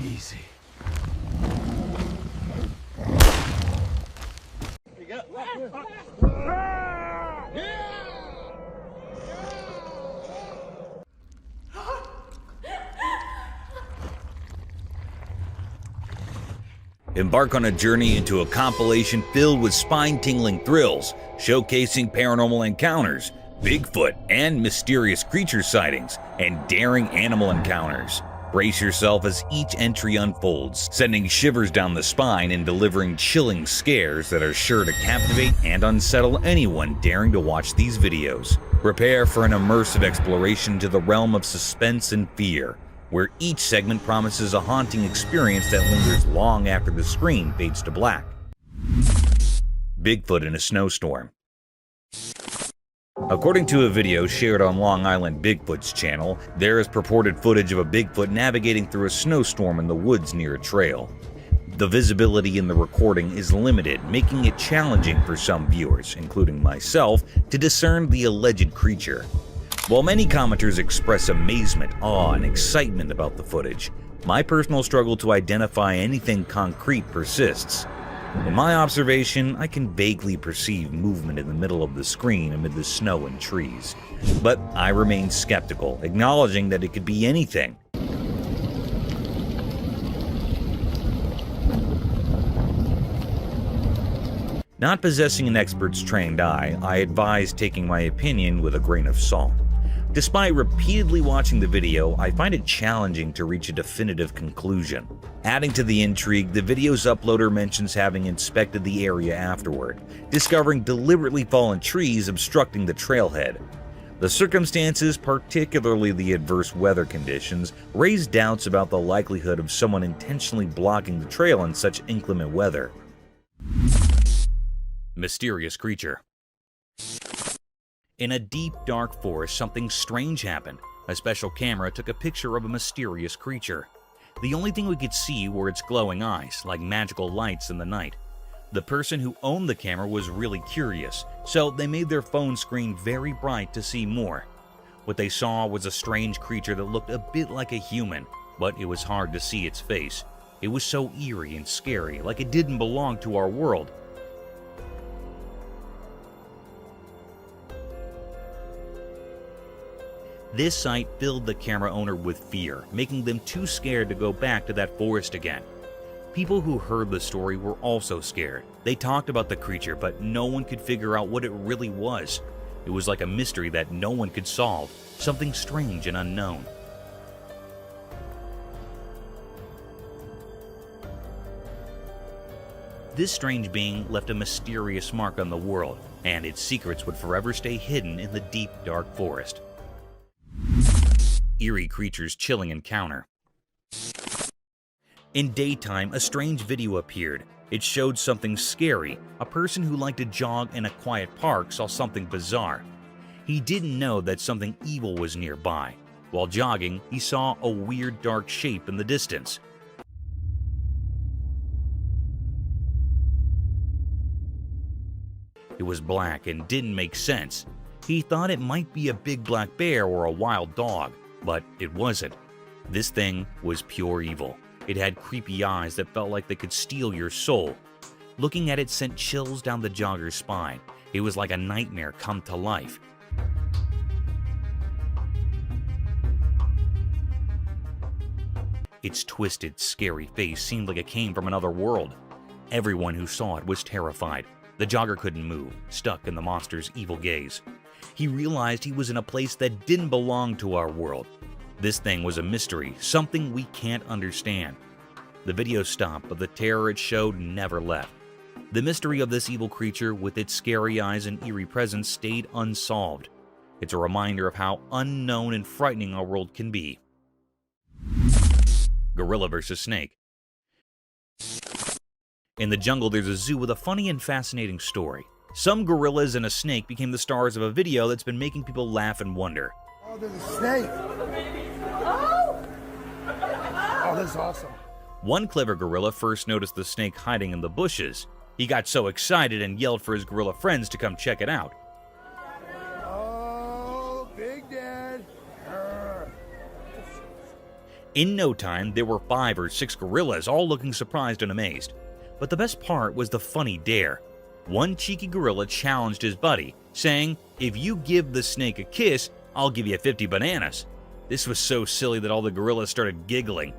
Easy. Embark on a journey into a compilation filled with spine-tingling thrills, showcasing paranormal encounters, Bigfoot and mysterious creature sightings, and daring animal encounters. Brace yourself as each entry unfolds, sending shivers down the spine and delivering chilling scares that are sure to captivate and unsettle anyone daring to watch these videos. Prepare for an immersive exploration to the realm of suspense and fear, where each segment promises a haunting experience that lingers long after the screen fades to black. Bigfoot in a snowstorm. According to a video shared on Long Island Bigfoot's channel, there is purported footage of a Bigfoot navigating through a snowstorm in the woods near a trail. The visibility in the recording is limited, making it challenging for some viewers, including myself, to discern the alleged creature. While many commenters express amazement, awe, and excitement about the footage, my personal struggle to identify anything concrete persists. In my observation, I can vaguely perceive movement in the middle of the screen amid the snow and trees. But I remain skeptical, acknowledging that it could be anything. Not possessing an expert's trained eye, I advise taking my opinion with a grain of salt. Despite repeatedly watching the video, I find it challenging to reach a definitive conclusion. Adding to the intrigue, the video's uploader mentions having inspected the area afterward, discovering deliberately fallen trees obstructing the trailhead. The circumstances, particularly the adverse weather conditions, raise doubts about the likelihood of someone intentionally blocking the trail in such inclement weather. Mysterious creature. In a deep, dark forest, something strange happened. A special camera took a picture of a mysterious creature. The only thing we could see were its glowing eyes, like magical lights in the night. The person who owned the camera was really curious, so they made their phone screen very bright to see more. What they saw was a strange creature that looked a bit like a human, but it was hard to see its face. It was so eerie and scary, like it didn't belong to our world. This sight filled the camera owner with fear, making them too scared to go back to that forest again. People who heard the story were also scared. They talked about the creature, but no one could figure out what it really was. It was like a mystery that no one could solve, something strange and unknown. This strange being left a mysterious mark on the world, and its secrets would forever stay hidden in the deep, dark forest. Eerie creature's chilling encounter. In daytime, a strange video appeared. It showed something scary. A person who liked to jog in a quiet park saw something bizarre. He didn't know that something evil was nearby. While jogging, he saw a weird dark shape in the distance. It was black and didn't make sense. He thought it might be a big black bear or a wild dog, but it wasn't. This thing was pure evil. It had creepy eyes that felt like they could steal your soul. Looking at it sent chills down the jogger's spine. It was like a nightmare come to life. Its twisted, scary face seemed like it came from another world. Everyone who saw it was terrified. The jogger couldn't move, stuck in the monster's evil gaze. He realized he was in a place that didn't belong to our world. This thing was a mystery, something we can't understand. The video stopped, but the terror it showed never left. The mystery of this evil creature with its scary eyes and eerie presence stayed unsolved. It's a reminder of how unknown and frightening our world can be. Gorilla versus snake. In the jungle, there's a zoo with a funny and fascinating story. Some gorillas and a snake became the stars of a video that's been making people laugh and wonder. Oh, there's a snake. Oh, that's awesome. One clever gorilla first noticed the snake hiding in the bushes. He got so excited and yelled for his gorilla friends to come check it out. Oh, Big Dad. In no time, there were 5 or 6 gorillas all looking surprised and amazed. But the best part was the funny dare. One cheeky gorilla challenged his buddy, saying, "If you give the snake a kiss, I'll give you 50 bananas." This was so silly that all the gorillas started giggling.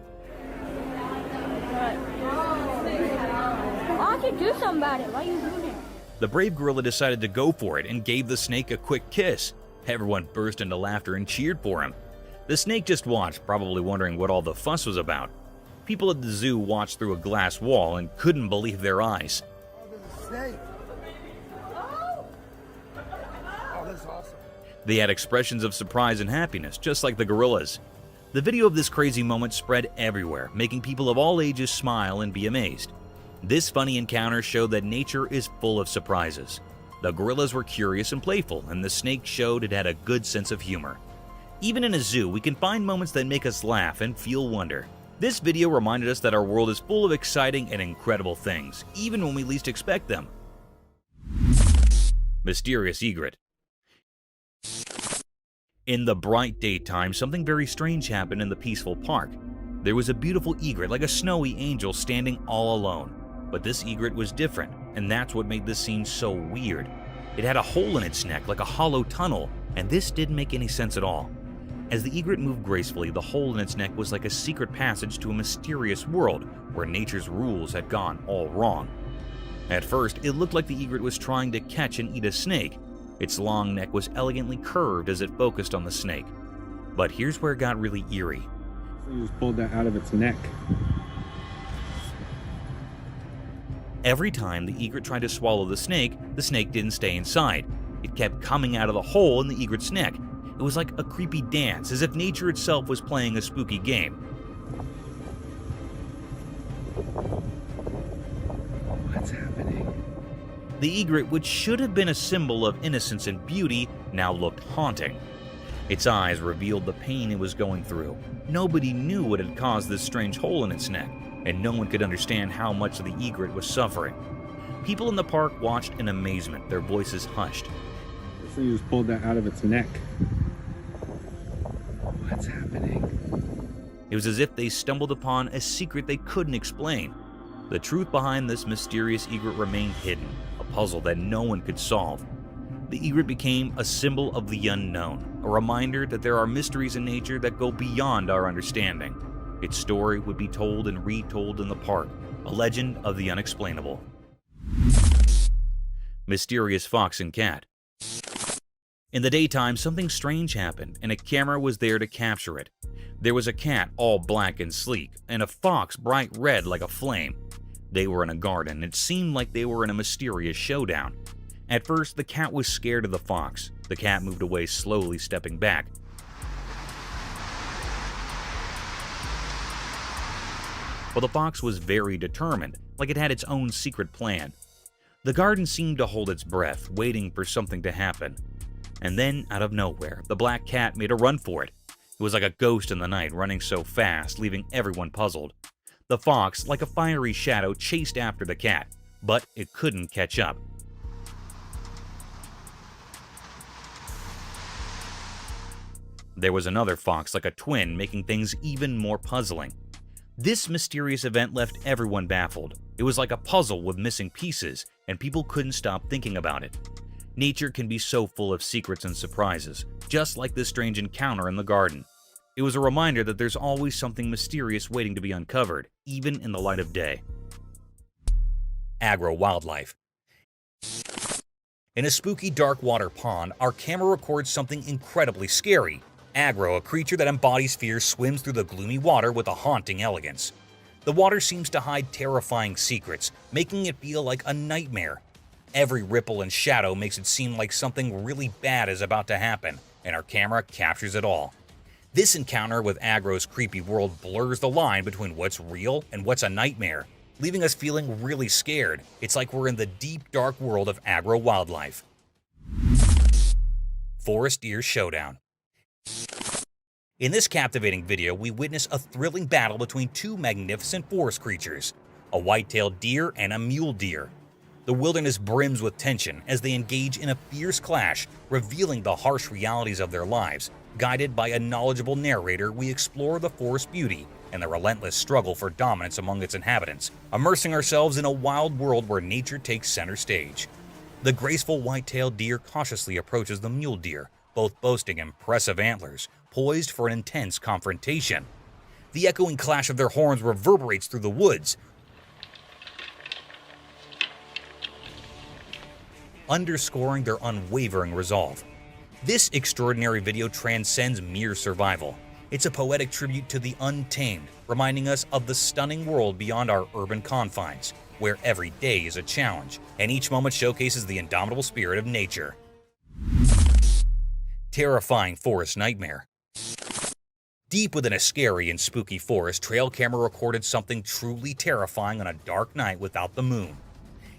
I could do something about it. Why are you doing it? The brave gorilla decided to go for it and gave the snake a quick kiss. Everyone burst into laughter and cheered for him. The snake just watched, probably wondering what all the fuss was about. People at the zoo watched through a glass wall and couldn't believe their eyes. Oh, there's a snake. Oh, that's awesome. They had expressions of surprise and happiness, just like the gorillas. The video of this crazy moment spread everywhere, making people of all ages smile and be amazed. This funny encounter showed that nature is full of surprises. The gorillas were curious and playful, and the snake showed it had a good sense of humor. Even in a zoo, we can find moments that make us laugh and feel wonder. This video reminded us that our world is full of exciting and incredible things, even when we least expect them. Mysterious egret. In the bright daytime, something very strange happened in the peaceful park. There was a beautiful egret like a snowy angel standing all alone. But this egret was different, and that's what made this scene so weird. It had a hole in its neck like a hollow tunnel, and this didn't make any sense at all. As the egret moved gracefully, the hole in its neck was like a secret passage to a mysterious world where nature's rules had gone all wrong. At first, it looked like the egret was trying to catch and eat a snake. Its long neck was elegantly curved as it focused on the snake. But here's where it got really eerie. So you just pulled that out of its neck. Every time the egret tried to swallow the snake didn't stay inside. It kept coming out of the hole in the egret's neck. It was like a creepy dance, as if nature itself was playing a spooky game. What's happening? The egret, which should have been a symbol of innocence and beauty, now looked haunting. Its eyes revealed the pain it was going through. Nobody knew what had caused this strange hole in its neck, and no one could understand how much the egret was suffering. People in the park watched in amazement, their voices hushed. So you just pulled that out of its neck. What's happening? It was as if they stumbled upon a secret they couldn't explain. The truth behind this mysterious egret remained hidden, a puzzle that no one could solve. The egret became a symbol of the unknown, a reminder that there are mysteries in nature that go beyond our understanding. Its story would be told and retold in the park, a legend of the unexplainable. Mysterious fox and cat. In the daytime, something strange happened, and a camera was there to capture it. There was a cat all black and sleek, and a fox bright red like a flame. They were in a garden. It seemed like they were in a mysterious showdown. At first, the cat was scared of the fox. The cat moved away slowly, stepping back. But the fox was very determined, like it had its own secret plan. The garden seemed to hold its breath, waiting for something to happen. And then, out of nowhere, the black cat made a run for it. It was like a ghost in the night, running so fast, leaving everyone puzzled. The fox, like a fiery shadow, chased after the cat, but it couldn't catch up. There was another fox, like a twin, making things even more puzzling. This mysterious event left everyone baffled. It was like a puzzle with missing pieces, and people couldn't stop thinking about it. Nature can be so full of secrets and surprises, just like this strange encounter in the garden. It was a reminder that there's always something mysterious waiting to be uncovered, even in the light of day. Agro-wildlife. In a spooky dark water pond, our camera records something incredibly scary. Agro, a creature that embodies fear, swims through the gloomy water with a haunting elegance. The water seems to hide terrifying secrets, making it feel like a nightmare. Every ripple and shadow makes it seem like something really bad is about to happen, and our camera captures it all. This encounter with Agro's creepy world blurs the line between what's real and what's a nightmare, leaving us feeling really scared. It's like we're in the deep, dark world of agro wildlife. Forest Deer Showdown. In this captivating video, we witness a thrilling battle between two magnificent forest creatures, a white-tailed deer and a mule deer. The wilderness brims with tension as they engage in a fierce clash, revealing the harsh realities of their lives Guided by a knowledgeable narrator, we explore the forest beauty and the relentless struggle for dominance among its inhabitants, immersing ourselves in a wild world where nature takes center stage. The graceful white-tailed deer cautiously approaches the mule deer, both boasting impressive antlers, poised for an intense confrontation. The echoing clash of their horns reverberates through the woods, underscoring their unwavering resolve. This extraordinary video transcends mere survival. It's a poetic tribute to the untamed, reminding us of the stunning world beyond our urban confines, where every day is a challenge, and each moment showcases the indomitable spirit of nature. Terrifying forest nightmare. Deep within a scary and spooky forest, trail camera recorded something truly terrifying on a dark night without the moon.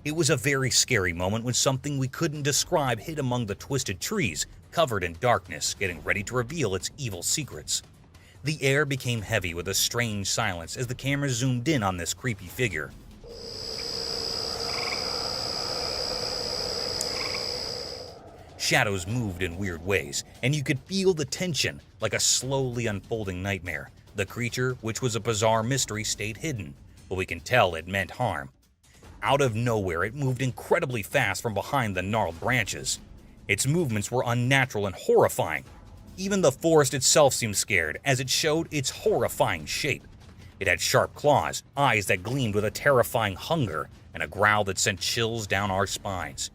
It was a very scary moment when something we couldn't describe hid among the twisted trees, covered in darkness, getting ready to reveal its evil secrets. The air became heavy with a strange silence as the camera zoomed in on this creepy figure. Shadows moved in weird ways, and you could feel the tension like a slowly unfolding nightmare. The creature, which was a bizarre mystery, stayed hidden, but we can tell it meant harm. Out of nowhere, it moved incredibly fast from behind the gnarled branches. Its movements were unnatural and horrifying. Even the forest itself seemed scared as it showed its horrifying shape. It had sharp claws, eyes that gleamed with a terrifying hunger, and a growl that sent chills down our spines.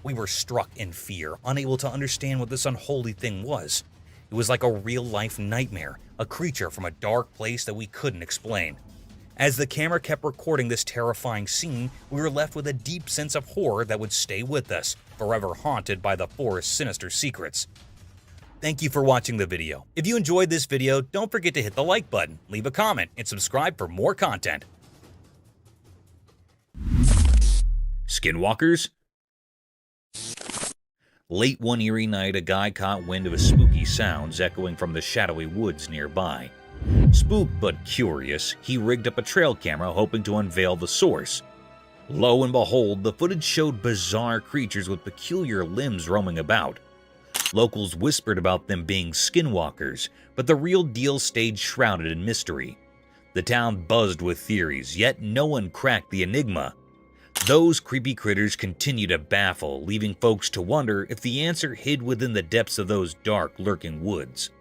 We were struck in fear, unable to understand what this unholy thing was. It was like a real-life nightmare, a creature from a dark place that we couldn't explain. As the camera kept recording this terrifying scene, we were left with a deep sense of horror that would stay with us, forever haunted by the forest's sinister secrets. Thank you for watching the video. If you enjoyed this video, don't forget to hit the like button, leave a comment, and subscribe for more content. Skinwalkers? Late one eerie night, a guy caught wind of spooky sounds echoing from the shadowy woods nearby. Spooked but curious, he rigged up a trail camera hoping to unveil the source. Lo and behold, the footage showed bizarre creatures with peculiar limbs roaming about. Locals whispered about them being skinwalkers, but the real deal stayed shrouded in mystery. The town buzzed with theories, yet no one cracked the enigma. Those creepy critters continue to baffle, leaving folks to wonder if the answer hid within the depths of those dark, lurking woods.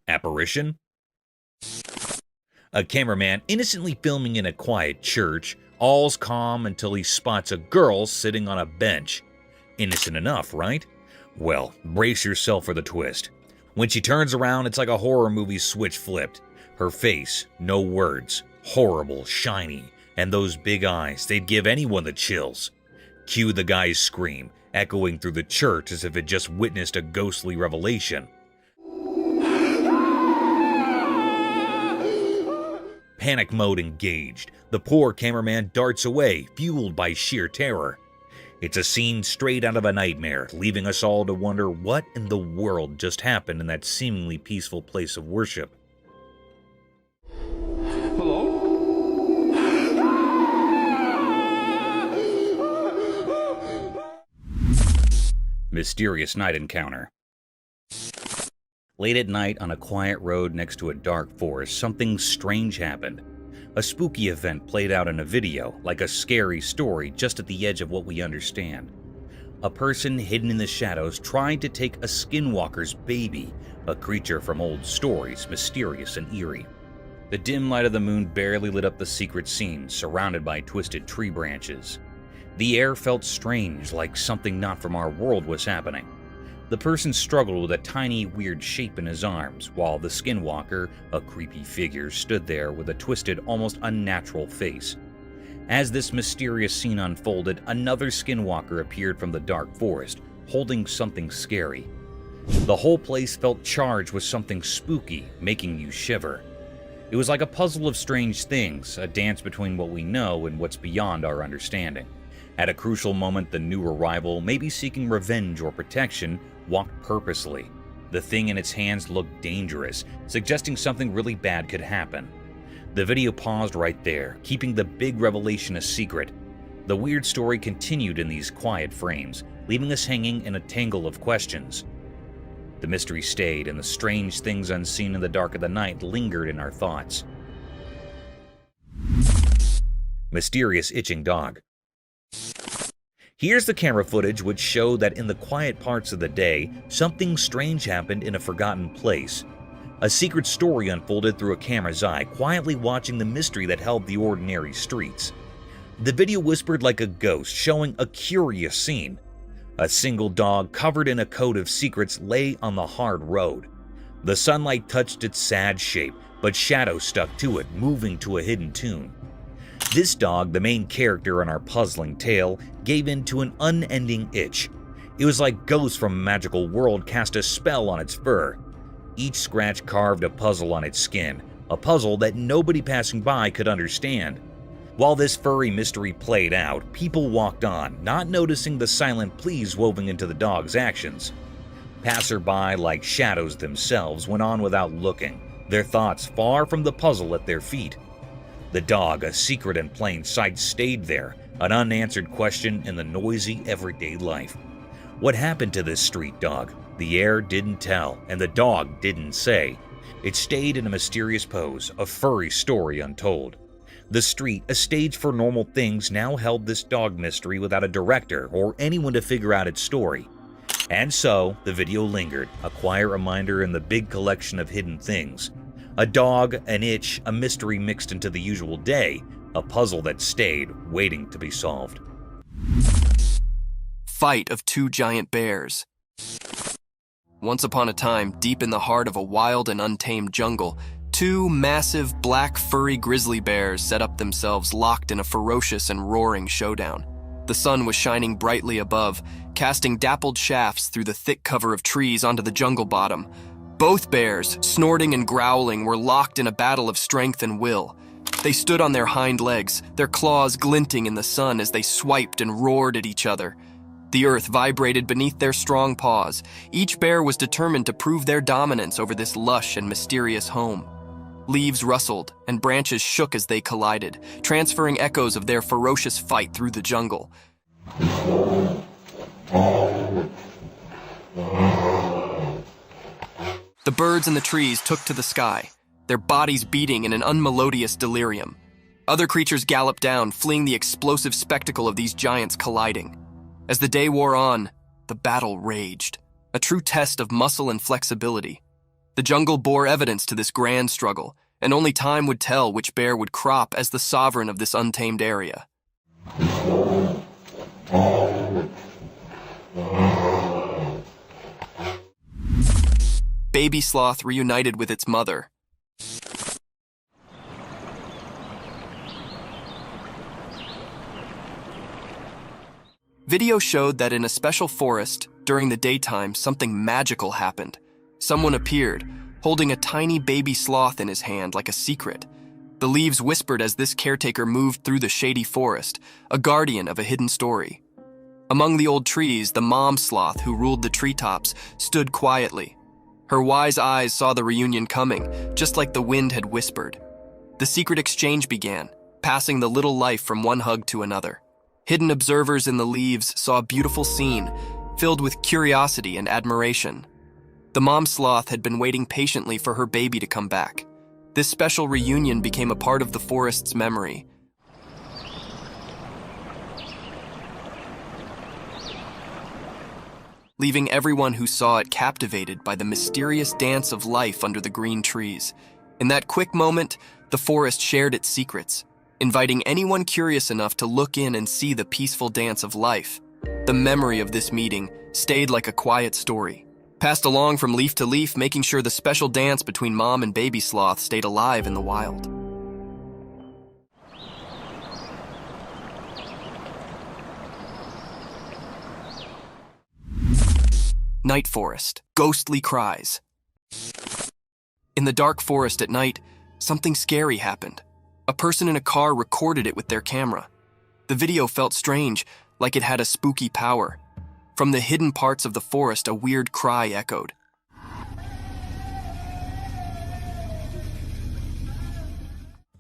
Apparition? A cameraman innocently filming in a quiet church, all's calm until he spots a girl sitting on a bench. Innocent enough, right? Well, brace yourself for the twist. When she turns around, it's like a horror movie switch flipped. Her face, no words, horrible, shiny, and those big eyes, they'd give anyone the chills. Cue the guy's scream, echoing through the church as if it just witnessed a ghostly revelation. Panic mode engaged. The poor cameraman darts away, fueled by sheer terror. It's a scene straight out of a nightmare, leaving us all to wonder what in the world just happened in that seemingly peaceful place of worship. Hello? Mysterious night encounter. Late at night on a quiet road next to a dark forest, something strange happened. A spooky event played out in a video, like a scary story just at the edge of what we understand. A person hidden in the shadows tried to take a skinwalker's baby, a creature from old stories, mysterious and eerie. The dim light of the moon barely lit up the secret scene, surrounded by twisted tree branches. The air felt strange, like something not from our world was happening. The person struggled with a tiny, weird shape in his arms, while the skinwalker, a creepy figure, stood there with a twisted, almost unnatural face. As this mysterious scene unfolded, another skinwalker appeared from the dark forest, holding something scary. The whole place felt charged with something spooky, making you shiver. It was like a puzzle of strange things, a dance between what we know and what's beyond our understanding. At a crucial moment, the new arrival, maybe seeking revenge or protection, walked purposely. The thing in its hands looked dangerous, suggesting something really bad could happen. The video paused right there, keeping the big revelation a secret. The weird story continued in these quiet frames, leaving us hanging in a tangle of questions. The mystery stayed, and the strange things unseen in the dark of the night lingered in our thoughts. Mysterious itching dog. Here's the camera footage which showed that in the quiet parts of the day, something strange happened in a forgotten place. A secret story unfolded through a camera's eye, quietly watching the mystery that held the ordinary streets. The video whispered like a ghost, showing a curious scene. A single dog covered in a coat of secrets lay on the hard road. The sunlight touched its sad shape, but shadows stuck to it, moving to a hidden tune. This dog, the main character in our puzzling tale, gave in to an unending itch. It was like ghosts from a magical world cast a spell on its fur. Each scratch carved a puzzle on its skin, a puzzle that nobody passing by could understand. While this furry mystery played out, people walked on, not noticing the silent pleas woven into the dog's actions. Passerby, like shadows themselves, went on without looking, their thoughts far from the puzzle at their feet. The dog, a secret in plain sight, stayed there, an unanswered question in the noisy everyday life. What happened to this street dog? The air didn't tell, and the dog didn't say. It stayed in a mysterious pose, a furry story untold. The street, a stage for normal things, now held this dog mystery without a director or anyone to figure out its story. And so, the video lingered, a quiet reminder in the big collection of hidden things. A dog, an itch, a mystery mixed into the usual day, a puzzle that stayed, waiting to be solved. Fight of two giant bears. Once upon a time, deep in the heart of a wild and untamed jungle, two massive, black, furry grizzly bears set up themselves locked in a ferocious and roaring showdown. The sun was shining brightly above, casting dappled shafts through the thick cover of trees onto the jungle bottom. Both bears, snorting and growling, were locked in a battle of strength and will. They stood on their hind legs, their claws glinting in the sun as they swiped and roared at each other. The earth vibrated beneath their strong paws. Each bear was determined to prove their dominance over this lush and mysterious home. Leaves rustled, and branches shook as they collided, transferring echoes of their ferocious fight through the jungle. The birds in the trees took to the sky, their bodies beating in an unmelodious delirium. Other creatures galloped down, fleeing the explosive spectacle of these giants colliding. As the day wore on, the battle raged, a true test of muscle and flexibility. The jungle bore evidence to this grand struggle, and only time would tell which bear would crop as the sovereign of this untamed area. Baby sloth reunited with its mother. Video showed that in a special forest, during the daytime, something magical happened. Someone appeared, holding a tiny baby sloth in his hand like a secret. The leaves whispered as this caretaker moved through the shady forest, a guardian of a hidden story. Among the old trees, the mom sloth who ruled the treetops stood quietly. Her wise eyes saw the reunion coming, just like the wind had whispered. The secret exchange began, passing the little life from one hug to another. Hidden observers in the leaves saw a beautiful scene, filled with curiosity and admiration. The mom sloth had been waiting patiently for her baby to come back. This special reunion became a part of the forest's memory. Leaving everyone who saw it captivated by the mysterious dance of life under the green trees. In that quick moment, the forest shared its secrets, inviting anyone curious enough to look in and see the peaceful dance of life. The memory of this meeting stayed like a quiet story, passed along from leaf to leaf, making sure the special dance between mom and baby sloth stayed alive in the wild. Night forest, ghostly cries. In the dark forest at night, something scary happened. A person in a car recorded it with their camera. The video felt strange, like it had a spooky power. From the hidden parts of the forest, a weird cry echoed.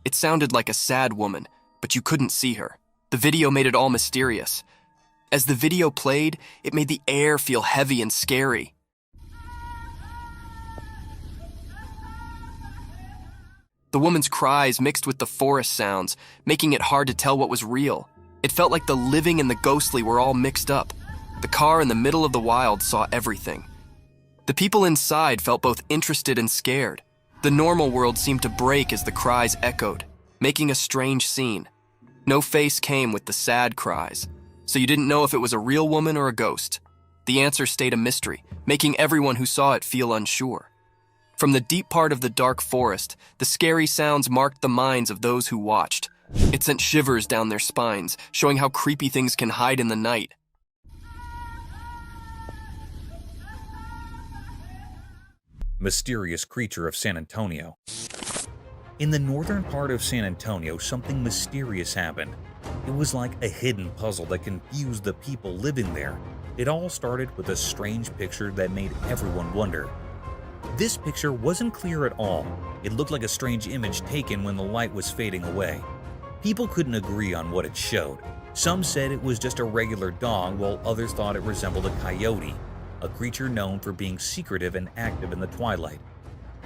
It sounded like a sad woman, but you couldn't see her. The video made it all mysterious. As the video played, it made the air feel heavy and scary. The woman's cries mixed with the forest sounds, making it hard to tell what was real. It felt like the living and the ghostly were all mixed up. The car in the middle of the wild saw everything. The people inside felt both interested and scared. The normal world seemed to break as the cries echoed, making a strange scene. No face came with the sad cries, so you didn't know if it was a real woman or a ghost. The answer stayed a mystery, making everyone who saw it feel unsure. From the deep part of the dark forest, the scary sounds marked the minds of those who watched. It sent shivers down their spines, showing how creepy things can hide in the night. Mysterious creature of San Antonio. In the northern part of San Antonio, something mysterious happened. It was like a hidden puzzle that confused the people living there. It all started with a strange picture that made everyone wonder. This picture wasn't clear at all. It looked like a strange image taken when the light was fading away. People couldn't agree on what it showed. Some said it was just a regular dog, while others thought it resembled a coyote, a creature known for being secretive and active in the twilight.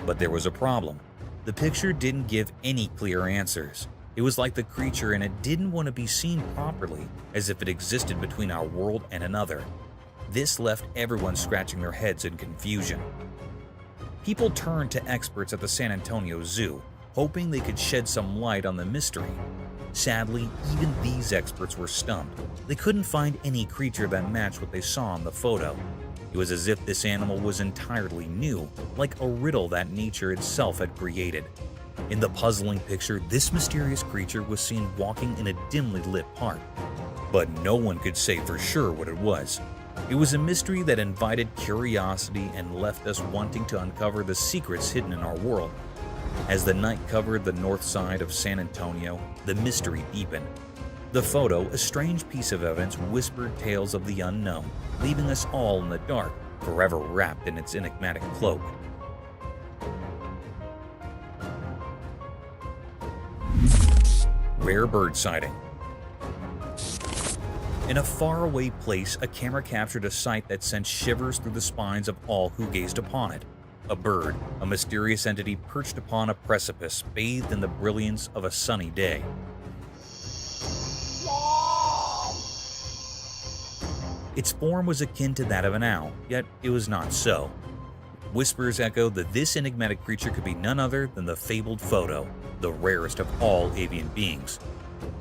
But there was a problem. The picture didn't give any clear answers. It was like the creature in it didn't want to be seen properly, as if it existed between our world and another. This left everyone scratching their heads in confusion. People turned to experts at the San Antonio Zoo, hoping they could shed some light on the mystery. Sadly, even these experts were stumped. They couldn't find any creature that matched what they saw in the photo. It was as if this animal was entirely new, like a riddle that nature itself had created. In the puzzling picture, this mysterious creature was seen walking in a dimly lit park, but no one could say for sure what it was. It was a mystery that invited curiosity and left us wanting to uncover the secrets hidden in our world. As the night covered the north side of San Antonio, the mystery deepened. The photo, a strange piece of evidence, whispered tales of the unknown, leaving us all in the dark, forever wrapped in its enigmatic cloak. Rare bird sighting. In a faraway place, a camera captured a sight that sent shivers through the spines of all who gazed upon it. A bird, a mysterious entity perched upon a precipice, bathed in the brilliance of a sunny day. Its form was akin to that of an owl, yet it was not so. Whispers echoed that this enigmatic creature could be none other than the fabled photo, the rarest of all avian beings.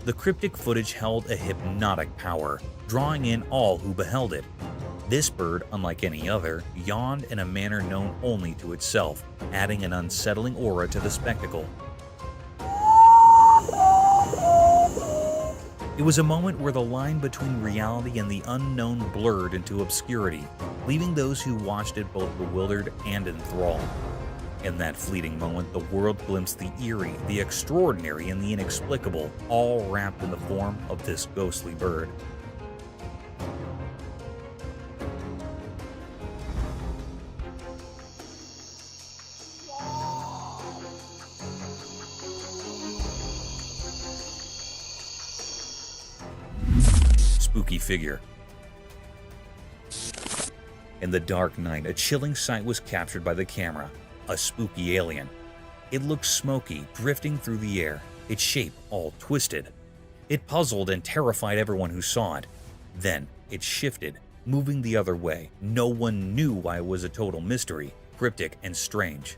The cryptic footage held a hypnotic power, drawing in all who beheld it. This bird, unlike any other, yawned in a manner known only to itself, adding an unsettling aura to the spectacle. It was a moment where the line between reality and the unknown blurred into obscurity, leaving those who watched it both bewildered and enthralled. In that fleeting moment, the world glimpsed the eerie, the extraordinary, and the inexplicable, all wrapped in the form of this ghostly bird. Spooky figure. In the dark night, a chilling sight was captured by the camera. A spooky alien. It looked smoky, drifting through the air, its shape all twisted. It puzzled and terrified everyone who saw it. Then it shifted, moving the other way. No one knew why it was a total mystery, cryptic and strange.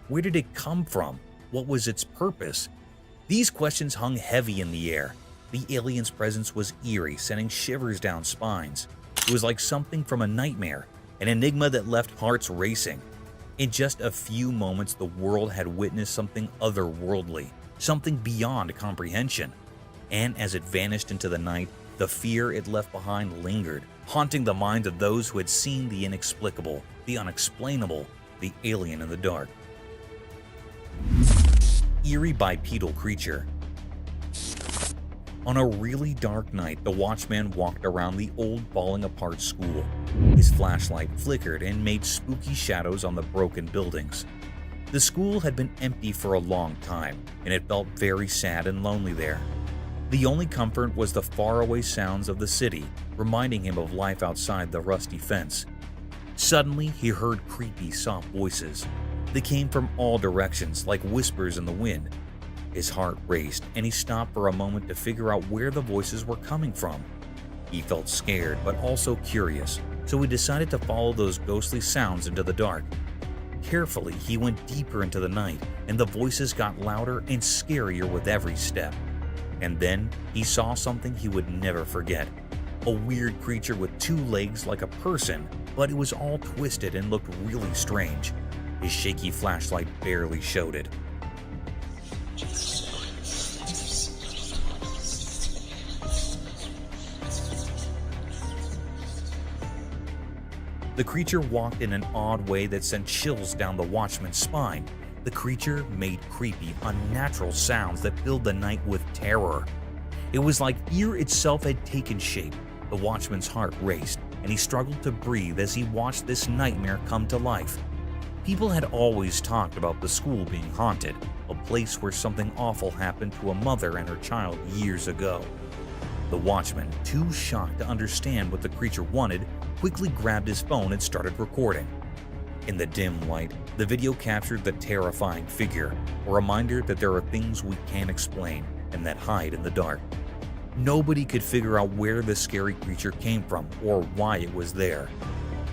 Where did it come from? What was its purpose? These questions hung heavy in the air. The alien's presence was eerie, sending shivers down spines. It was like something from a nightmare, an enigma that left hearts racing. In just a few moments, the world had witnessed something otherworldly, something beyond comprehension. And as it vanished into the night, the fear it left behind lingered, haunting the minds of those who had seen the inexplicable, the unexplainable, the alien in the dark. Eerie bipedal creature. On a really dark night, the watchman walked around the old falling apart school. His flashlight flickered and made spooky shadows on the broken buildings. The school had been empty for a long time, and it felt very sad and lonely there. The only comfort was the faraway sounds of the city, reminding him of life outside the rusty fence. Suddenly, he heard creepy, soft voices. They came from all directions, like whispers in the wind. His heart raced, and he stopped for a moment to figure out where the voices were coming from. He felt scared, but also curious, so he decided to follow those ghostly sounds into the dark. Carefully, he went deeper into the night, and the voices got louder and scarier with every step. And then, he saw something he would never forget. A weird creature with 2 legs like a person, but it was all twisted and looked really strange. His shaky flashlight barely showed it. The creature walked in an odd way that sent chills down the watchman's spine. The creature made creepy, unnatural sounds that filled the night with terror. It was like fear itself had taken shape. The watchman's heart raced, and he struggled to breathe as he watched this nightmare come to life. People had always talked about the school being haunted, a place where something awful happened to a mother and her child years ago. The watchman, too shocked to understand what the creature wanted, quickly grabbed his phone and started recording. In the dim light, the video captured the terrifying figure, a reminder that there are things we can't explain and that hide in the dark. Nobody could figure out where the scary creature came from or why it was there.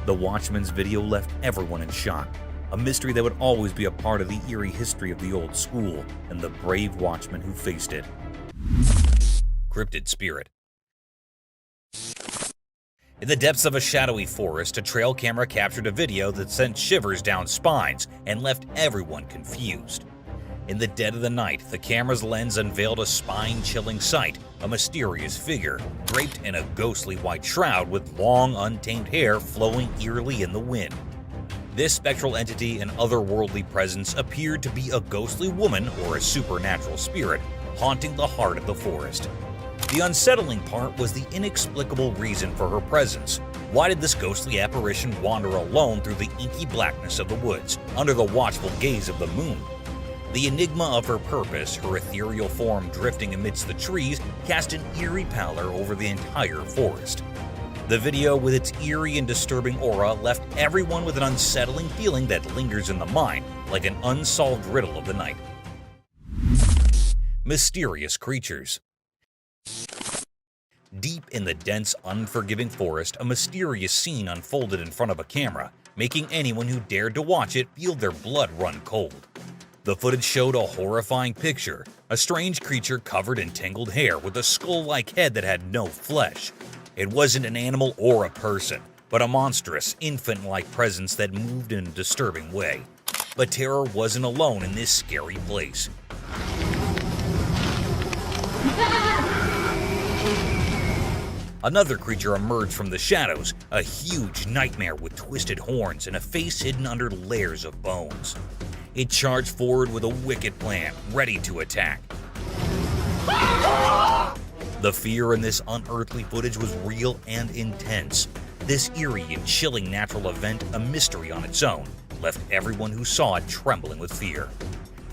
The watchman's video left everyone in shock, a mystery that would always be a part of the eerie history of the old school and the brave watchman who faced it. Cryptid Spirit. In the depths of a shadowy forest, a trail camera captured a video that sent shivers down spines and left everyone confused. In the dead of the night, the camera's lens unveiled a spine-chilling sight, a mysterious figure, draped in a ghostly white shroud with long, untamed hair flowing eerily in the wind. This spectral entity and otherworldly presence appeared to be a ghostly woman or a supernatural spirit, haunting the heart of the forest. The unsettling part was the inexplicable reason for her presence. Why did this ghostly apparition wander alone through the inky blackness of the woods, under the watchful gaze of the moon? The enigma of her purpose, her ethereal form drifting amidst the trees, cast an eerie pallor over the entire forest. The video, with its eerie and disturbing aura, left everyone with an unsettling feeling that lingers in the mind, like an unsolved riddle of the night. Mysterious creatures. Deep in the dense, unforgiving forest, a mysterious scene unfolded in front of a camera, making anyone who dared to watch it feel their blood run cold. The footage showed a horrifying picture, a strange creature covered in tangled hair with a skull-like head that had no flesh. It wasn't an animal or a person, but a monstrous, infant-like presence that moved in a disturbing way. But terror wasn't alone in this scary place. Another creature emerged from the shadows, a huge nightmare with twisted horns and a face hidden under layers of bones. It charged forward with a wicked plan, ready to attack. The fear in this unearthly footage was real and intense. This eerie and chilling natural event, a mystery on its own, left everyone who saw it trembling with fear.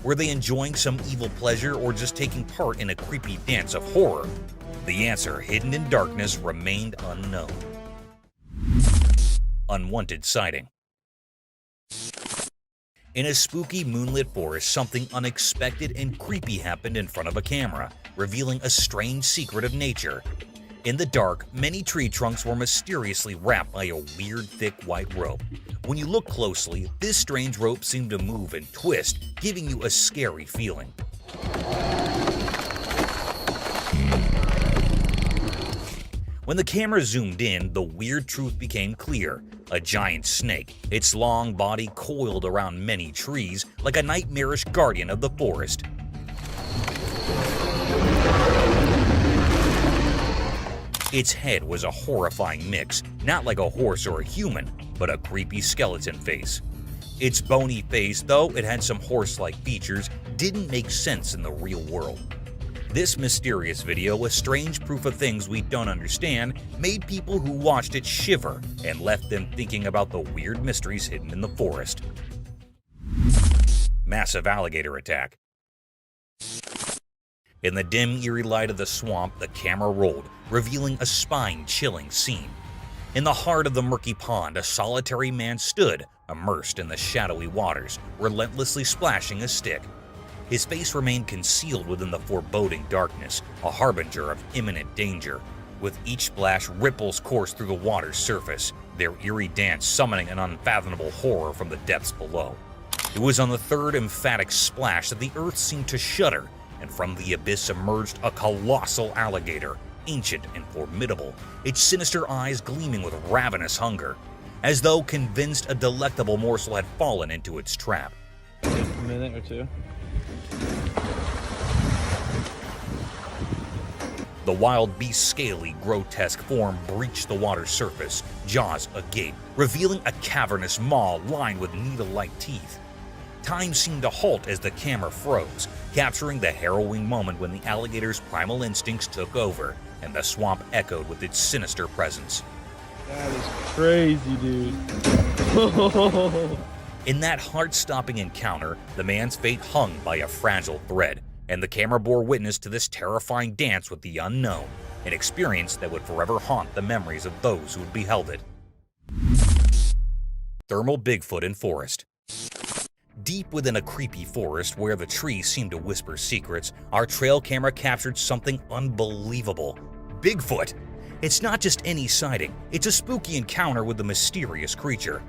Were they enjoying some evil pleasure or just taking part in a creepy dance of horror? The answer, hidden in darkness, remained unknown. Unwanted sighting. In a spooky moonlit forest, something unexpected and creepy happened in front of a camera, revealing a strange secret of nature. In the dark, many tree trunks were mysteriously wrapped by a weird, thick white rope. When you look closely, this strange rope seemed to move and twist, giving you a scary feeling. When the camera zoomed in, the weird truth became clear. A giant snake, its long body coiled around many trees like a nightmarish guardian of the forest. Its head was a horrifying mix, not like a horse or a human, but a creepy skeleton face. Its bony face, though it had some horse-like features, didn't make sense in the real world. This mysterious video, a strange proof of things we don't understand, made people who watched it shiver and left them thinking about the weird mysteries hidden in the forest. Massive alligator attack. In the dim, eerie light of the swamp, the camera rolled, revealing a spine-chilling scene. In the heart of the murky pond, a solitary man stood, immersed in the shadowy waters, relentlessly splashing a stick. His face remained concealed within the foreboding darkness, a harbinger of imminent danger. With each splash, ripples coursed through the water's surface, their eerie dance summoning an unfathomable horror from the depths below. It was on the third emphatic splash that the earth seemed to shudder, and from the abyss emerged a colossal alligator, ancient and formidable, its sinister eyes gleaming with ravenous hunger, as though convinced a delectable morsel had fallen into its trap. A minute or two. The wild beast's scaly, grotesque form breached the water's surface, jaws agape, revealing a cavernous maw lined with needle-like teeth. Time seemed to halt as the camera froze, capturing the harrowing moment when the alligator's primal instincts took over, and the swamp echoed with its sinister presence. That is crazy, dude. In that heart-stopping encounter, the man's fate hung by a fragile thread, and the camera bore witness to this terrifying dance with the unknown, an experience that would forever haunt the memories of those who had beheld it. Thermal Bigfoot in Forest. Deep within a creepy forest where the trees seemed to whisper secrets, our trail camera captured something unbelievable. Bigfoot! It's not just any sighting, it's a spooky encounter with the mysterious creature.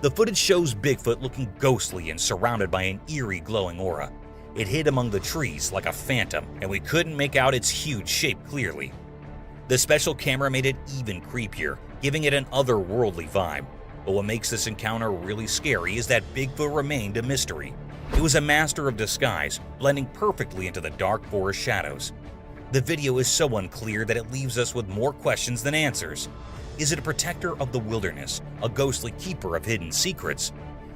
The footage shows Bigfoot looking ghostly and surrounded by an eerie glowing aura. It hid among the trees like a phantom, and we couldn't make out its huge shape clearly. The special camera made it even creepier, giving it an otherworldly vibe. But what makes this encounter really scary is that Bigfoot remained a mystery. It was a master of disguise, blending perfectly into the dark forest shadows. The video is so unclear that it leaves us with more questions than answers. Is it a protector of the wilderness, a ghostly keeper of hidden secrets?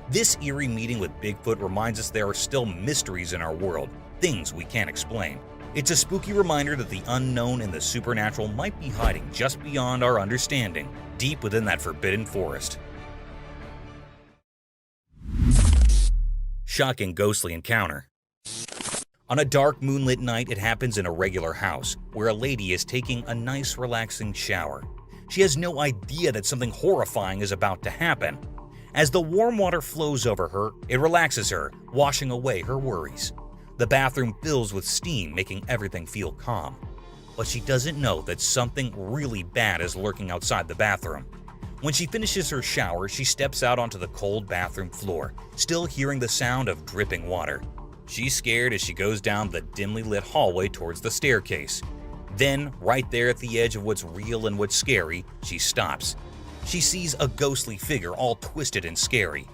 This eerie meeting with Bigfoot reminds us there are still mysteries in our world, things we can't explain. It's a spooky reminder that the unknown and the supernatural might be hiding just beyond our understanding, deep within that forbidden forest. Shocking ghostly encounter. On a dark moonlit night, it happens in a regular house, where a lady is taking a nice relaxing shower. She has no idea that something horrifying is about to happen. As the warm water flows over her, it relaxes her, washing away her worries. The bathroom fills with steam, making everything feel calm. But she doesn't know that something really bad is lurking outside the bathroom. When she finishes her shower, she steps out onto the cold bathroom floor, still hearing the sound of dripping water. She's scared as she goes down the dimly lit hallway towards the staircase. Then, right there at the edge of what's real and what's scary, she stops. She sees a ghostly figure all twisted and scary.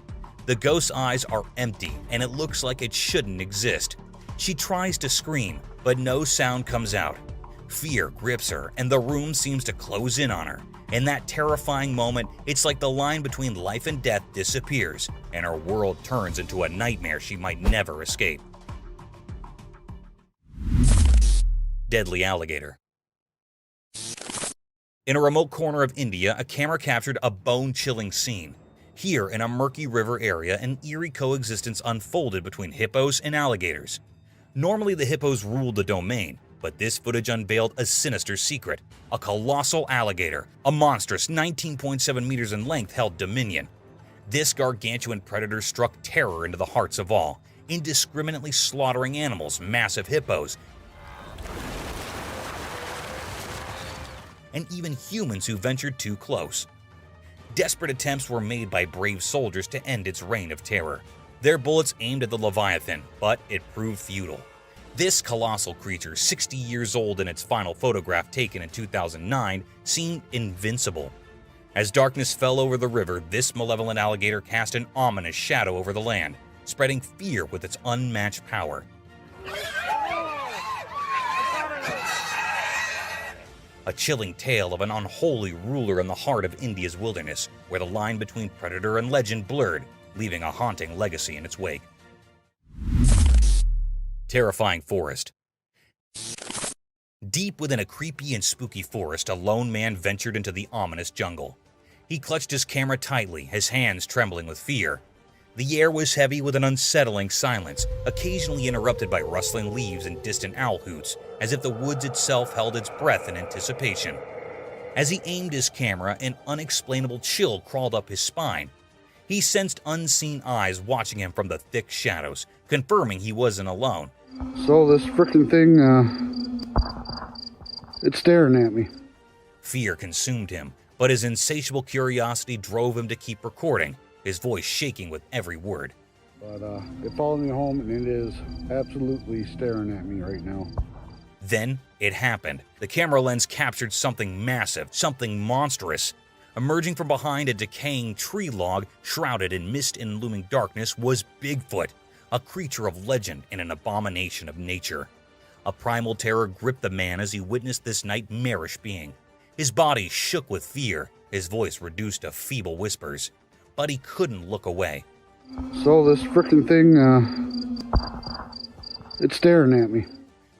The ghost's eyes are empty, and it looks like it shouldn't exist. She tries to scream, but no sound comes out. Fear grips her, and the room seems to close in on her. In that terrifying moment, it's like the line between life and death disappears, and her world turns into a nightmare she might never escape. Deadly alligator. In a remote corner of India, a camera captured a bone-chilling scene. Here, in a murky river area, an eerie coexistence unfolded between hippos and alligators. Normally, the hippos ruled the domain, but this footage unveiled a sinister secret. A colossal alligator, a monstrous 19.7 meters in length, held dominion. This gargantuan predator struck terror into the hearts of all, indiscriminately slaughtering animals, massive hippos, and even humans who ventured too close. Desperate attempts were made by brave soldiers to end its reign of terror. Their bullets aimed at the Leviathan, but it proved futile. This colossal creature, 60 years old in its final photograph taken in 2009, seemed invincible. As darkness fell over the river, this malevolent alligator cast an ominous shadow over the land, spreading fear with its unmatched power. A chilling tale of an unholy ruler in the heart of India's wilderness, where the line between predator and legend blurred, leaving a haunting legacy in its wake. Terrifying forest. Deep within a creepy and spooky forest, a lone man ventured into the ominous jungle. He clutched his camera tightly, his hands trembling with fear. The air was heavy with an unsettling silence, occasionally interrupted by rustling leaves and distant owl hoots, as if the woods itself held its breath in anticipation. As he aimed his camera, an unexplainable chill crawled up his spine. He sensed unseen eyes watching him from the thick shadows, confirming he wasn't alone. So this frickin' thing, it's staring at me. Fear consumed him, but his insatiable curiosity drove him to keep recording, his voice shaking with every word. But it followed me home, and it is absolutely staring at me right now. Then it happened. The camera lens captured something massive, something monstrous. Emerging from behind a decaying tree log, shrouded in mist and looming darkness, was Bigfoot, a creature of legend and an abomination of nature. A primal terror gripped the man as he witnessed this nightmarish being. His body shook with fear, his voice reduced to feeble whispers. But he couldn't look away. So this frickin' thing, it's staring at me.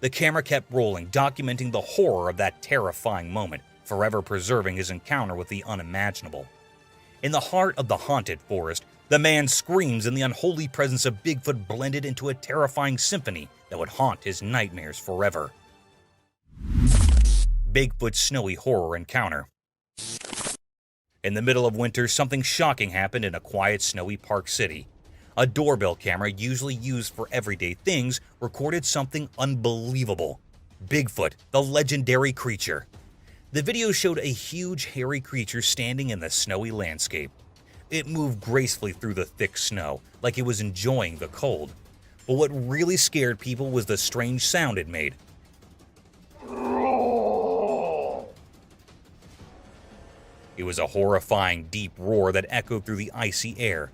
The camera kept rolling, documenting the horror of that terrifying moment, forever preserving his encounter with the unimaginable. In the heart of the haunted forest, the man's screams and the unholy presence of Bigfoot blended into a terrifying symphony that would haunt his nightmares forever. Bigfoot's snowy horror encounter. In the middle of winter, something shocking happened in a quiet, snowy Park City. A doorbell camera, usually used for everyday things, recorded something unbelievable. Bigfoot, the legendary creature. The video showed a huge, hairy creature standing in the snowy landscape. It moved gracefully through the thick snow, like it was enjoying the cold. But what really scared people was the strange sound it made. It was a horrifying, deep roar that echoed through the icy air.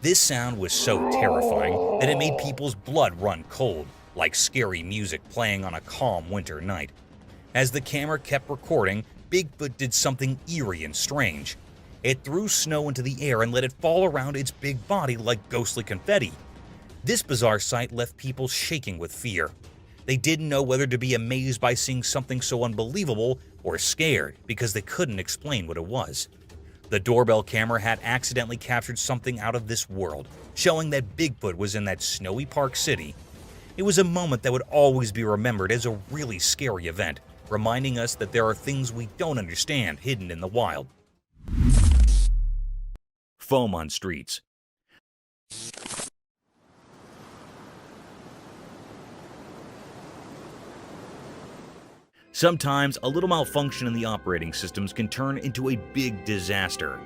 This sound was so terrifying that it made people's blood run cold, like scary music playing on a calm winter night. As the camera kept recording, Bigfoot did something eerie and strange. It threw snow into the air and let it fall around its big body like ghostly confetti. This bizarre sight left people shaking with fear. They didn't know whether to be amazed by seeing something so unbelievable or scared because they couldn't explain what it was. The doorbell camera had accidentally captured something out of this world, showing that Bigfoot was in that snowy Park City. It was a moment that would always be remembered as a really scary event, reminding us that there are things we don't understand hidden in the wild. Foam on streets. Sometimes, a little malfunction in the operating systems can turn into a big disaster.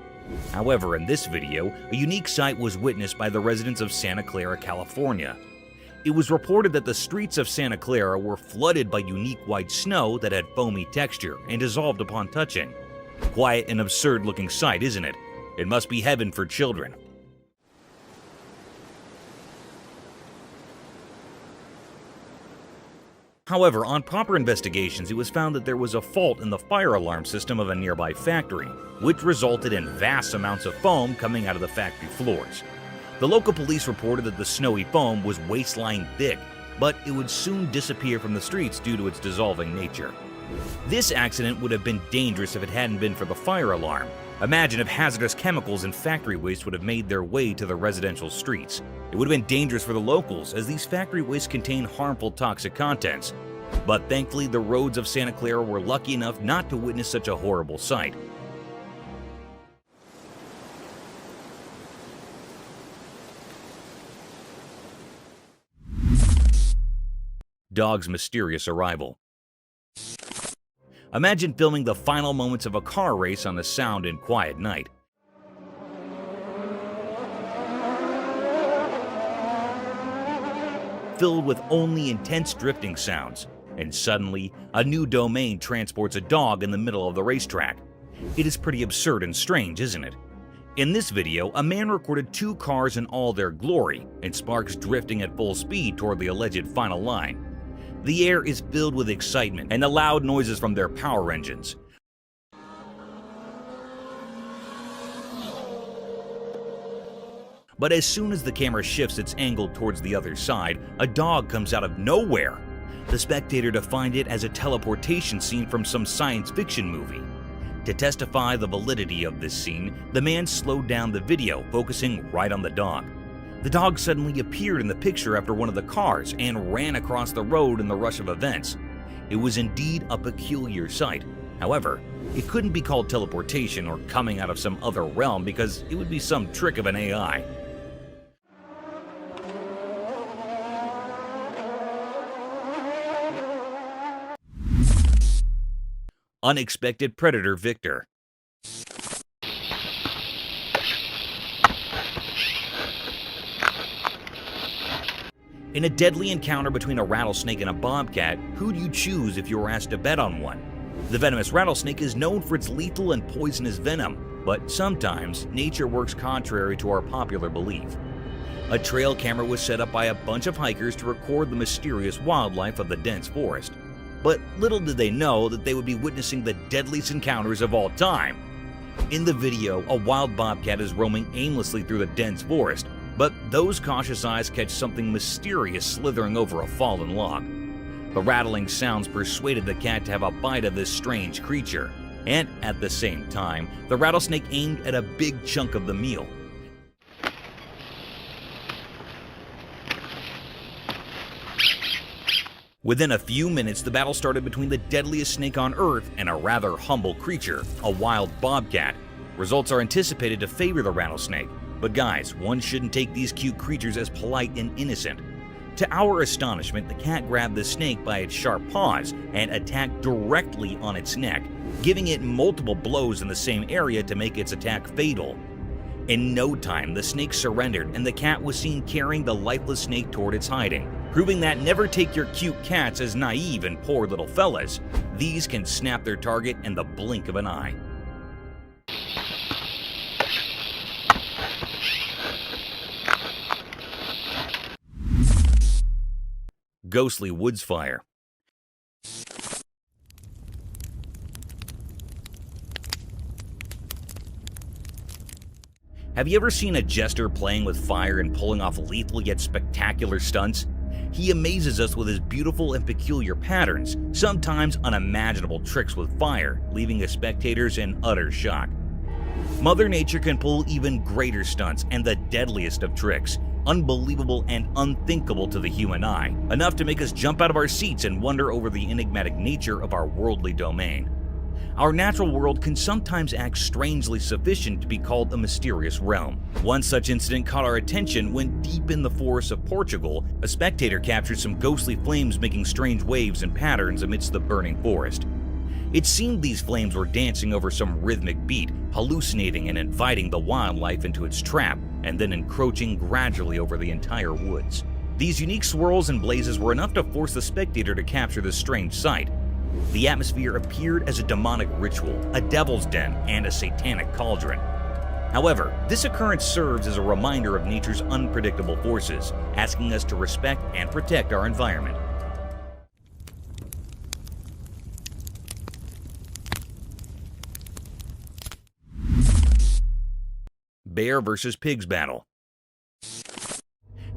However, in this video, a unique sight was witnessed by the residents of Santa Clara, California. It was reported that the streets of Santa Clara were flooded by unique white snow that had foamy texture and dissolved upon touching. Quite an absurd-looking sight, isn't it? It must be heaven for children. However, on proper investigations, it was found that there was a fault in the fire alarm system of a nearby factory, which resulted in vast amounts of foam coming out of the factory floors. The local police reported that the snowy foam was waist-line thick, but it would soon disappear from the streets due to its dissolving nature. This accident would have been dangerous if it hadn't been for the fire alarm. Imagine if hazardous chemicals and factory waste would have made their way to the residential streets. It would have been dangerous for the locals, as these factory wastes contain harmful toxic contents. But thankfully, the roads of Santa Clara were lucky enough not to witness such a horrible sight. Dog's mysterious arrival. Imagine filming the final moments of a car race on a sound and quiet night. Filled with only intense drifting sounds, and suddenly, a new domain transports a dog in the middle of the racetrack. It is pretty absurd and strange, isn't it? In this video, a man recorded two cars in all their glory, and sparks drifting at full speed toward the alleged final line. The air is filled with excitement and the loud noises from their power engines. But as soon as the camera shifts its angle towards the other side, a dog comes out of nowhere. The spectator defined it as a teleportation scene from some science fiction movie. To testify the validity of this scene, the man slowed down the video, focusing right on the dog. The dog suddenly appeared in the picture after one of the cars and ran across the road in the rush of events. It was indeed a peculiar sight. However, it couldn't be called teleportation or coming out of some other realm because it would be some trick of an AI. Unexpected predator Victor. In a deadly encounter between a rattlesnake and a bobcat, who do you choose if you were asked to bet on one? The venomous rattlesnake is known for its lethal and poisonous venom, but sometimes nature works contrary to our popular belief. A trail camera was set up by a bunch of hikers to record the mysterious wildlife of the dense forest. But little did they know that they would be witnessing the deadliest encounters of all time. In the video, a wild bobcat is roaming aimlessly through the dense forest, but those cautious eyes catch something mysterious slithering over a fallen log. The rattling sounds persuaded the cat to have a bite of this strange creature, and at the same time, the rattlesnake aimed at a big chunk of the meal. Within a few minutes, the battle started between the deadliest snake on Earth and a rather humble creature, a wild bobcat. Results are anticipated to favor the rattlesnake, but guys, one shouldn't take these cute creatures as polite and innocent. To our astonishment, the cat grabbed the snake by its sharp paws and attacked directly on its neck, giving it multiple blows in the same area to make its attack fatal. In no time, the snake surrendered and the cat was seen carrying the lifeless snake toward its hiding, proving that never take your cute cats as naive and poor little fellas. These can snap their target in the blink of an eye. Ghostly woods fire. Have you ever seen a jester playing with fire and pulling off lethal yet spectacular stunts? He amazes us with his beautiful and peculiar patterns, sometimes unimaginable tricks with fire, leaving his spectators in utter shock. Mother Nature can pull even greater stunts and the deadliest of tricks, unbelievable and unthinkable to the human eye, enough to make us jump out of our seats and wonder over the enigmatic nature of our worldly domain. Our natural world can sometimes act strangely sufficient to be called a mysterious realm. One such incident caught our attention when, deep in the forests of Portugal, a spectator captured some ghostly flames making strange waves and patterns amidst the burning forest. It seemed these flames were dancing over some rhythmic beat, hallucinating and inviting the wildlife into its trap, and then encroaching gradually over the entire woods. These unique swirls and blazes were enough to force the spectator to capture this strange sight. The atmosphere appeared as a demonic ritual, a devil's den, and a satanic cauldron. However, this occurrence serves as a reminder of nature's unpredictable forces, asking us to respect and protect our environment. Bear versus pigs battle.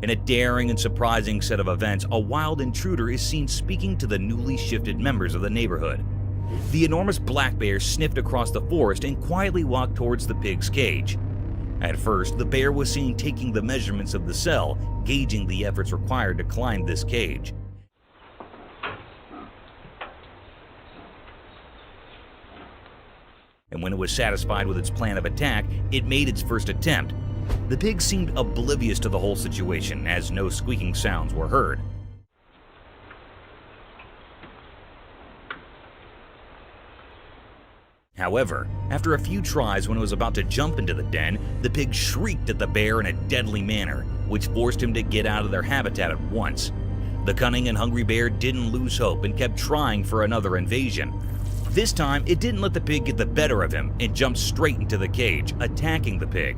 In a daring and surprising set of events, a wild intruder is seen speaking to the newly shifted members of the neighborhood. The enormous black bear sniffed across the forest and quietly walked towards the pig's cage. At first, the bear was seen taking the measurements of the cell, gauging the efforts required to climb this cage. And when it was satisfied with its plan of attack, it made its first attempt. The pig seemed oblivious to the whole situation, as no squeaking sounds were heard. However, after a few tries, when it was about to jump into the den, the pig shrieked at the bear in a deadly manner, which forced him to get out of their habitat at once. The cunning and hungry bear didn't lose hope and kept trying for another invasion. This time, it didn't let the pig get the better of him and jumped straight into the cage, attacking the pig.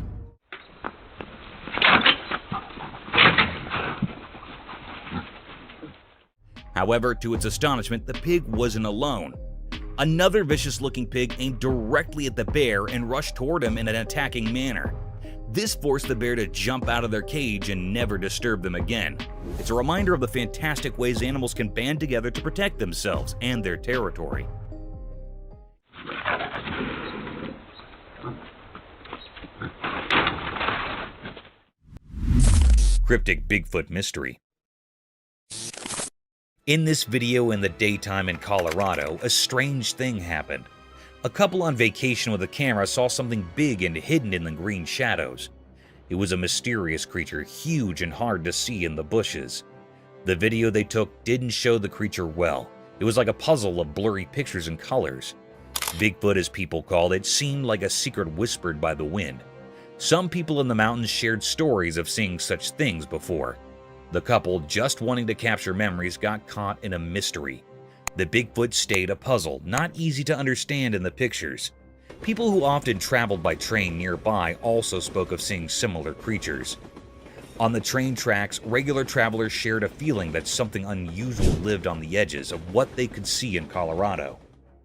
However, to its astonishment, the pig wasn't alone. Another vicious-looking pig aimed directly at the bear and rushed toward him in an attacking manner. This forced the bear to jump out of their cage and never disturb them again. It's a reminder of the fantastic ways animals can band together to protect themselves and their territory. Cryptic Bigfoot mystery. In this video in the daytime in Colorado, a strange thing happened. A couple on vacation with a camera saw something big and hidden in the green shadows. It was a mysterious creature, huge and hard to see in the bushes. The video they took didn't show the creature well. It was like a puzzle of blurry pictures and colors. Bigfoot, as people called it, seemed like a secret whispered by the wind. Some people in the mountains shared stories of seeing such things before. The couple, just wanting to capture memories, got caught in a mystery. The Bigfoot stayed a puzzle, not easy to understand in the pictures. People who often traveled by train nearby also spoke of seeing similar creatures. On the train tracks, regular travelers shared a feeling that something unusual lived on the edges of what they could see in Colorado.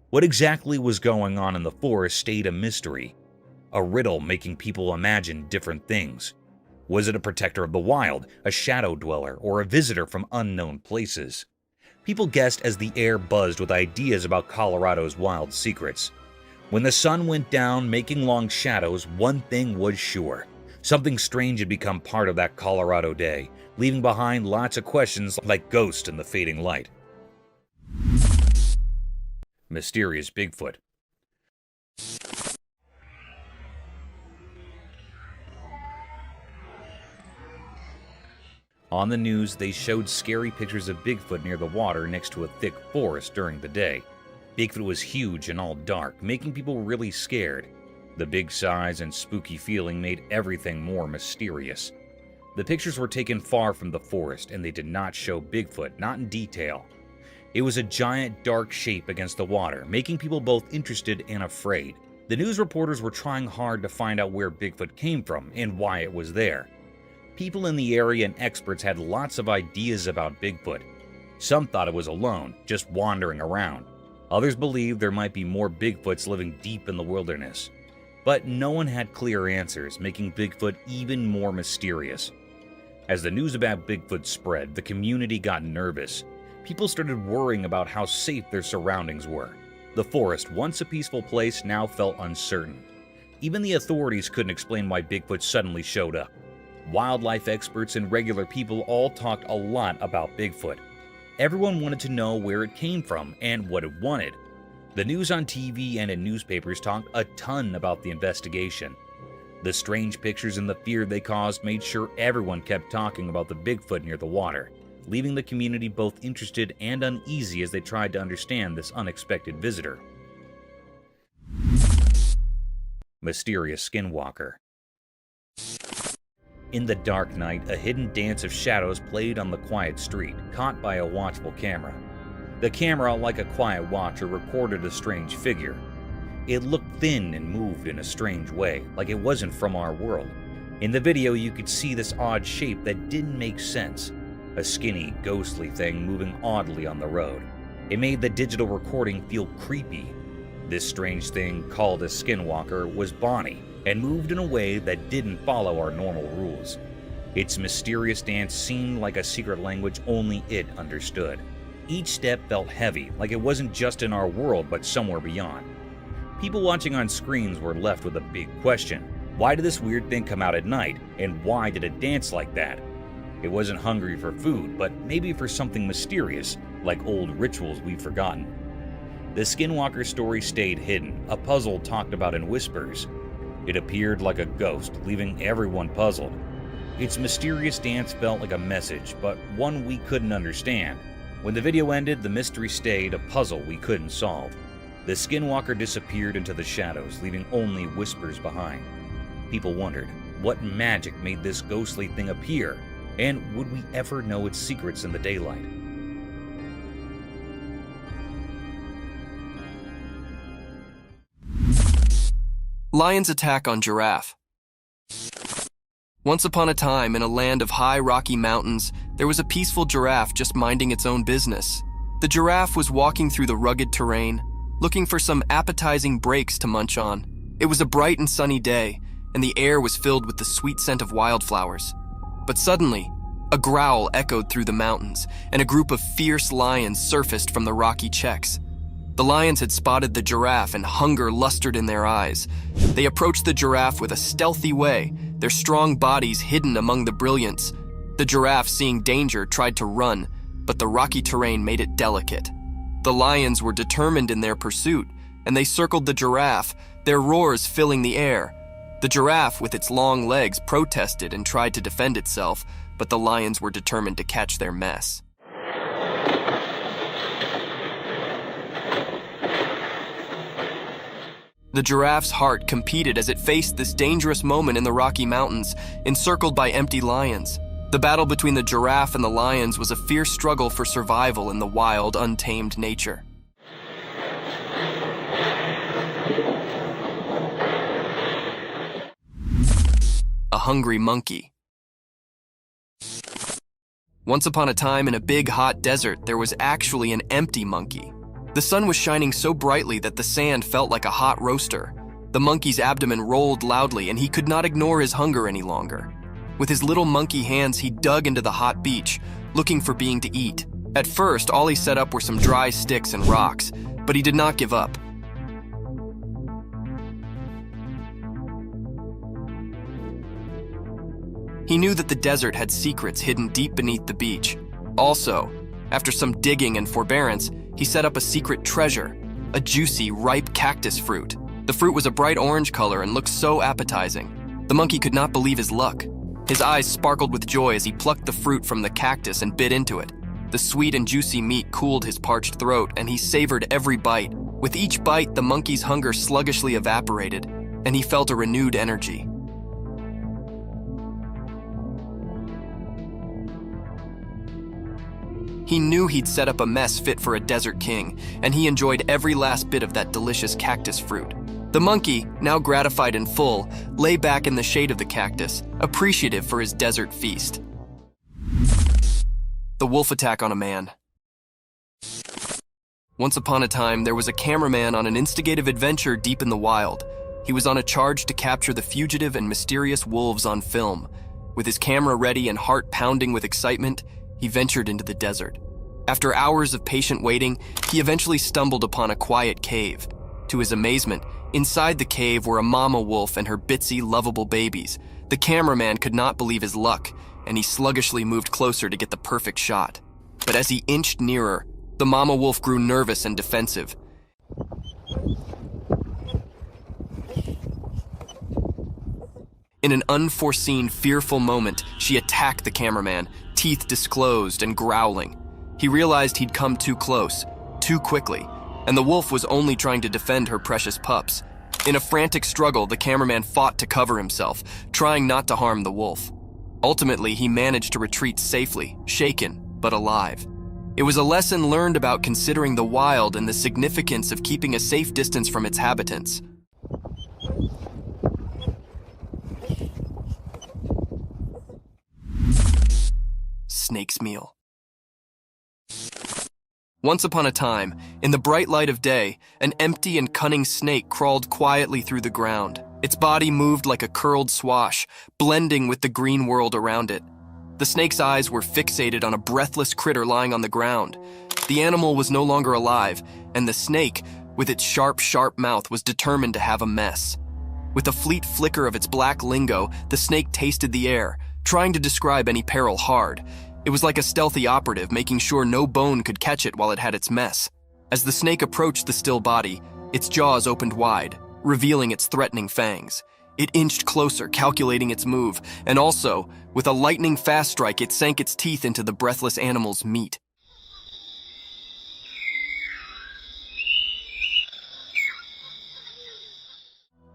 What exactly was going on in the forest stayed a mystery, a riddle making people imagine different things. Was it a protector of the wild, a shadow dweller, or a visitor from unknown places? People guessed as the air buzzed with ideas about Colorado's wild secrets. When the sun went down, making long shadows, one thing was sure. Something strange had become part of that Colorado day, leaving behind lots of questions like ghosts in the fading light. Mysterious Bigfoot. On the news, they showed scary pictures of Bigfoot near the water next to a thick forest during the day. Bigfoot was huge and all dark, making people really scared. The big size and spooky feeling made everything more mysterious. The pictures were taken far from the forest, and they did not show Bigfoot, not in detail. It was a giant dark shape against the water, making people both interested and afraid. The news reporters were trying hard to find out where Bigfoot came from and why it was there. People in the area and experts had lots of ideas about Bigfoot. Some thought it was alone, just wandering around. Others believed there might be more Bigfoots living deep in the wilderness. But no one had clear answers, making Bigfoot even more mysterious. As the news about Bigfoot spread, the community got nervous. People started worrying about how safe their surroundings were. The forest, once a peaceful place, now felt uncertain. Even the authorities couldn't explain why Bigfoot suddenly showed up. Wildlife experts and regular people all talked a lot about Bigfoot. Everyone wanted to know where it came from and what it wanted. The news on TV and in newspapers talked a ton about the investigation. The strange pictures and the fear they caused made sure everyone kept talking about the Bigfoot near the water, leaving the community both interested and uneasy as they tried to understand this unexpected visitor. Mysterious Skinwalker. In the dark night, a hidden dance of shadows played on the quiet street, caught by a watchful camera. The camera, like a quiet watcher, recorded a strange figure. It looked thin and moved in a strange way, like it wasn't from our world. In the video, you could see this odd shape that didn't make sense. A skinny, ghostly thing moving oddly on the road. It made the digital recording feel creepy. This strange thing, called a skinwalker, was Bonnie, and moved in a way that didn't follow our normal rules. Its mysterious dance seemed like a secret language only it understood. Each step felt heavy, like it wasn't just in our world but somewhere beyond. People watching on screens were left with a big question. Why did this weird thing come out at night, and why did it dance like that? It wasn't hungry for food, but maybe for something mysterious, like old rituals we've forgotten. The Skinwalker story stayed hidden, a puzzle talked about in whispers. It appeared like a ghost, leaving everyone puzzled. Its mysterious dance felt like a message, but one we couldn't understand. When the video ended, the mystery stayed a puzzle we couldn't solve. The Skinwalker disappeared into the shadows, leaving only whispers behind. People wondered, what magic made this ghostly thing appear? And would we ever know its secrets in the daylight? Lion's attack on giraffe. Once upon a time, in a land of high rocky mountains, there was a peaceful giraffe just minding its own business. The giraffe was walking through the rugged terrain, looking for some appetizing breaks to munch on. It was a bright and sunny day, and the air was filled with the sweet scent of wildflowers. But suddenly, a growl echoed through the mountains, and a group of fierce lions surfaced from the rocky checks. The lions had spotted the giraffe, and hunger lustered in their eyes. They approached the giraffe with a stealthy way, their strong bodies hidden among the brilliance. The giraffe, seeing danger, tried to run, but the rocky terrain made it delicate. The lions were determined in their pursuit, and they circled the giraffe, their roars filling the air. The giraffe, with its long legs, protested and tried to defend itself, but the lions were determined to catch their mess. The giraffe's heart competed as it faced this dangerous moment in the Rocky Mountains, encircled by empty lions. The battle between the giraffe and the lions was a fierce struggle for survival in the wild, untamed nature. A hungry monkey. Once upon a time, in a big, hot desert, there was actually an empty monkey. The sun was shining so brightly that the sand felt like a hot roaster. The monkey's abdomen rolled loudly, and he could not ignore his hunger any longer. With his little monkey hands, he dug into the hot beach, looking for being to eat. At first, all he set up were some dry sticks and rocks, but he did not give up. He knew that the desert had secrets hidden deep beneath the beach. Also, after some digging and forbearance, he set up a secret treasure, a juicy, ripe cactus fruit. The fruit was a bright orange color and looked so appetizing. The monkey could not believe his luck. His eyes sparkled with joy as he plucked the fruit from the cactus and bit into it. The sweet and juicy meat cooled his parched throat, and he savored every bite. With each bite, the monkey's hunger sluggishly evaporated, and he felt a renewed energy. He knew he'd set up a mess fit for a desert king, and he enjoyed every last bit of that delicious cactus fruit. The monkey, now gratified and full, lay back in the shade of the cactus, appreciative for his desert feast. The wolf attack on a man. Once upon a time, there was a cameraman on an instigative adventure deep in the wild. He was on a charge to capture the fugitive and mysterious wolves on film. With his camera ready and heart pounding with excitement, he ventured into the desert. After hours of patient waiting, he eventually stumbled upon a quiet cave. To his amazement, inside the cave were a mama wolf and her bitsy, lovable babies. The cameraman could not believe his luck, and he sluggishly moved closer to get the perfect shot. But as he inched nearer, the mama wolf grew nervous and defensive. In an unforeseen, fearful moment, she attacked the cameraman, teeth disclosed and growling. He realized he'd come too close, too quickly, and the wolf was only trying to defend her precious pups. In a frantic struggle, the cameraman fought to cover himself, trying not to harm the wolf. Ultimately, he managed to retreat safely, shaken, but alive. It was a lesson learned about considering the wild and the significance of keeping a safe distance from its inhabitants. Snake's meal. Once upon a time, in the bright light of day, an empty and cunning snake crawled quietly through the ground. Its body moved like a curled swash, blending with the green world around it. The snake's eyes were fixated on a breathless critter lying on the ground. The animal was no longer alive, and the snake, with its sharp, sharp mouth, was determined to have a mess. With a fleet flicker of its black lingo, the snake tasted the air, trying to describe any peril hard. It was like a stealthy operative, making sure no bone could catch it while it had its mess. As the snake approached the still body, its jaws opened wide, revealing its threatening fangs. It inched closer, calculating its move, and also, with a lightning-fast strike, it sank its teeth into the breathless animal's meat.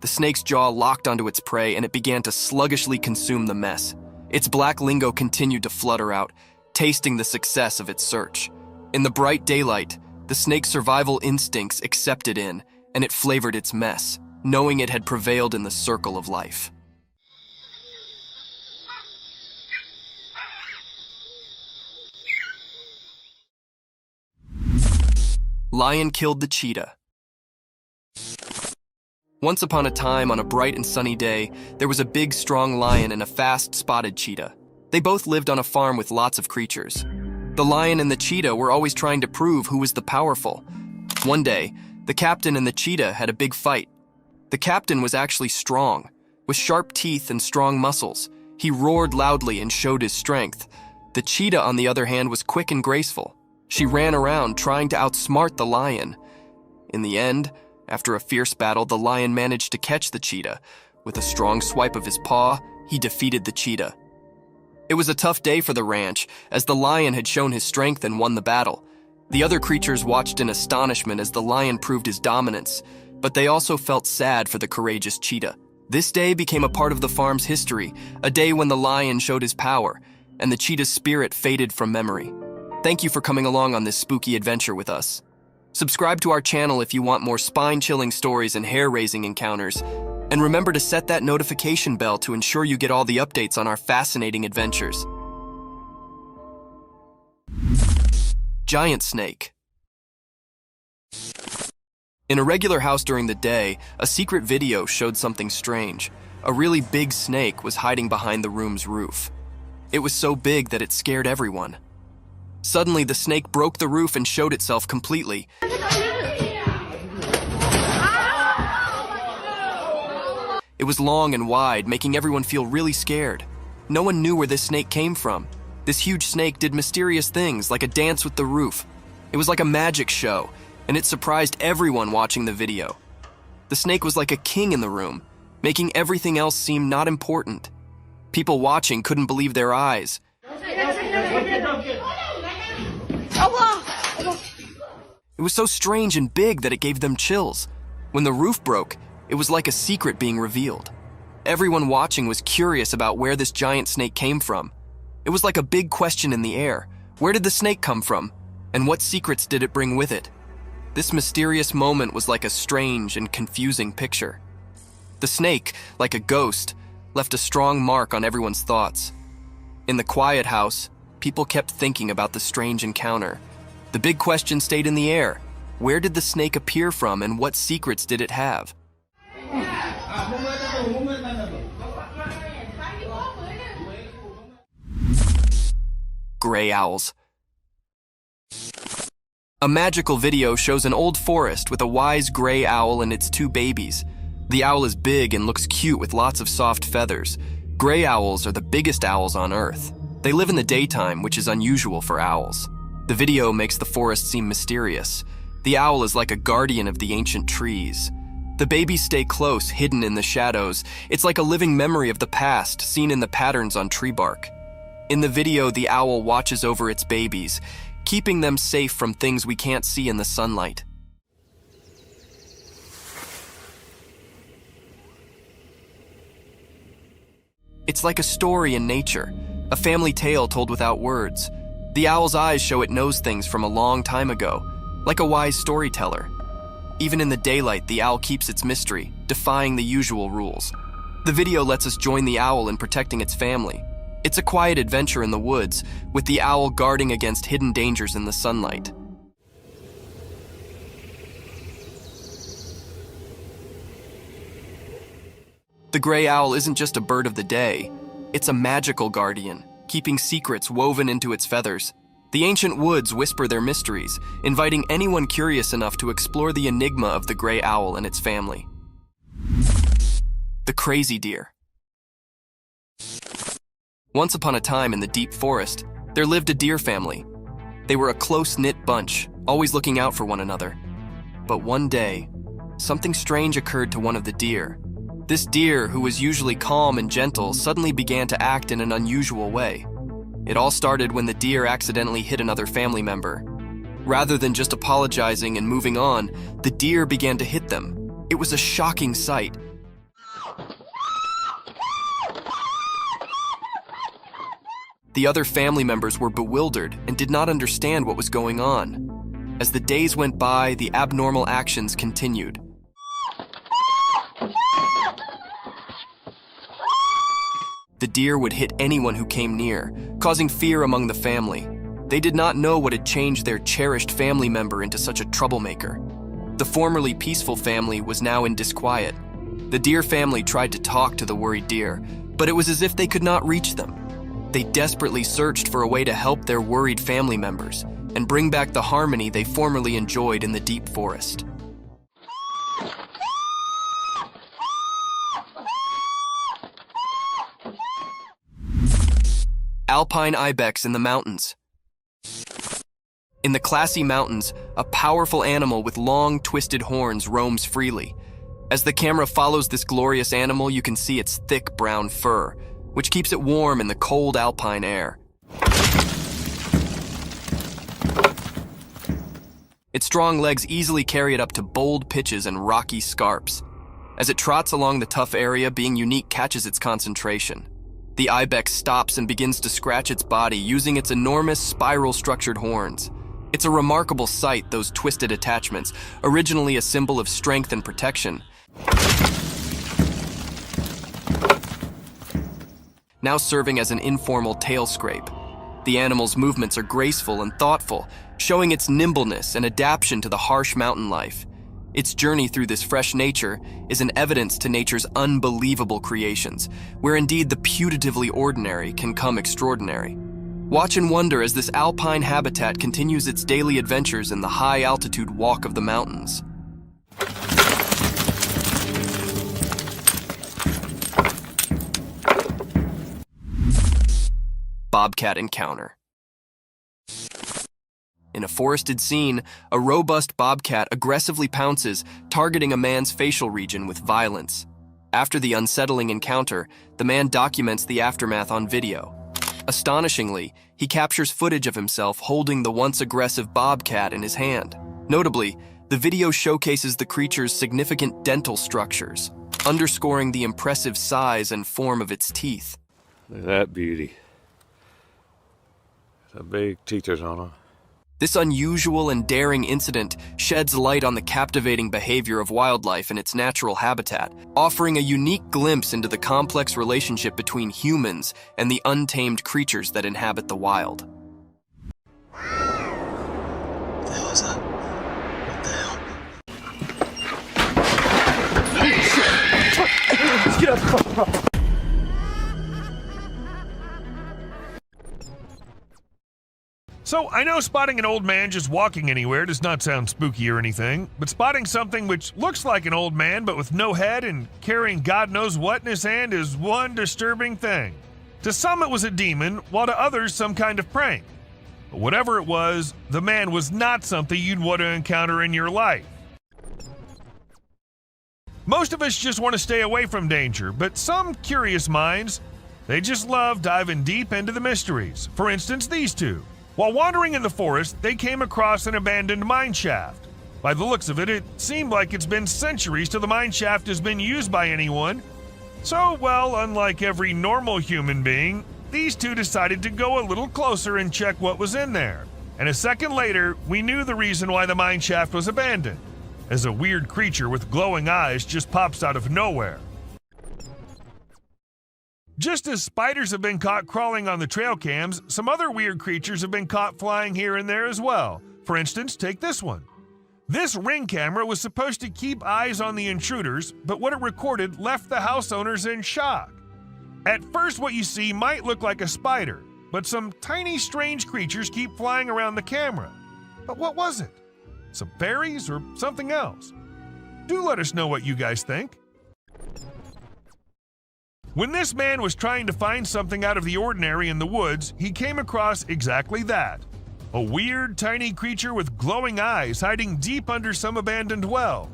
The snake's jaw locked onto its prey, and it began to sluggishly consume the mess. Its black lingo continued to flutter out, tasting the success of its search. In the bright daylight, the snake's survival instincts accepted in, and it flavored its mess, knowing it had prevailed in the circle of life. Lion killed the cheetah. Once upon a time, on a bright and sunny day, there was a big, strong lion and a fast, spotted cheetah. They both lived on a farm with lots of creatures. The lion and the cheetah were always trying to prove who was the powerful. One day, the captain and the cheetah had a big fight. The captain was actually strong, with sharp teeth and strong muscles. He roared loudly and showed his strength. The cheetah, on the other hand, was quick and graceful. She ran around trying to outsmart the lion. In the end, after a fierce battle, the lion managed to catch the cheetah. With a strong swipe of his paw, he defeated the cheetah. It was a tough day for the ranch, as the lion had shown his strength and won the battle. The other creatures watched in astonishment as the lion proved his dominance, but they also felt sad for the courageous cheetah. This day became a part of the farm's history, a day when the lion showed his power, and the cheetah's spirit faded from memory. Thank you for coming along on this spooky adventure with us. Subscribe to our channel if you want more spine-chilling stories and hair-raising encounters. And remember to set that notification bell to ensure you get all the updates on our fascinating adventures. Giant snake. In a regular house during the day, a secret video showed something strange. A really big snake was hiding behind the room's roof. It was so big that it scared everyone. Suddenly, the snake broke the roof and showed itself completely. It was long and wide, making everyone feel really scared. No one knew where this snake came from. This huge snake did mysterious things, like a dance with the roof. It was like a magic show, and it surprised everyone watching the video. The snake was like a king in the room, making everything else seem not important. People watching couldn't believe their eyes. It was so strange and big that it gave them chills. When the roof broke, it was like a secret being revealed. Everyone watching was curious about where this giant snake came from. It was like a big question in the air. Where did the snake come from? And what secrets did it bring with it? This mysterious moment was like a strange and confusing picture. The snake, like a ghost, left a strong mark on everyone's thoughts. In the quiet house, people kept thinking about the strange encounter. The big question stayed in the air. Where did the snake appear from, and what secrets did it have? Gray owls. A magical video shows an old forest with a wise gray owl and its two babies. The owl is big and looks cute with lots of soft feathers. Gray owls are the biggest owls on Earth. They live in the daytime, which is unusual for owls. The video makes the forest seem mysterious. The owl is like a guardian of the ancient trees. The babies stay close, hidden in the shadows. It's like a living memory of the past, seen in the patterns on tree bark. In the video, the owl watches over its babies, keeping them safe from things we can't see in the sunlight. It's like a story in nature, a family tale told without words. The owl's eyes show it knows things from a long time ago, like a wise storyteller. Even in the daylight, the owl keeps its mystery, defying the usual rules. The video lets us join the owl in protecting its family. It's a quiet adventure in the woods, with the owl guarding against hidden dangers in the sunlight. The gray owl isn't just a bird of the day. It's a magical guardian, keeping secrets woven into its feathers. The ancient woods whisper their mysteries, inviting anyone curious enough to explore the enigma of the gray owl and its family. The crazy deer. Once upon a time in the deep forest, there lived a deer family. They were a close-knit bunch, always looking out for one another. But one day, something strange occurred to one of the deer. This deer, who was usually calm and gentle, suddenly began to act in an unusual way. It all started when the deer accidentally hit another family member. Rather than just apologizing and moving on, the deer began to hit them. It was a shocking sight. The other family members were bewildered and did not understand what was going on. As the days went by, the abnormal actions continued. The deer would hit anyone who came near, causing fear among the family. They did not know what had changed their cherished family member into such a troublemaker. The formerly peaceful family was now in disquiet. The deer family tried to talk to the worried deer, but it was as if they could not reach them. They desperately searched for a way to help their worried family members and bring back the harmony they formerly enjoyed in the deep forest. alpine ibex in the mountains. In the Classy Mountains, a powerful animal with long, twisted horns roams freely. As the camera follows this glorious animal, you can see its thick brown fur, which keeps it warm in the cold alpine air. Its strong legs easily carry it up to bold pitches and rocky scarps. As it trots along the tough area, being unique catches its concentration. The ibex stops and begins to scratch its body using its enormous spiral-structured horns. It's a remarkable sight, those twisted attachments, originally a symbol of strength and protection, now serving as an informal tail scrape. The animal's movements are graceful and thoughtful, showing its nimbleness and adaptation to the harsh mountain life. Its journey through this fresh nature is an evidence to nature's unbelievable creations, where indeed the putatively ordinary can come extraordinary. Watch and wonder as this alpine habitat continues its daily adventures in the high-altitude walk of the mountains. Bobcat encounter. In a forested scene, a robust bobcat aggressively pounces, targeting a man's facial region with violence. After the unsettling encounter, the man documents the aftermath on video. Astonishingly, he captures footage of himself holding the once aggressive bobcat in his hand. Notably, the video showcases the creature's significant dental structures, underscoring the impressive size and form of its teeth. Look at that beauty. The big teethers on her. This unusual and daring incident sheds light on the captivating behavior of wildlife in its natural habitat, offering a unique glimpse into the complex relationship between humans and the untamed creatures that inhabit the wild. What the hell is that? What the hell? Let's get up! So, I know spotting an old man just walking anywhere does not sound spooky or anything, but spotting something which looks like an old man but with no head and carrying God knows what in his hand is one disturbing thing. To some it was a demon, while to others some kind of prank. But whatever it was, the man was not something you'd want to encounter in your life. Most of us just want to stay away from danger, but some curious minds, they just love diving deep into the mysteries. For instance, these two. While wandering in the forest, they came across an abandoned mine shaft. By the looks of it, it seemed like it's been centuries till the mine shaft has been used by anyone. So, well, unlike every normal human being, these two decided to go a little closer and check what was in there. And a second later, we knew the reason why the mine shaft was abandoned, as a weird creature with glowing eyes just pops out of nowhere. Just as spiders have been caught crawling on the trail cams, some other weird creatures have been caught flying here and there as well. For instance, take this one. This Ring camera was supposed to keep eyes on the intruders, but what it recorded left the house owners in shock. At first, what you see might look like a spider, but some tiny strange creatures keep flying around the camera. But what was it? Some fairies or something else? Do let us know what you guys think. When this man was trying to find something out of the ordinary in the woods, he came across exactly that. A weird, tiny creature with glowing eyes hiding deep under some abandoned well.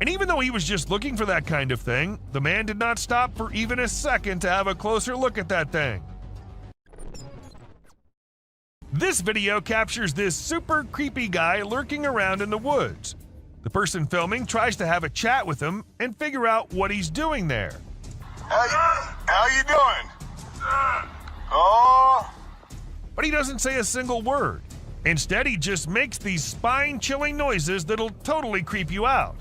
And even though he was just looking for that kind of thing, the man did not stop for even a second to have a closer look at that thing. This video captures this super creepy guy lurking around in the woods. The person filming tries to have a chat with him and figure out what he's doing there. How you doing? Oh. But he doesn't say a single word. Instead, he just makes these spine-chilling noises that'll totally creep you out.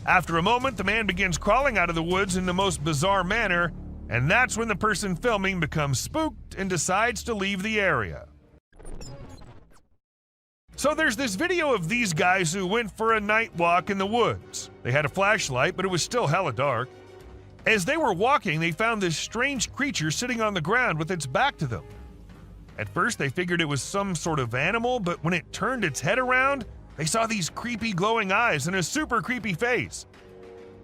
After a moment, the man begins crawling out of the woods in the most bizarre manner, and that's when the person filming becomes spooked and decides to leave the area. So there's this video of these guys who went for a night walk in the woods. They had a flashlight, but it was still hella dark. As they were walking, they found this strange creature sitting on the ground with its back to them. At first, they figured it was some sort of animal, but when it turned its head around, they saw these creepy glowing eyes and a super creepy face.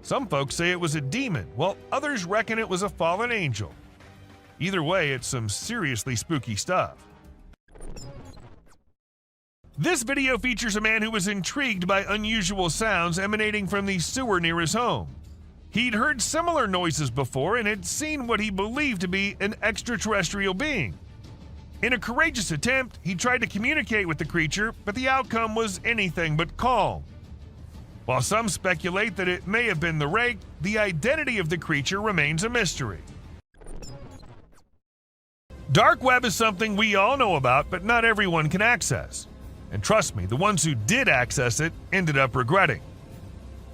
Some folks say it was a demon, while others reckon it was a fallen angel. Either way, it's some seriously spooky stuff. This video features a man who was intrigued by unusual sounds emanating from the sewer near his home. He'd heard similar noises before and had seen what he believed to be an extraterrestrial being. In a courageous attempt, he tried to communicate with the creature, but the outcome was anything but calm. While some speculate that it may have been the rake, the identity of the creature remains a mystery. Dark web is something we all know about, but not everyone can access. And trust me, the ones who did access it ended up regretting.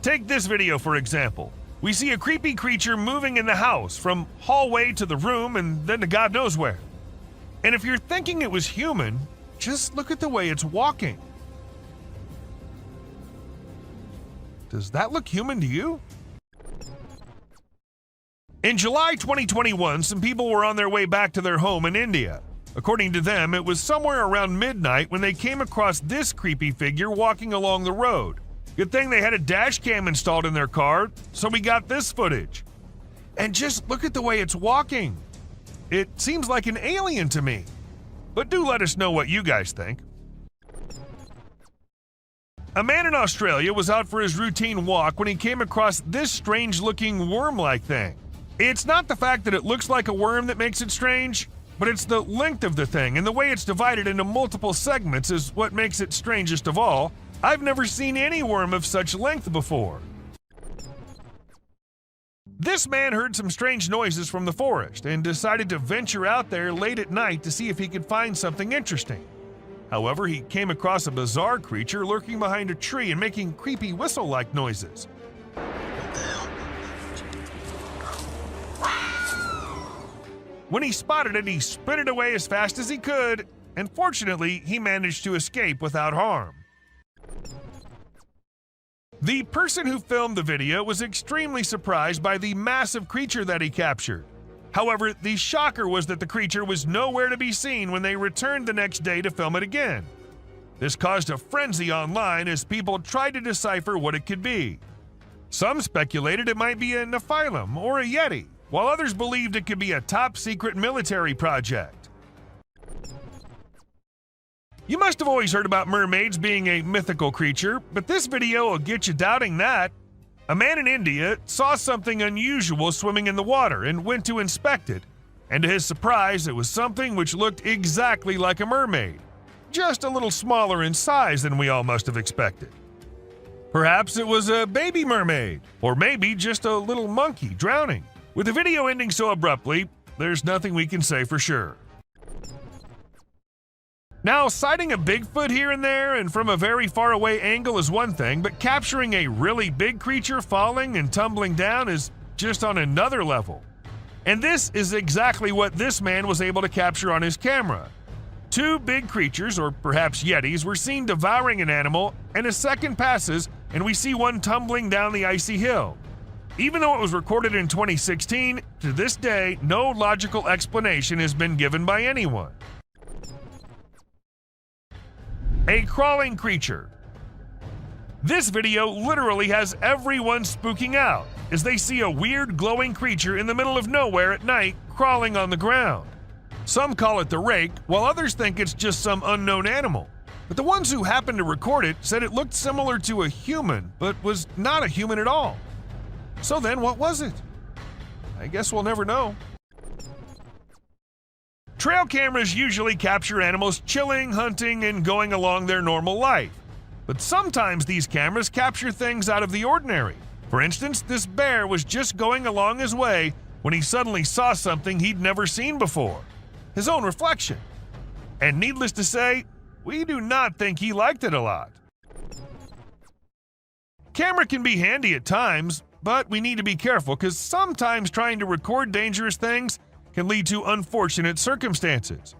Take this video for example. We see a creepy creature moving in the house from hallway to the room and then to God knows where. And if you're thinking it was human, just look at the way it's walking. Does that look human to you? In July 2021, some people were on their way back to their home in India. According to them, it was somewhere around midnight when they came across this creepy figure walking along the road. Good thing they had a dash cam installed in their car, so we got this footage. And just look at the way it's walking. It seems like an alien to me. But do let us know what you guys think. A man in Australia was out for his routine walk when he came across this strange-looking worm-like thing. It's not the fact that it looks like a worm that makes it strange, but it's the length of the thing and the way it's divided into multiple segments is what makes it strangest of all. I've never seen any worm of such length before. This man heard some strange noises from the forest and decided to venture out there late at night to see if he could find something interesting. However, he came across a bizarre creature lurking behind a tree and making creepy whistle-like noises. When he spotted it, he sprinted away as fast as he could, and fortunately, he managed to escape without harm. The person who filmed the video was extremely surprised by the massive creature that he captured. However, the shocker was that the creature was nowhere to be seen when they returned the next day to film it again. This caused a frenzy online as people tried to decipher what it could be. Some speculated it might be a Nephilim or a Yeti, while others believed it could be a top-secret military project. You must have always heard about mermaids being a mythical creature, but this video will get you doubting that. A man in India saw something unusual swimming in the water and went to inspect it, and to his surprise, it was something which looked exactly like a mermaid, just a little smaller in size than we all must have expected. Perhaps it was a baby mermaid, or maybe just a little monkey drowning. With the video ending so abruptly, there's nothing we can say for sure. Now, sighting a Bigfoot here and there and from a very far away angle is one thing, but capturing a really big creature falling and tumbling down is just on another level. And this is exactly what this man was able to capture on his camera. Two big creatures, or perhaps yetis, were seen devouring an animal, and a second passes and we see one tumbling down the icy hill. Even though it was recorded in 2016, to this day, no logical explanation has been given by anyone. A crawling creature. This video literally has everyone spooking out as they see a weird glowing creature in the middle of nowhere at night crawling on the ground. Some call it the rake, while others think it's just some unknown animal. But the ones who happened to record it said it looked similar to a human, but was not a human at all. So then what was it? I guess we'll never know. Trail cameras usually capture animals chilling, hunting, and going along their normal life. But sometimes these cameras capture things out of the ordinary. For instance, this bear was just going along his way when he suddenly saw something he'd never seen before. His own reflection. And needless to say, we do not think he liked it a lot. Camera can be handy at times, but we need to be careful because sometimes trying to record dangerous things can lead to unfortunate circumstances.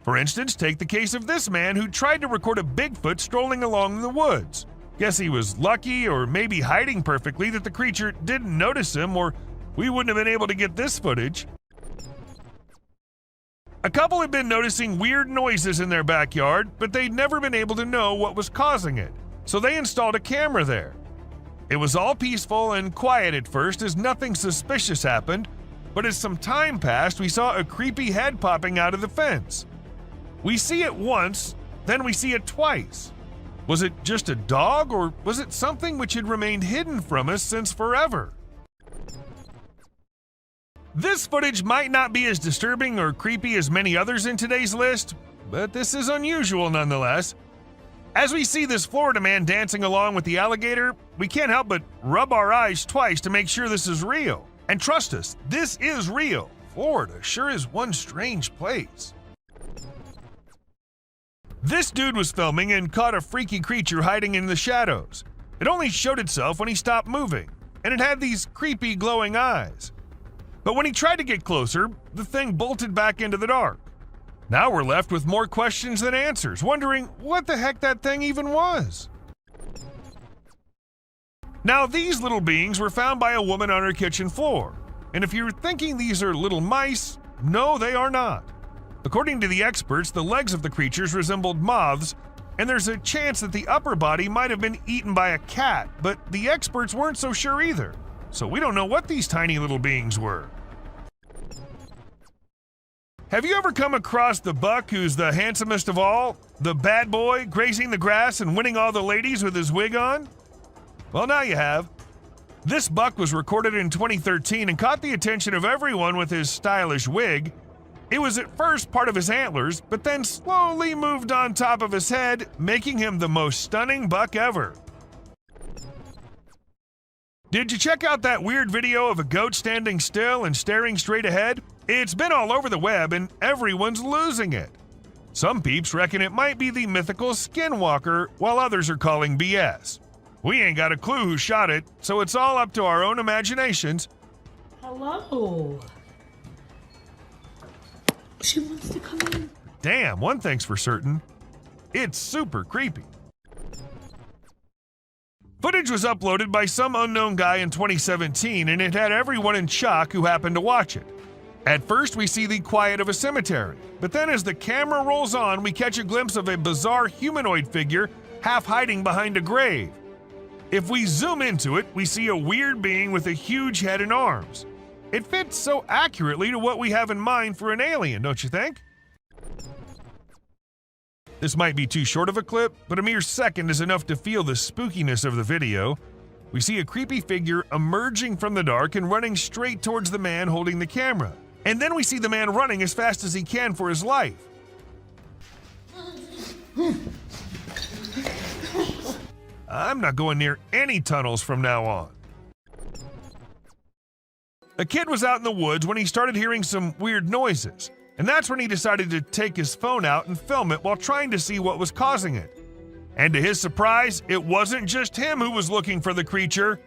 For instance, take the case of this man who tried to record a Bigfoot strolling along in the woods. Guess he was lucky, or maybe hiding perfectly, that the creature didn't notice him, or we wouldn't have been able to get this footage. A couple had been noticing weird noises in their backyard, but they'd never been able to know what was causing it, so they installed a camera there. It was all peaceful and quiet at first as nothing suspicious happened, But as some time passed, we saw a creepy head popping out of the fence. We see it once, then we see it twice. Was it just a dog, or was it something which had remained hidden from us since forever? This footage might not be as disturbing or creepy as many others in today's list, but this is unusual nonetheless. As we see this Florida man dancing along with the alligator, we can't help but rub our eyes twice to make sure this is real. And trust us, this is real. Florida sure is one strange place. This dude was filming and caught a freaky creature hiding in the shadows. It only showed itself when he stopped moving, and it had these creepy glowing eyes. But when he tried to get closer, the thing bolted back into the dark. Now we're left with more questions than answers, wondering what the heck that thing even was. Now these little beings were found by a woman on her kitchen floor. And if you're thinking these are little mice, no, they are not. According to the experts, the legs of the creatures resembled moths, and there's a chance that the upper body might have been eaten by a cat, but the experts weren't so sure either. So we don't know what these tiny little beings were. Have you ever come across the buck who's the handsomest of all? The bad boy grazing the grass and winning all the ladies with his wig on? Well, now you have. This buck was recorded in 2013 and caught the attention of everyone with his stylish wig. It was at first part of his antlers, but then slowly moved on top of his head, making him the most stunning buck ever. Did you check out that weird video of a goat standing still and staring straight ahead? It's been all over the web and everyone's losing it. Some peeps reckon it might be the mythical skinwalker, while others are calling BS. We ain't got a clue who shot it, so it's all up to our own imaginations. Hello. She wants to come in. Damn, one thing's for certain. It's super creepy. Footage was uploaded by some unknown guy in 2017, and it had everyone in shock who happened to watch it. At first, we see the quiet of a cemetery, but then as the camera rolls on, we catch a glimpse of a bizarre humanoid figure half hiding behind a grave. If we zoom into it, we see a weird being with a huge head and arms. It fits so accurately to what we have in mind for an alien, don't you think? This might be too short of a clip, but a mere second is enough to feel the spookiness of the video. We see a creepy figure emerging from the dark and running straight towards the man holding the camera. And then we see the man running as fast as he can for his life. I'm not going near any tunnels from now on. A kid was out in the woods when he started hearing some weird noises, and that's when he decided to take his phone out and film it while trying to see what was causing it. And to his surprise, it wasn't just him who was looking for the creature.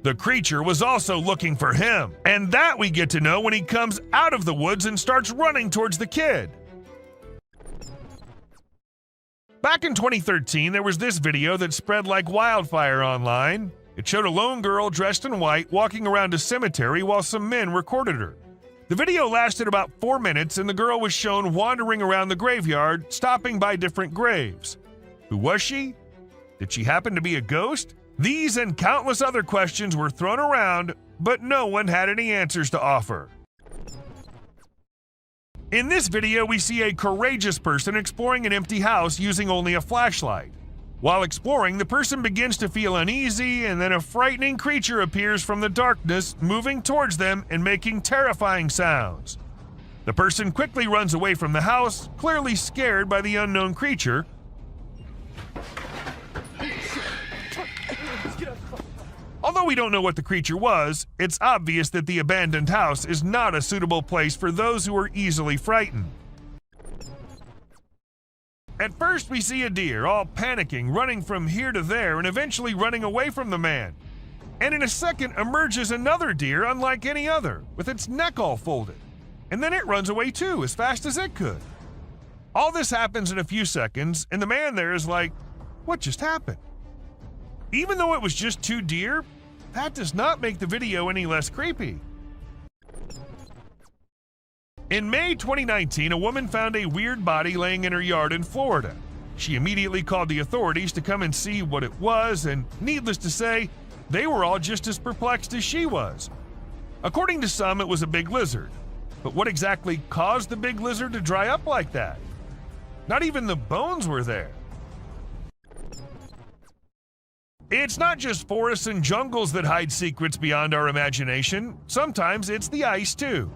The creature was also looking for him, and that we get to know when he comes out of the woods and starts running towards the kid. Back in 2013, there was this video that spread like wildfire online. It showed a lone girl dressed in white walking around a cemetery while some men recorded her. The video lasted about 4 minutes, and the girl was shown wandering around the graveyard, stopping by different graves. Who was she? Did she happen to be a ghost? These and countless other questions were thrown around, but no one had any answers to offer. In this video, we see a courageous person exploring an empty house using only a flashlight. While exploring, the person begins to feel uneasy, and then a frightening creature appears from the darkness, moving towards them and making terrifying sounds. The person quickly runs away from the house, clearly scared by the unknown creature. Although we don't know what the creature was, it's obvious that the abandoned house is not a suitable place for those who are easily frightened. At first, we see a deer, all panicking, running from here to there and eventually running away from the man. And in a second emerges another deer unlike any other, with its neck all folded. And then it runs away too, as fast as it could. All this happens in a few seconds, and the man there is like, what just happened? Even though it was just 2 deer, that does not make the video any less creepy. In May 2019, a woman found a weird body laying in her yard in Florida. She immediately called the authorities to come and see what it was, and needless to say, they were all just as perplexed as she was. According to some, it was a big lizard. But what exactly caused the big lizard to dry up like that? Not even the bones were there. It's not just forests and jungles that hide secrets beyond our imagination. Sometimes it's the ice, too.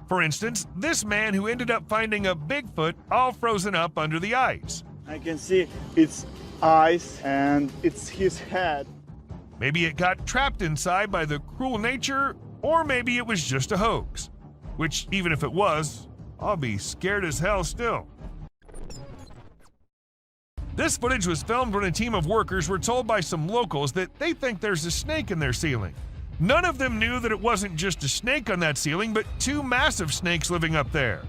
For instance, this man who ended up finding a Bigfoot all frozen up under the ice. I can see its eyes and it's his head. Maybe it got trapped inside by the cruel nature, or maybe it was just a hoax. Which, even if it was, I'll be scared as hell still. This footage was filmed when a team of workers were told by some locals that they think there's a snake in their ceiling. None of them knew that it wasn't just a snake on that ceiling, but two massive snakes living up there.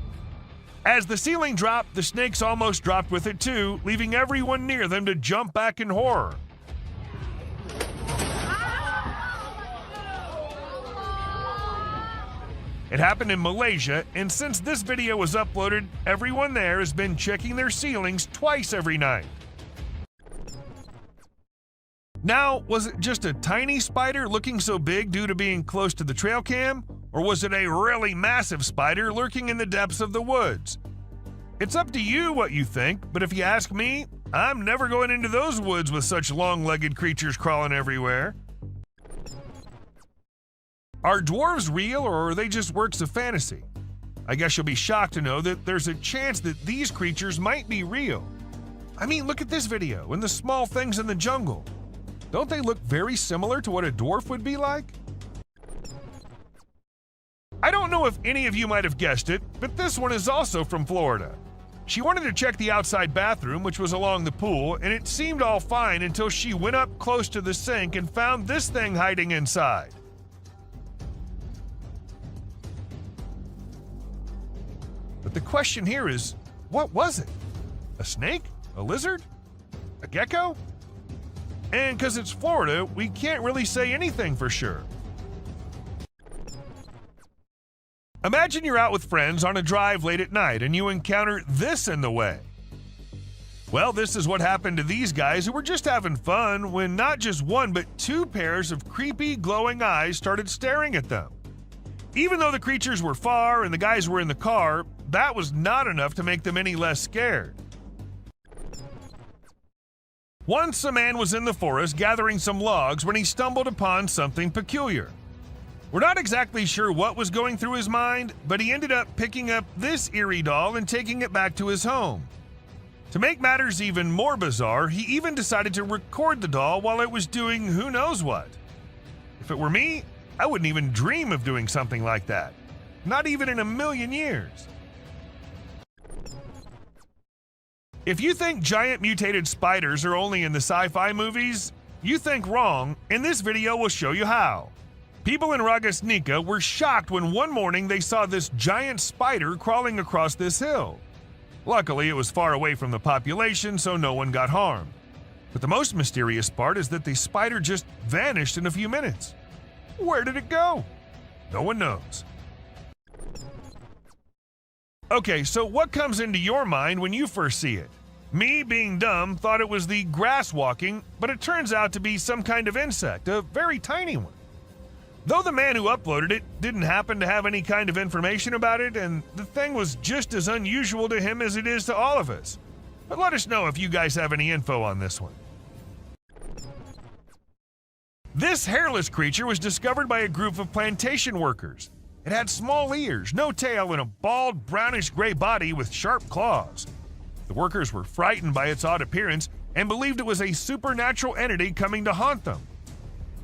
As the ceiling dropped, the snakes almost dropped with it too, leaving everyone near them to jump back in horror. It happened in Malaysia, and since this video was uploaded, everyone there has been checking their ceilings twice every night. Now, was it just a tiny spider looking so big due to being close to the trail cam? Or was it a really massive spider lurking in the depths of the woods? It's up to you what you think, but if you ask me, I'm never going into those woods with such long-legged creatures crawling everywhere. Are dwarves real, or are they just works of fantasy? I guess you'll be shocked to know that there's a chance that these creatures might be real. I mean, look at this video and the small things in the jungle. Don't they look very similar to what a dwarf would be like? I don't know if any of you might have guessed it, but this one is also from Florida. She wanted to check the outside bathroom, which was along the pool, and it seemed all fine until she went up close to the sink and found this thing hiding inside. But the question here is, what was it? A snake? A lizard? A gecko? And because it's Florida, we can't really say anything for sure. Imagine you're out with friends on a drive late at night and you encounter this in the way. Well, this is what happened to these guys who were just having fun when not just one but two pairs of creepy glowing eyes started staring at them. Even though the creatures were far and the guys were in the car, that was not enough to make them any less scared. Once a man was in the forest gathering some logs when he stumbled upon something peculiar. We're not exactly sure what was going through his mind, but he ended up picking up this eerie doll and taking it back to his home. To make matters even more bizarre, he even decided to record the doll while it was doing who knows what. If it were me, I wouldn't even dream of doing something like that. Not even in a million years. If you think giant mutated spiders are only in the sci-fi movies, you think wrong, and this video will show you how. People in Ragasnika were shocked when one morning they saw this giant spider crawling across this hill. Luckily, it was far away from the population, so no one got harmed. But the most mysterious part is that the spider just vanished in a few minutes. Where did it go? No one knows. Okay, so what comes into your mind when you first see it? Me, being dumb, thought it was the grass walking, but it turns out to be some kind of insect, a very tiny one. Though the man who uploaded it didn't happen to have any kind of information about it, and the thing was just as unusual to him as it is to all of us. But let us know if you guys have any info on this one. This hairless creature was discovered by a group of plantation workers. It had small ears, no tail, and a bald, brownish-gray body with sharp claws. The workers were frightened by its odd appearance and believed it was a supernatural entity coming to haunt them.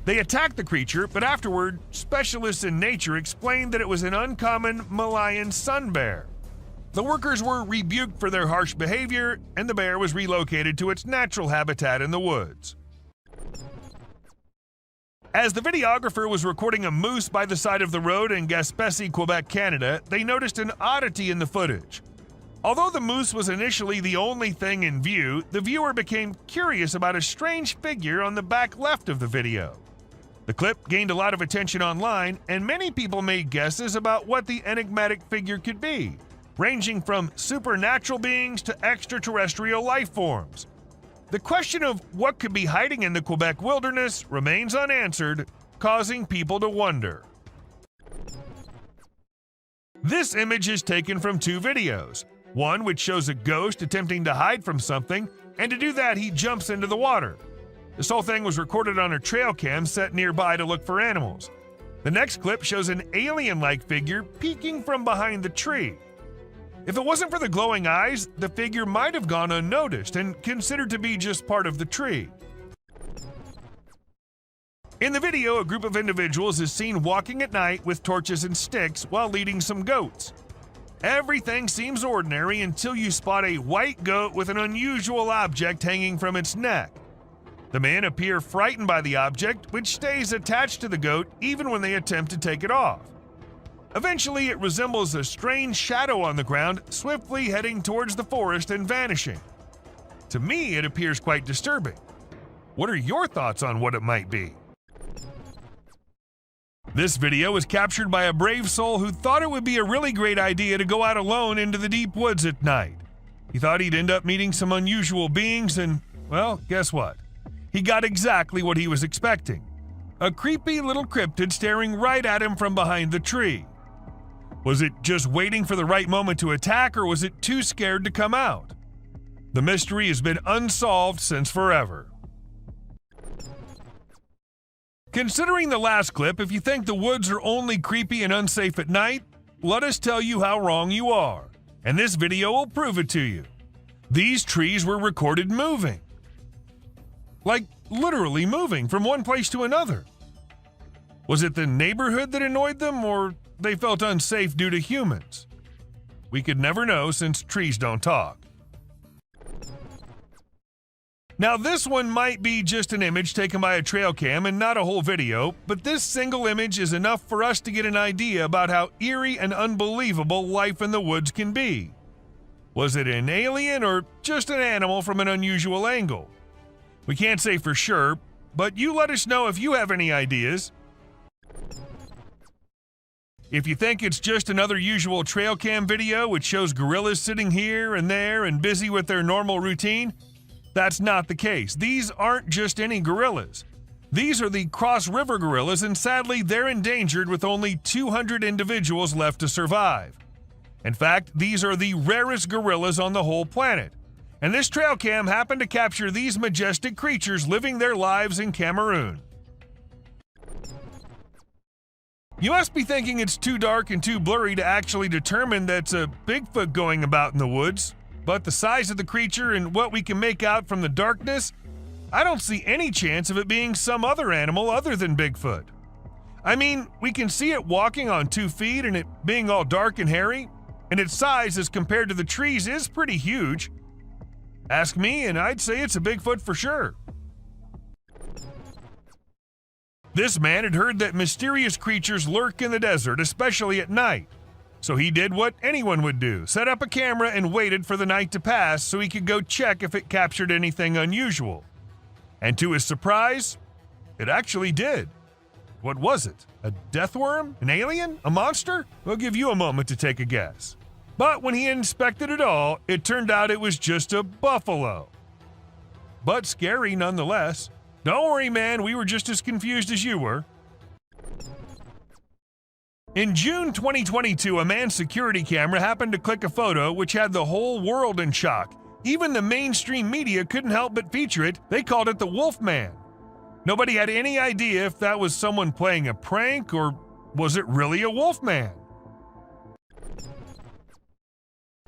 They attacked the creature, but afterward, specialists in nature explained that it was an uncommon Malayan sun bear. The workers were rebuked for their harsh behavior, and the bear was relocated to its natural habitat in the woods. As the videographer was recording a moose by the side of the road in Gaspésie, Quebec, Canada, they noticed an oddity in the footage. Although the moose was initially the only thing in view, the viewer became curious about a strange figure on the back left of the video. The clip gained a lot of attention online, and many people made guesses about what the enigmatic figure could be, ranging from supernatural beings to extraterrestrial life forms. The question of what could be hiding in the Quebec wilderness remains unanswered, causing people to wonder. This image is taken from two videos. One which shows a ghost attempting to hide from something, and to do that he jumps into the water. This whole thing was recorded on a trail cam set nearby to look for animals. The next clip shows an alien-like figure peeking from behind the tree. If it wasn't for the glowing eyes, the figure might have gone unnoticed and considered to be just part of the tree. In the video, a group of individuals is seen walking at night with torches and sticks while leading some goats. Everything seems ordinary until you spot a white goat with an unusual object hanging from its neck. The men appear frightened by the object, which stays attached to the goat even when they attempt to take it off. Eventually, it resembles a strange shadow on the ground, swiftly heading towards the forest and vanishing. To me, it appears quite disturbing. What are your thoughts on what it might be? This video was captured by a brave soul who thought it would be a really great idea to go out alone into the deep woods at night. He thought he'd end up meeting some unusual beings and, well, guess what? He got exactly what he was expecting. A creepy little cryptid staring right at him from behind the tree. Was it just waiting for the right moment to attack, or was it too scared to come out? The mystery has been unsolved since forever. Considering the last clip, if you think the woods are only creepy and unsafe at night, let us tell you how wrong you are. And this video will prove it to you. These trees were recorded moving. Like, literally moving from one place to another. Was it the neighborhood that annoyed them, or they felt unsafe due to humans? We could never know since trees don't talk. Now, this one might be just an image taken by a trail cam and not a whole video, but this single image is enough for us to get an idea about how eerie and unbelievable life in the woods can be. Was it an alien or just an animal from an unusual angle? We can't say for sure, but you let us know if you have any ideas. If you think it's just another usual trail cam video which shows gorillas sitting here and there and busy with their normal routine, that's not the case. These aren't just any gorillas. These are the Cross River gorillas, and sadly they're endangered with only 200 individuals left to survive. In fact, these are the rarest gorillas on the whole planet. And this trail cam happened to capture these majestic creatures living their lives in Cameroon. You must be thinking it's too dark and too blurry to actually determine that's a Bigfoot going about in the woods, but the size of the creature and what we can make out from the darkness, I don't see any chance of it being some other animal other than Bigfoot. I mean, we can see it walking on 2 feet and it being all dark and hairy, and its size as compared to the trees is pretty huge. Ask me, and I'd say it's a Bigfoot for sure. This man had heard that mysterious creatures lurk in the desert, especially at night. So he did what anyone would do, set up a camera and waited for the night to pass so he could go check if it captured anything unusual. And to his surprise, it actually did. What was it? A death worm? An alien? A monster? We'll give you a moment to take a guess. But when he inspected it all, it turned out it was just a buffalo. But scary nonetheless. Don't worry, man, we were just as confused as you were. In June 2022, a man's security camera happened to click a photo which had the whole world in shock. Even the mainstream media couldn't help but feature it. They called it the Wolfman. Nobody had any idea if that was someone playing a prank or was it really a Wolfman.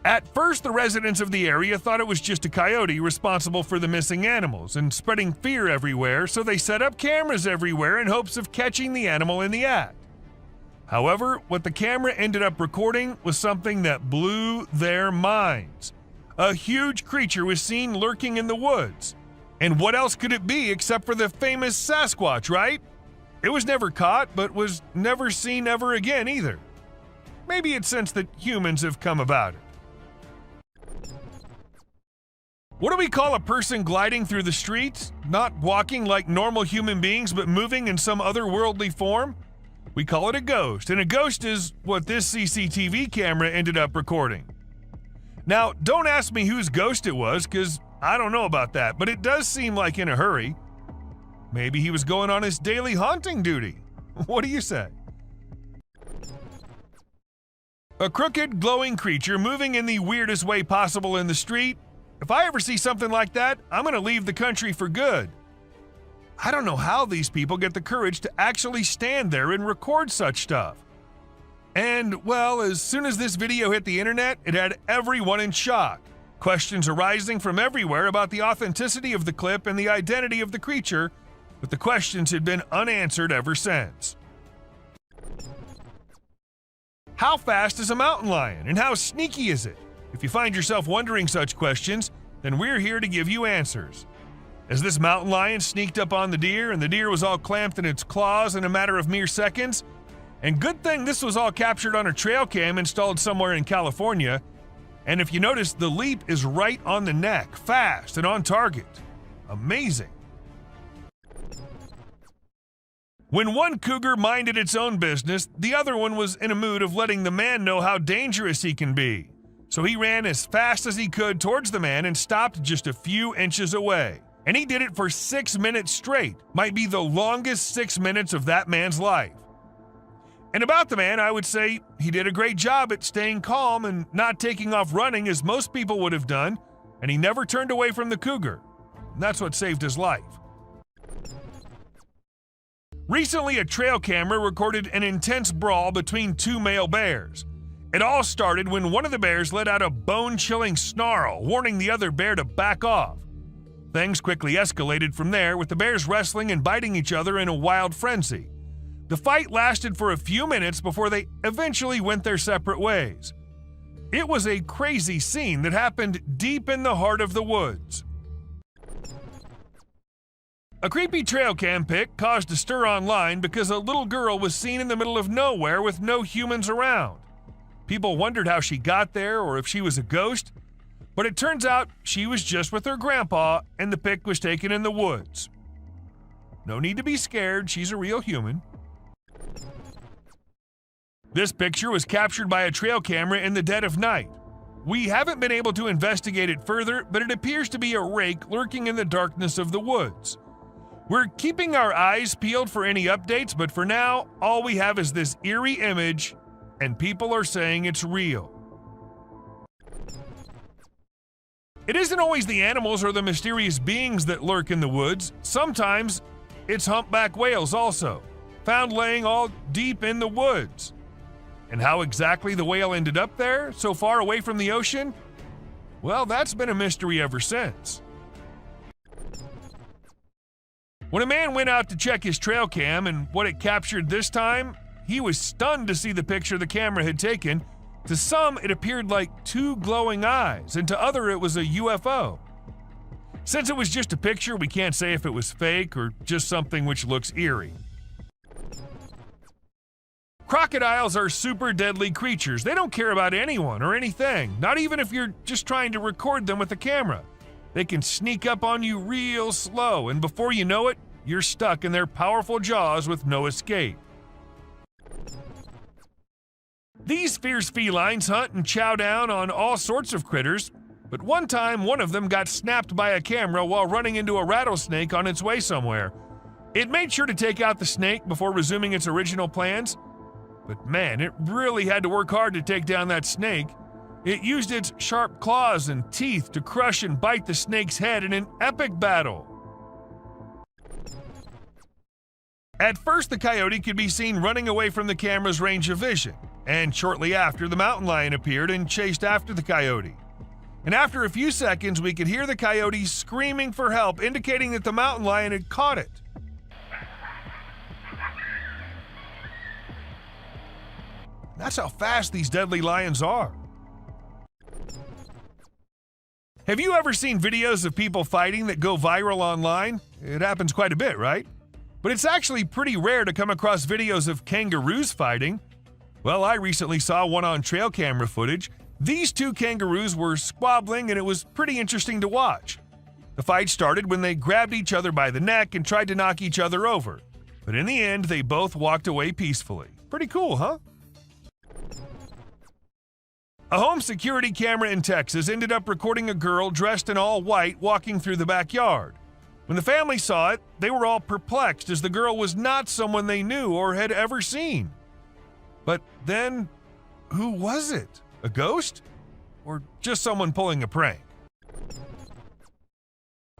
At first, the residents of the area thought it was just a coyote responsible for the missing animals and spreading fear everywhere, so they set up cameras everywhere in hopes of catching the animal in the act. However, what the camera ended up recording was something that blew their minds. A huge creature was seen lurking in the woods. And what else could it be except for the famous Sasquatch, right? It was never caught, but was never seen ever again either. Maybe it's since that humans have come about it. What do we call a person gliding through the streets? Not walking like normal human beings, but moving in some otherworldly form? We call it a ghost, and a ghost is what this CCTV camera ended up recording. Now, don't ask me whose ghost it was, because I don't know about that, but it does seem like in a hurry. Maybe he was going on his daily haunting duty. What do you say? A crooked, glowing creature moving in the weirdest way possible in the street. If I ever see something like that, I'm going to leave the country for good. I don't know how these people get the courage to actually stand there and record such stuff. And, well, as soon as this video hit the internet, it had everyone in shock. Questions arising from everywhere about the authenticity of the clip and the identity of the creature, but the questions had been unanswered ever since. How fast is a mountain lion, and how sneaky is it? If you find yourself wondering such questions, then we're here to give you answers. As this mountain lion sneaked up on the deer, and the deer was all clamped in its claws in a matter of mere seconds, and good thing this was all captured on a trail cam installed somewhere in California, and if you notice, the leap is right on the neck, fast and on target. Amazing. When one cougar minded its own business, the other one was in a mood of letting the man know how dangerous he can be. So he ran as fast as he could towards the man and stopped just a few inches away. And he did it for 6 minutes straight. Might be the longest 6 minutes of that man's life. And about the man, I would say he did a great job at staying calm and not taking off running as most people would have done, and he never turned away from the cougar. And that's what saved his life. Recently, a trail camera recorded an intense brawl between two male bears. It all started when one of the bears let out a bone-chilling snarl, warning the other bear to back off. Things quickly escalated from there, with the bears wrestling and biting each other in a wild frenzy. The fight lasted for a few minutes before they eventually went their separate ways. It was a crazy scene that happened deep in the heart of the woods. A creepy trail cam pic caused a stir online because a little girl was seen in the middle of nowhere with no humans around. People wondered how she got there or if she was a ghost, but it turns out she was just with her grandpa and the pic was taken in the woods. No need to be scared, she's a real human. This picture was captured by a trail camera in the dead of night. We haven't been able to investigate it further, but it appears to be a rake lurking in the darkness of the woods. We're keeping our eyes peeled for any updates, but for now, all we have is this eerie image, and people are saying it's real. It isn't always the animals or the mysterious beings that lurk in the woods. Sometimes it's humpback whales also, found laying all deep in the woods. And how exactly the whale ended up there, so far away from the ocean? Well, that's been a mystery ever since. When a man went out to check his trail cam and what it captured this time, he was stunned to see the picture the camera had taken. To some, it appeared like two glowing eyes, and to others, it was a UFO. Since it was just a picture, we can't say if it was fake or just something which looks eerie. Crocodiles are super deadly creatures. They don't care about anyone or anything, not even if you're just trying to record them with a camera. They can sneak up on you real slow, and before you know it, you're stuck in their powerful jaws with no escape. These fierce felines hunt and chow down on all sorts of critters, but one time one of them got snapped by a camera while running into a rattlesnake on its way somewhere. It made sure to take out the snake before resuming its original plans, but man, it really had to work hard to take down that snake. It used its sharp claws and teeth to crush and bite the snake's head in an epic battle. At first, the coyote could be seen running away from the camera's range of vision, and shortly after, the mountain lion appeared and chased after the coyote. And after a few seconds, we could hear the coyote screaming for help, indicating that the mountain lion had caught it. That's how fast these deadly lions are. Have you ever seen videos of people fighting that go viral online? It happens quite a bit, right? But it's actually pretty rare to come across videos of kangaroos fighting. Well, I recently saw one on trail camera footage. These two kangaroos were squabbling and it was pretty interesting to watch. The fight started when they grabbed each other by the neck and tried to knock each other over. But in the end, they both walked away peacefully. Pretty cool, huh? A home security camera in Texas ended up recording a girl dressed in all white walking through the backyard. When the family saw it, they were all perplexed as the girl was not someone they knew or had ever seen. But then, who was it? A ghost? Or just someone pulling a prank?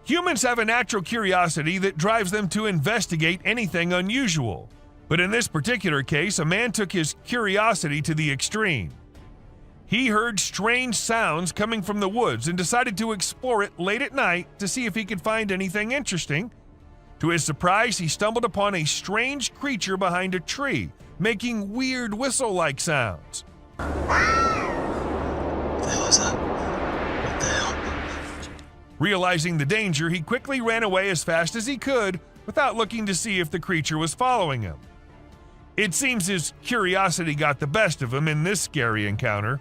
Humans have a natural curiosity that drives them to investigate anything unusual. But in this particular case, a man took his curiosity to the extreme. He heard strange sounds coming from the woods and decided to explore it late at night to see if he could find anything interesting. To his surprise, he stumbled upon a strange creature behind a tree, making weird whistle-like sounds. What the hell is that? What the hell? Realizing the danger, he quickly ran away as fast as he could without looking to see if the creature was following him. It seems his curiosity got the best of him in this scary encounter.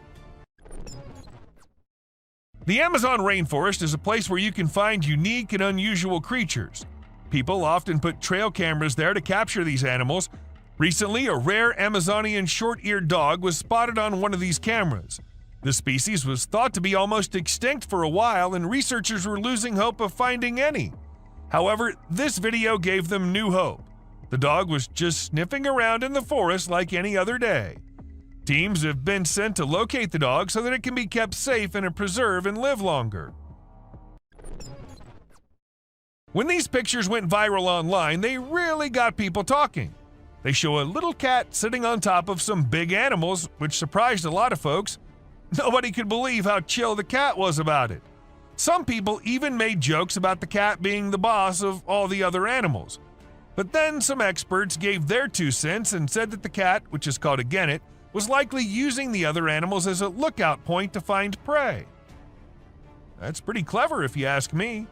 The Amazon rainforest is a place where you can find unique and unusual creatures. People often put trail cameras there to capture these animals. Recently, a rare Amazonian short-eared dog was spotted on one of these cameras. The species was thought to be almost extinct for a while, and researchers were losing hope of finding any. However, this video gave them new hope. The dog was just sniffing around in the forest like any other day. Teams have been sent to locate the dog so that it can be kept safe in a preserve and live longer. When these pictures went viral online, they really got people talking. They show a little cat sitting on top of some big animals, which surprised a lot of folks. Nobody could believe how chill the cat was about it. Some people even made jokes about the cat being the boss of all the other animals. But then some experts gave their 2 cents and said that the cat, which is called a genet, was likely using the other animals as a lookout point to find prey. That's pretty clever if you ask me.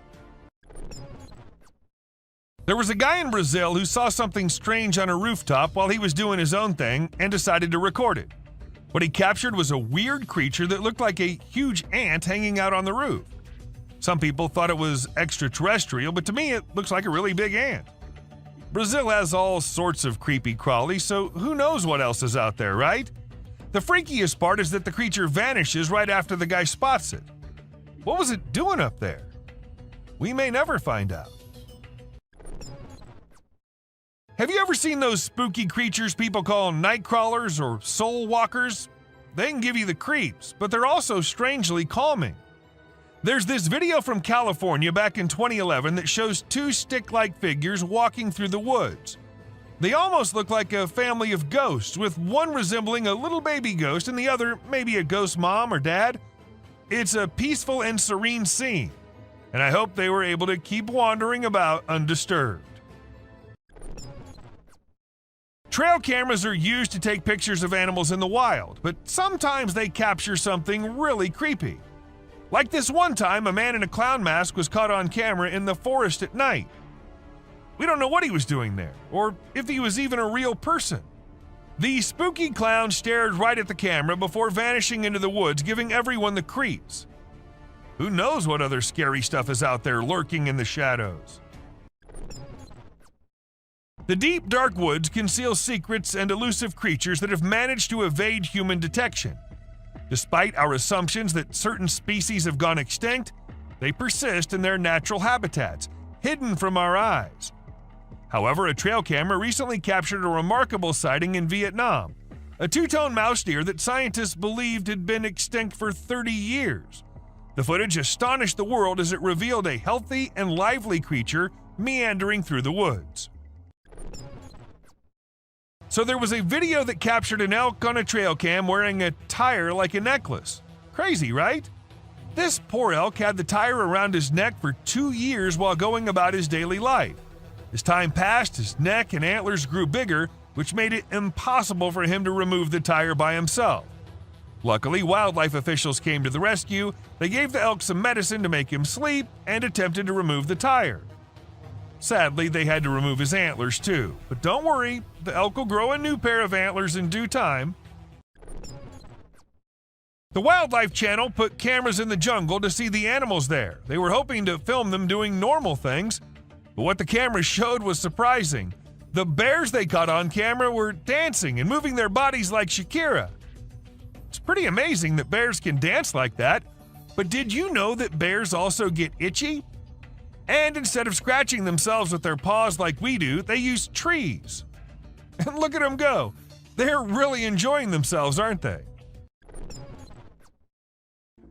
There was a guy in Brazil who saw something strange on a rooftop while he was doing his own thing and decided to record it. What he captured was a weird creature that looked like a huge ant hanging out on the roof. Some people thought it was extraterrestrial, but to me it looks like a really big ant. Brazil has all sorts of creepy crawlies, so who knows what else is out there, right? The freakiest part is that the creature vanishes right after the guy spots it. What was it doing up there? We may never find out. Have you ever seen those spooky creatures people call night crawlers or soul walkers? They can give you the creeps, but they're also strangely calming. There's this video from California back in 2011 that shows 2 stick-like figures walking through the woods. They almost look like a family of ghosts, with one resembling a little baby ghost and the other maybe a ghost mom or dad. It's a peaceful and serene scene, and I hope they were able to keep wandering about undisturbed. Trail cameras are used to take pictures of animals in the wild, but sometimes they capture something really creepy. Like this one time, a man in a clown mask was caught on camera in the forest at night. We don't know what he was doing there, or if he was even a real person. The spooky clown stared right at the camera before vanishing into the woods, giving everyone the creeps. Who knows what other scary stuff is out there lurking in the shadows? The deep, dark woods conceal secrets and elusive creatures that have managed to evade human detection. Despite our assumptions that certain species have gone extinct, they persist in their natural habitats, hidden from our eyes. However, a trail camera recently captured a remarkable sighting in Vietnam, a 2-tone mouse deer that scientists believed had been extinct for 30 years. The footage astonished the world as it revealed a healthy and lively creature meandering through the woods. So there was a video that captured an elk on a trail cam wearing a tire like a necklace. Crazy, right? This poor elk had the tire around his neck for 2 years while going about his daily life. As time passed, his neck and antlers grew bigger, which made it impossible for him to remove the tire by himself. Luckily, wildlife officials came to the rescue. They gave the elk some medicine to make him sleep and attempted to remove the tire. Sadly, they had to remove his antlers too, but don't worry, the elk will grow a new pair of antlers in due time. The Wildlife Channel put cameras in the jungle to see the animals there. They were hoping to film them doing normal things, but what the cameras showed was surprising. The bears they caught on camera were dancing and moving their bodies like Shakira. It's pretty amazing that bears can dance like that, but did you know that bears also get itchy? And instead of scratching themselves with their paws like we do, they use trees. And look at them go. They're really enjoying themselves, aren't they?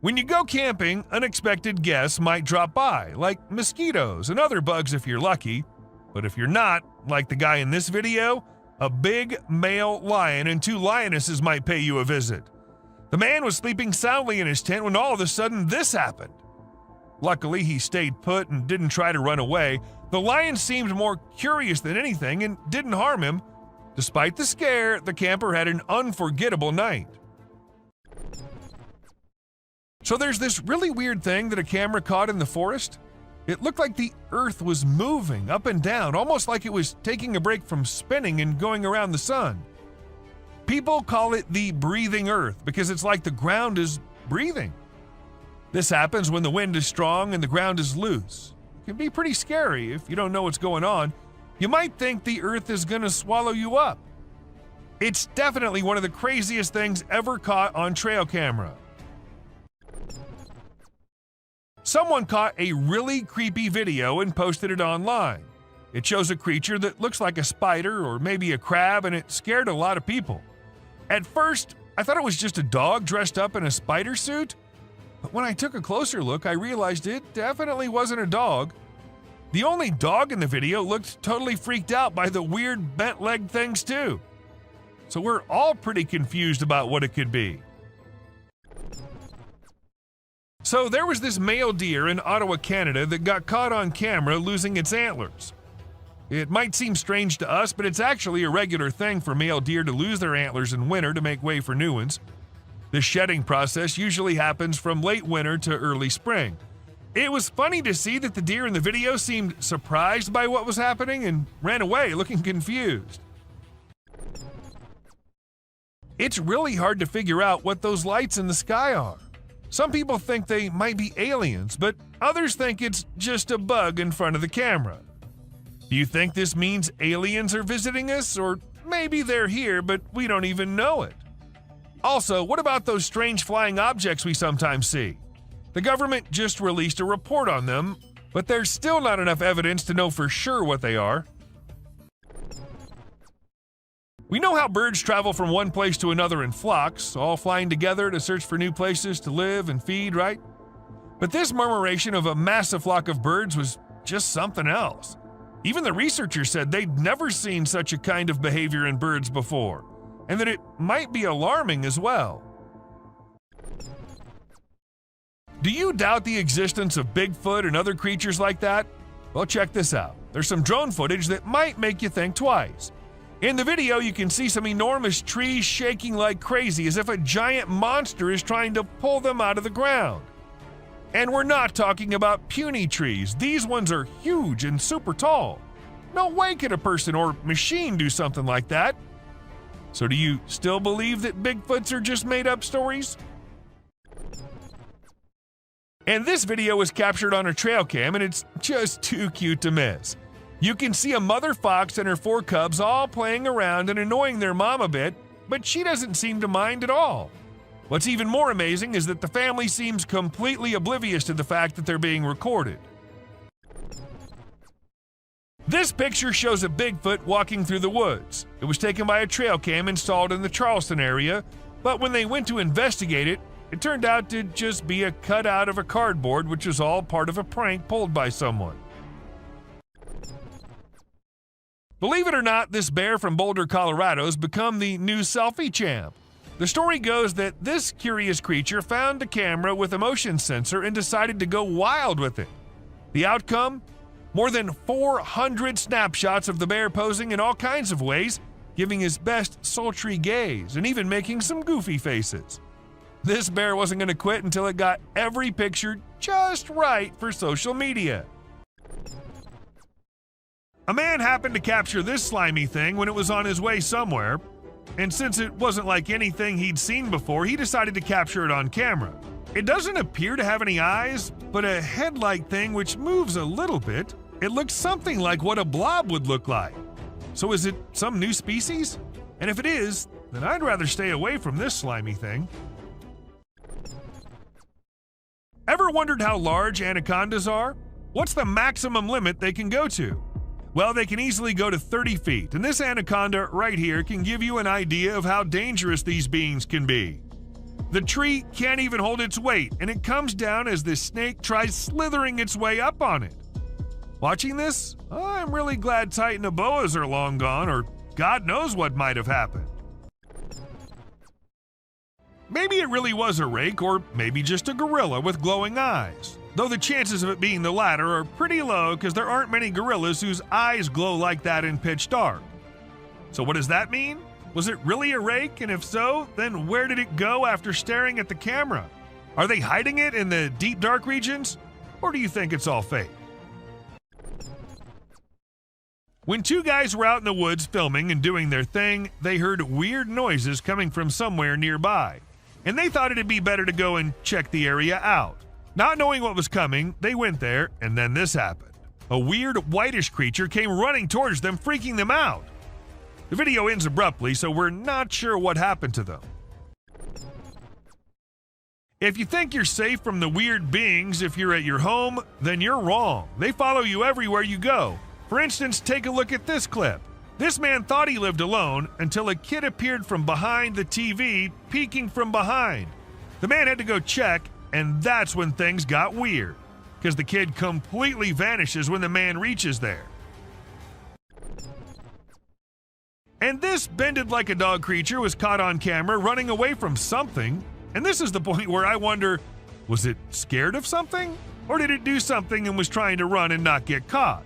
When you go camping, unexpected guests might drop by, like mosquitoes and other bugs if you're lucky. But if you're not, like the guy in this video, a big male lion and 2 lionesses might pay you a visit. The man was sleeping soundly in his tent when all of a sudden this happened. Luckily, he stayed put and didn't try to run away. The lion seemed more curious than anything and didn't harm him. Despite the scare, the camper had an unforgettable night. So there's this really weird thing that a camera caught in the forest. It looked like the earth was moving up and down, almost like it was taking a break from spinning and going around the sun. People call it the breathing earth because it's like the ground is breathing. This happens when the wind is strong and the ground is loose. It can be pretty scary if you don't know what's going on. You might think the earth is going to swallow you up. It's definitely one of the craziest things ever caught on trail camera. Someone caught a really creepy video and posted it online. It shows a creature that looks like a spider or maybe a crab, and it scared a lot of people. At first, I thought it was just a dog dressed up in a spider suit, but when I took a closer look, I realized it definitely wasn't a dog. The only dog in the video looked totally freaked out by the weird bent-legged things too. So we're all pretty confused about what it could be. So there was this male deer in Ottawa, Canada that got caught on camera losing its antlers. It might seem strange to us, but it's actually a regular thing for male deer to lose their antlers in winter to make way for new ones. The shedding process usually happens from late winter to early spring. It was funny to see that the deer in the video seemed surprised by what was happening and ran away looking confused. It's really hard to figure out what those lights in the sky are. Some people think they might be aliens, but others think it's just a bug in front of the camera. Do you think this means aliens are visiting us, or maybe they're here but we don't even know it? Also, what about those strange flying objects we sometimes see? The government just released a report on them, but there's still not enough evidence to know for sure what they are. We know how birds travel from one place to another in flocks, all flying together to search for new places to live and feed, right? But this murmuration of a massive flock of birds was just something else. Even the researchers said they'd never seen such a kind of behavior in birds before, and that it might be alarming as well. Do you doubt the existence of Bigfoot and other creatures like that? Well, check this out. There's some drone footage that might make you think twice. In the video, you can see some enormous trees shaking like crazy as if a giant monster is trying to pull them out of the ground. And we're not talking about puny trees. These ones are huge and super tall. No way could a person or machine do something like that. So do you still believe that Bigfoots are just made-up stories? And this video was captured on a trail cam, and it's just too cute to miss. You can see a mother fox and her 4 cubs all playing around and annoying their mom a bit, but she doesn't seem to mind at all. What's even more amazing is that the family seems completely oblivious to the fact that they're being recorded. This picture shows a Bigfoot walking through the woods. It was taken by a trail cam installed in the Charleston area, but when they went to investigate it, it turned out to just be a cutout of a cardboard, which was all part of a prank pulled by someone. Believe it or not, this bear from Boulder, Colorado has become the new selfie champ. The story goes that this curious creature found a camera with a motion sensor and decided to go wild with it. The outcome? More than 400 snapshots of the bear posing in all kinds of ways, giving his best sultry gaze and even making some goofy faces. This bear wasn't going to quit until it got every picture just right for social media. A man happened to capture this slimy thing when it was on his way somewhere, and since it wasn't like anything he'd seen before, he decided to capture it on camera. It doesn't appear to have any eyes, but a head-like thing which moves a little bit. It looks something like what a blob would look like. So is it some new species? And if it is, then I'd rather stay away from this slimy thing. Ever wondered how large anacondas are? What's the maximum limit they can go to? Well, they can easily go to 30 feet, and this anaconda right here can give you an idea of how dangerous these beings can be. The tree can't even hold its weight, and it comes down as the snake tries slithering its way up on it. Watching this, I'm really glad Titanoboas are long gone, or God knows what might have happened. Maybe it really was a rake, or maybe just a gorilla with glowing eyes. Though the chances of it being the latter are pretty low because there aren't many gorillas whose eyes glow like that in pitch dark. So what does that mean? Was it really a rake? And if so, then where did it go after staring at the camera? Are they hiding it in the deep dark regions? Or do you think it's all fake? When two guys were out in the woods filming and doing their thing, they heard weird noises coming from somewhere nearby, and they thought it'd be better to go and check the area out. Not knowing what was coming, they went there, and then this happened. A weird whitish creature came running towards them, freaking them out. The video ends abruptly, so we're not sure what happened to them. If you think you're safe from the weird beings if you're at your home, then you're wrong. They follow you everywhere you go. For instance, take a look at this clip. This man thought he lived alone until a kid appeared from behind the TV, peeking from behind. The man had to go check, and that's when things got weird, because the kid completely vanishes when the man reaches there. And this bended like a dog creature was caught on camera running away from something. And this is the point where I wonder, was it scared of something? Or did it do something and was trying to run and not get caught?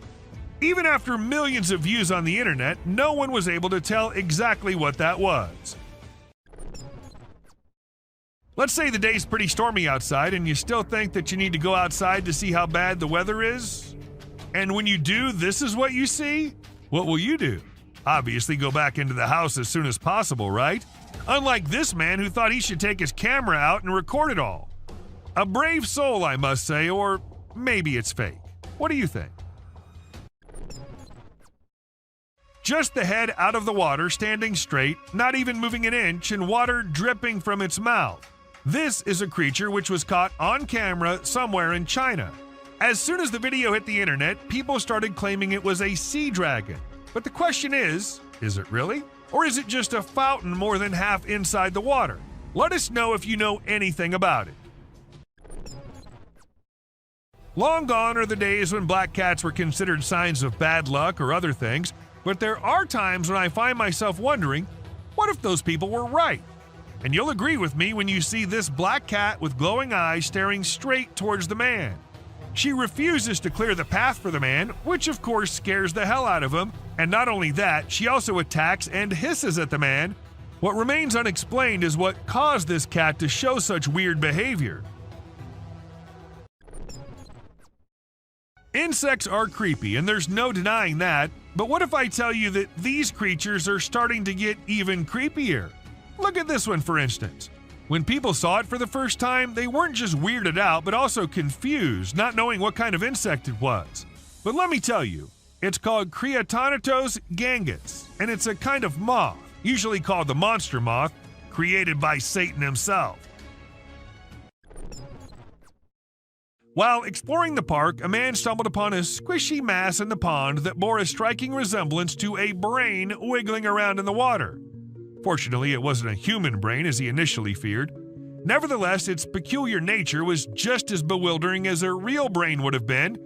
Even after millions of views on the internet, no one was able to tell exactly what that was. Let's say the day's pretty stormy outside and you still think that you need to go outside to see how bad the weather is. And when you do, this is what you see? What will you do? Obviously go back into the house as soon as possible, right? Unlike this man who thought he should take his camera out and record it all. A brave soul, I must say, or maybe it's fake. What do you think? Just the head out of the water, standing straight, not even moving an inch, and water dripping from its mouth. This is a creature which was caught on camera somewhere in China. As soon as the video hit the internet, people started claiming it was a sea dragon. But the question is it really? Or is it just a fountain more than half inside the water? Let us know if you know anything about it. Long gone are the days when black cats were considered signs of bad luck or other things, but there are times when I find myself wondering, what if those people were right? And you'll agree with me when you see this black cat with glowing eyes staring straight towards the man. She refuses to clear the path for the man, which of course scares the hell out of him, and not only that, she also attacks and hisses at the man. What remains unexplained is what caused this cat to show such weird behavior. Insects are creepy, and there's no denying that, but what if I tell you that these creatures are starting to get even creepier? Look at this one, for instance. When people saw it for the first time, they weren't just weirded out, but also confused, not knowing what kind of insect it was. But let me tell you, it's called Creatonatos gangus, and it's a kind of moth, usually called the monster moth, created by Satan himself. While exploring the park, a man stumbled upon a squishy mass in the pond that bore a striking resemblance to a brain wiggling around in the water. Fortunately, it wasn't a human brain as he initially feared. Nevertheless, its peculiar nature was just as bewildering as a real brain would have been.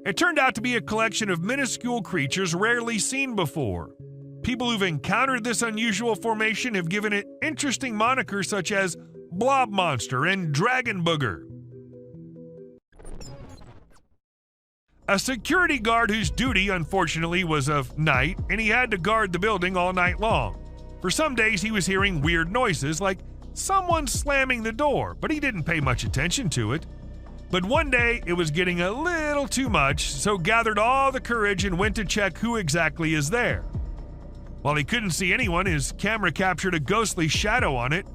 It turned out to be a collection of minuscule creatures rarely seen before. People who've encountered this unusual formation have given it interesting monikers such as Blob Monster and Dragon Booger. A security guard whose duty, unfortunately, was of night, and he had to guard the building all night long. For some days, he was hearing weird noises like someone slamming the door, but he didn't pay much attention to it. But one day, it was getting a little too much, so gathered all the courage and went to check who exactly is there. While he couldn't see anyone, his camera captured a ghostly shadow on it.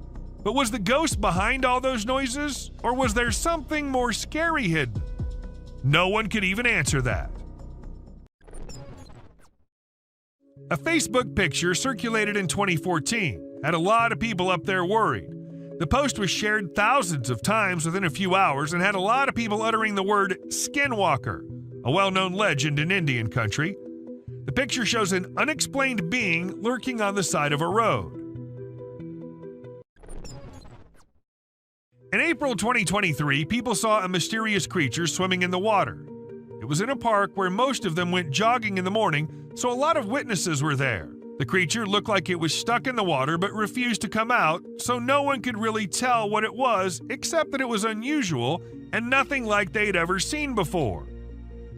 But was the ghost behind all those noises, or was there something more scary hidden? No one could even answer that. A Facebook picture circulated in 2014 had a lot of people up there worried. The post was shared thousands of times within a few hours and had a lot of people uttering the word skinwalker, a well-known legend in Indian country. The picture shows an unexplained being lurking on the side of a road. In April 2023, people saw a mysterious creature swimming in the water. It was in a park where most of them went jogging in the morning, so a lot of witnesses were there. The creature looked like it was stuck in the water but refused to come out, so no one could really tell what it was except that it was unusual and nothing like they'd ever seen before.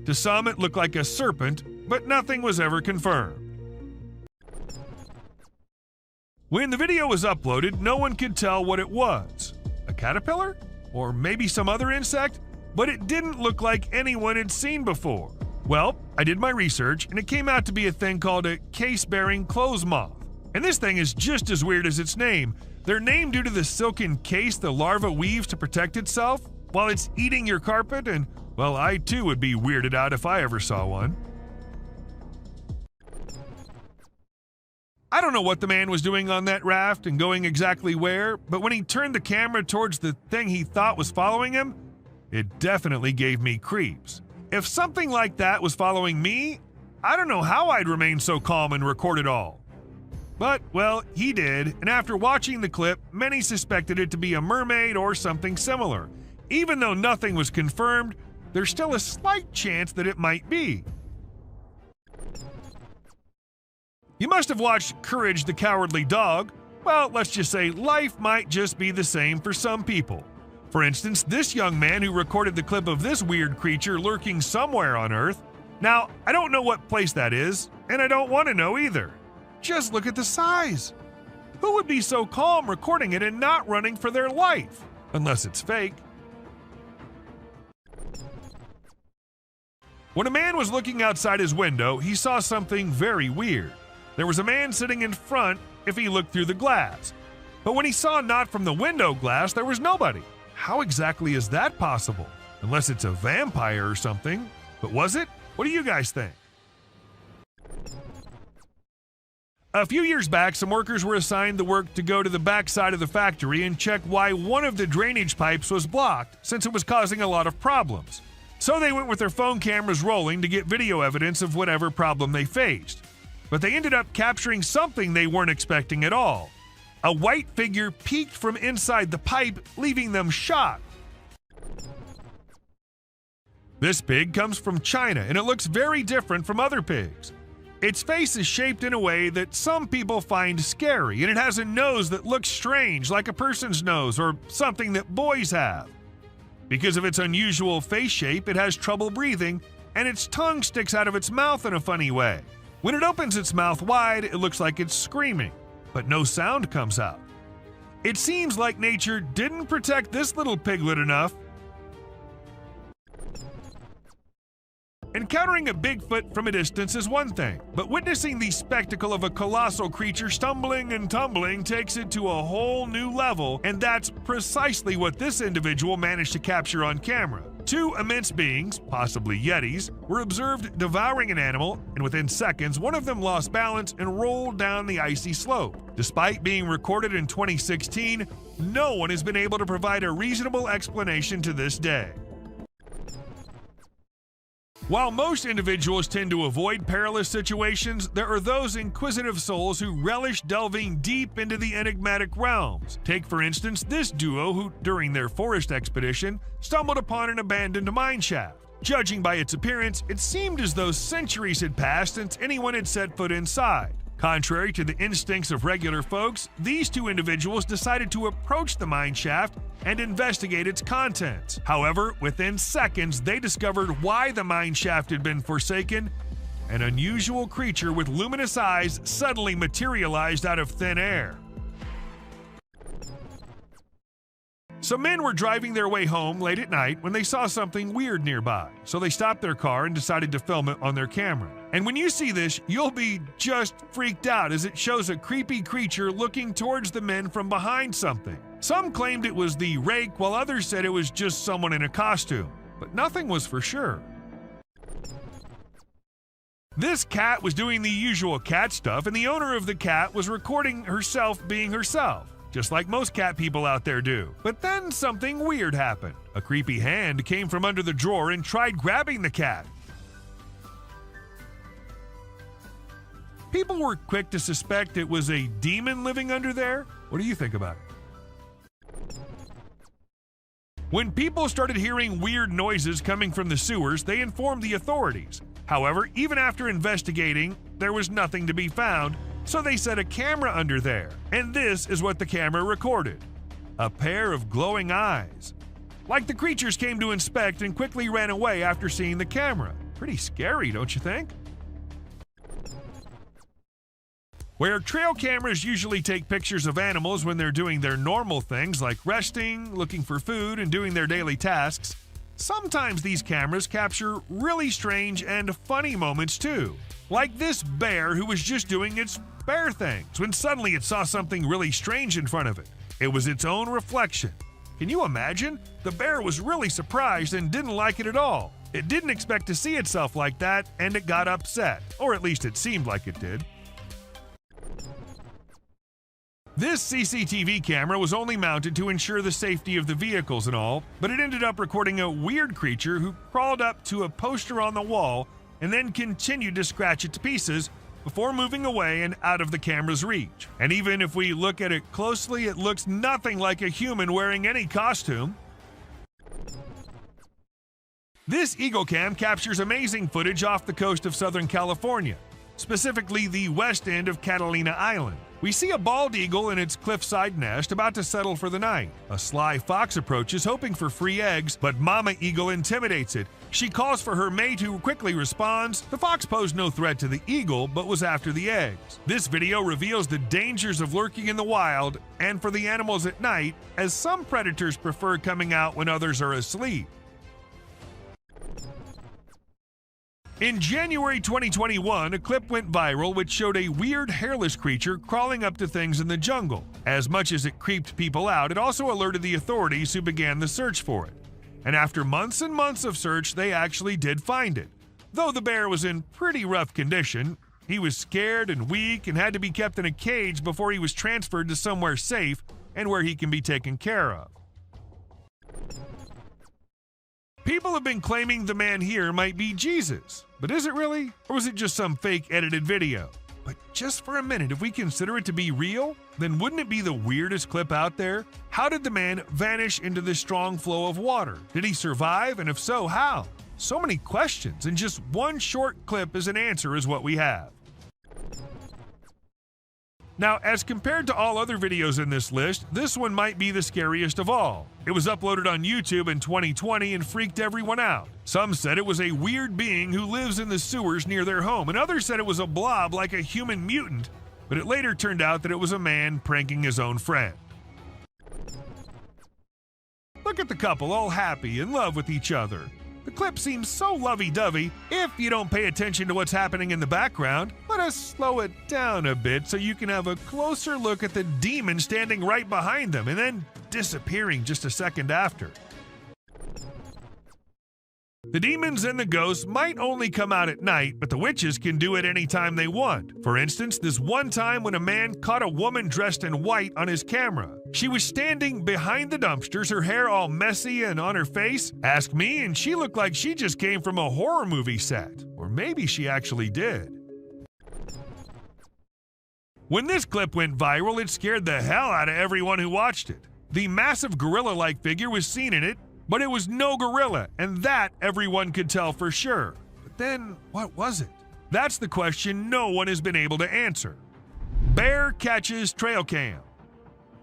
To some, it looked like a serpent, but nothing was ever confirmed. When the video was uploaded, no one could tell what it was. A caterpillar? Or maybe some other insect? But it didn't look like anyone had seen before. Well, I did my research, and it came out to be a thing called a case-bearing clothes moth. And this thing is just as weird as its name. They're named due to the silken case the larva weaves to protect itself while it's eating your carpet, and, well, I too would be weirded out if I ever saw one. I don't know what the man was doing on that raft and going exactly where, but when he turned the camera towards the thing he thought was following him, it definitely gave me creeps. If something like that was following me, I don't know how I'd remain so calm and record it all. But, well, he did, and after watching the clip, many suspected it to be a mermaid or something similar. Even though nothing was confirmed, there's still a slight chance that it might be. You must have watched Courage the Cowardly Dog. Well, let's just say life might just be the same for some people. For instance, this young man who recorded the clip of this weird creature lurking somewhere on Earth. Now, I don't know what place that is, and I don't want to know either. Just look at the size. Who would be so calm recording it and not running for their life? Unless it's fake. When a man was looking outside his window, he saw something very weird. There was a man sitting in front if he looked through the glass. But when he saw not from the window glass, there was nobody. How exactly is that possible? Unless it's a vampire or something. But was it? What do you guys think? A few years back, some workers were assigned the work to go to the back side of the factory and check why one of the drainage pipes was blocked, since it was causing a lot of problems. So they went with their phone cameras rolling to get video evidence of whatever problem they faced. But they ended up capturing something they weren't expecting at all. A white figure peeked from inside the pipe, leaving them shocked. This pig comes from China, and it looks very different from other pigs. Its face is shaped in a way that some people find scary, and it has a nose that looks strange, like a person's nose or something that boys have. Because of its unusual face shape, it has trouble breathing, and its tongue sticks out of its mouth in a funny way. When it opens its mouth wide, it looks like it's screaming, but no sound comes out. It seems like nature didn't protect this little piglet enough. Encountering a Bigfoot from a distance is one thing, but witnessing the spectacle of a colossal creature stumbling and tumbling takes it to a whole new level, and that's precisely what this individual managed to capture on camera. Two immense beings, possibly Yetis, were observed devouring an animal, and within seconds, one of them lost balance and rolled down the icy slope. Despite being recorded in 2016, no one has been able to provide a reasonable explanation to this day. While most individuals tend to avoid perilous situations, there are those inquisitive souls who relish delving deep into the enigmatic realms. Take, for instance, this duo who, during their forest expedition, stumbled upon an abandoned mine shaft. Judging by its appearance, it seemed as though centuries had passed since anyone had set foot inside. Contrary to the instincts of regular folks, these two individuals decided to approach the mine shaft and investigate its contents. However, within seconds, they discovered why the mine shaft had been forsaken. An unusual creature with luminous eyes suddenly materialized out of thin air. Some men were driving their way home late at night when they saw something weird nearby, so they stopped their car and decided to film it on their camera. And when you see this, you'll be just freaked out as it shows a creepy creature looking towards the men from behind something. Some claimed it was the rake, while others said it was just someone in a costume, but nothing was for sure. This cat was doing the usual cat stuff, and the owner of the cat was recording herself being herself, just like most cat people out there do. But then something weird happened. A creepy hand came from under the drawer and tried grabbing the cat. People were quick to suspect it was a demon living under there. What do you think about it? When people started hearing weird noises coming from the sewers, they informed the authorities. However, even after investigating, there was nothing to be found, so they set a camera under there, and this is what the camera recorded. A pair of glowing eyes. Like the creatures came to inspect and quickly ran away after seeing the camera. Pretty scary, don't you think? Where trail cameras usually take pictures of animals when they're doing their normal things like resting, looking for food, and doing their daily tasks, sometimes these cameras capture really strange and funny moments too. Like this bear who was just doing its bear things when suddenly it saw something really strange in front of it. It was its own reflection. Can you imagine? The bear was really surprised and didn't like it at all. It didn't expect to see itself like that, and it got upset, or at least it seemed like it did. This CCTV camera was only mounted to ensure the safety of the vehicles and all, but it ended up recording a weird creature who crawled up to a poster on the wall and then continued to scratch it to pieces before moving away and out of the camera's reach. And even if we look at it closely, it looks nothing like a human wearing any costume. This Eagle Cam captures amazing footage off the coast of Southern California, specifically the west end of Catalina Island. We see a bald eagle in its cliffside nest about to settle for the night. A sly fox approaches hoping for free eggs, but Mama Eagle intimidates it. She calls for her mate who quickly responds. The fox posed no threat to the eagle, but was after the eggs. This video reveals the dangers of lurking in the wild and for the animals at night, as some predators prefer coming out when others are asleep. In January 2021, a clip went viral which showed a weird hairless creature crawling up to things in the jungle. As much as it creeped people out, it also alerted the authorities who began the search for it. And after months and months of search, they actually did find it. Though the bear was in pretty rough condition, he was scared and weak and had to be kept in a cage before he was transferred to somewhere safe and where he can be taken care of. People have been claiming the man here might be Jesus, but is it really? Or was it just some fake edited video? But just for a minute, if we consider it to be real, then wouldn't it be the weirdest clip out there? How did the man vanish into this strong flow of water? Did he survive, and if so, how? So many questions, and just one short clip as an answer is what we have. Now, as compared to all other videos in this list, this one might be the scariest of all. It was uploaded on YouTube in 2020 and freaked everyone out. Some said it was a weird being who lives in the sewers near their home, and others said it was a blob like a human mutant, but it later turned out that it was a man pranking his own friend. Look at the couple all happy, in love with each other. The clip seems so lovey-dovey. If you don't pay attention to what's happening in the background, let us slow it down a bit so you can have a closer look at the demon standing right behind them and then disappearing just a second after. The demons and the ghosts might only come out at night, but the witches can do it anytime they want. For instance, this one time when a man caught a woman dressed in white on his camera. She was standing behind the dumpsters, her hair all messy and on her face. Ask me, and she looked like she just came from a horror movie set. Or maybe she actually did. When this clip went viral, it scared the hell out of everyone who watched it. The massive gorilla-like figure was seen in it, but it was no gorilla, and that everyone could tell for sure. But then, what was it? That's the question no one has been able to answer. Bear catches trail cam.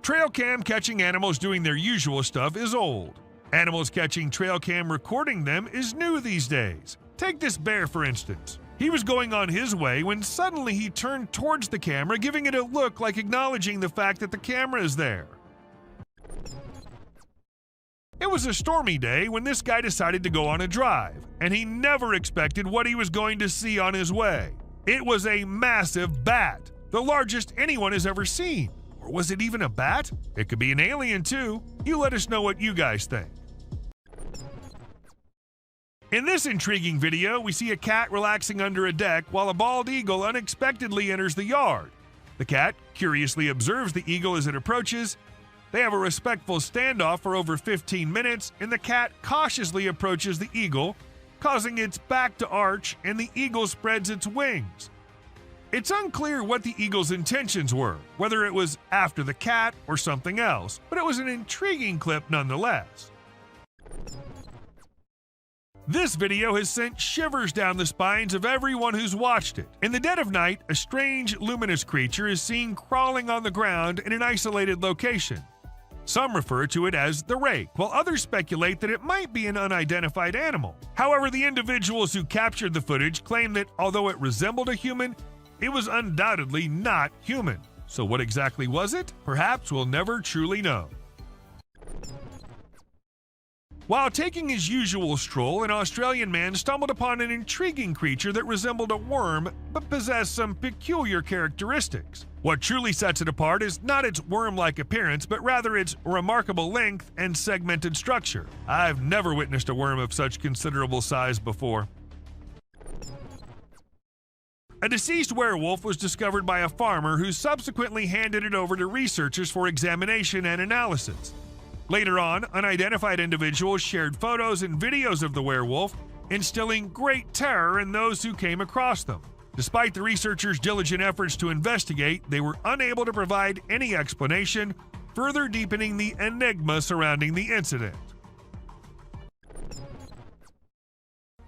Trail cam catching animals doing their usual stuff is old. Animals catching trail cam recording them is new these days. Take this bear for instance. He was going on his way when suddenly he turned towards the camera, giving it a look like acknowledging the fact that the camera is there. It was a stormy day when this guy decided to go on a drive, and he never expected what he was going to see on his way. It was a massive bat, the largest anyone has ever seen. Or was it even a bat? It could be an alien too. You let us know what you guys think. In this intriguing video, we see a cat relaxing under a deck while a bald eagle unexpectedly enters the yard. The cat curiously observes the eagle as it approaches. They have a respectful standoff for over 15 minutes, and the cat cautiously approaches the eagle, causing its back to arch, and the eagle spreads its wings. It's unclear what the eagle's intentions were, whether it was after the cat or something else, but it was an intriguing clip nonetheless. This video has sent shivers down the spines of everyone who's watched it. In the dead of night, a strange, luminous creature is seen crawling on the ground in an isolated location. Some refer to it as the rake, while others speculate that it might be an unidentified animal. However, the individuals who captured the footage claim that although it resembled a human, it was undoubtedly not human. So what exactly was it? Perhaps we'll never truly know. While taking his usual stroll, an Australian man stumbled upon an intriguing creature that resembled a worm but possessed some peculiar characteristics. What truly sets it apart is not its worm-like appearance, but rather its remarkable length and segmented structure. I've never witnessed a worm of such considerable size before. A deceased werewolf was discovered by a farmer who subsequently handed it over to researchers for examination and analysis. Later on, unidentified individuals shared photos and videos of the werewolf, instilling great terror in those who came across them. Despite the researchers' diligent efforts to investigate, they were unable to provide any explanation, further deepening the enigma surrounding the incident.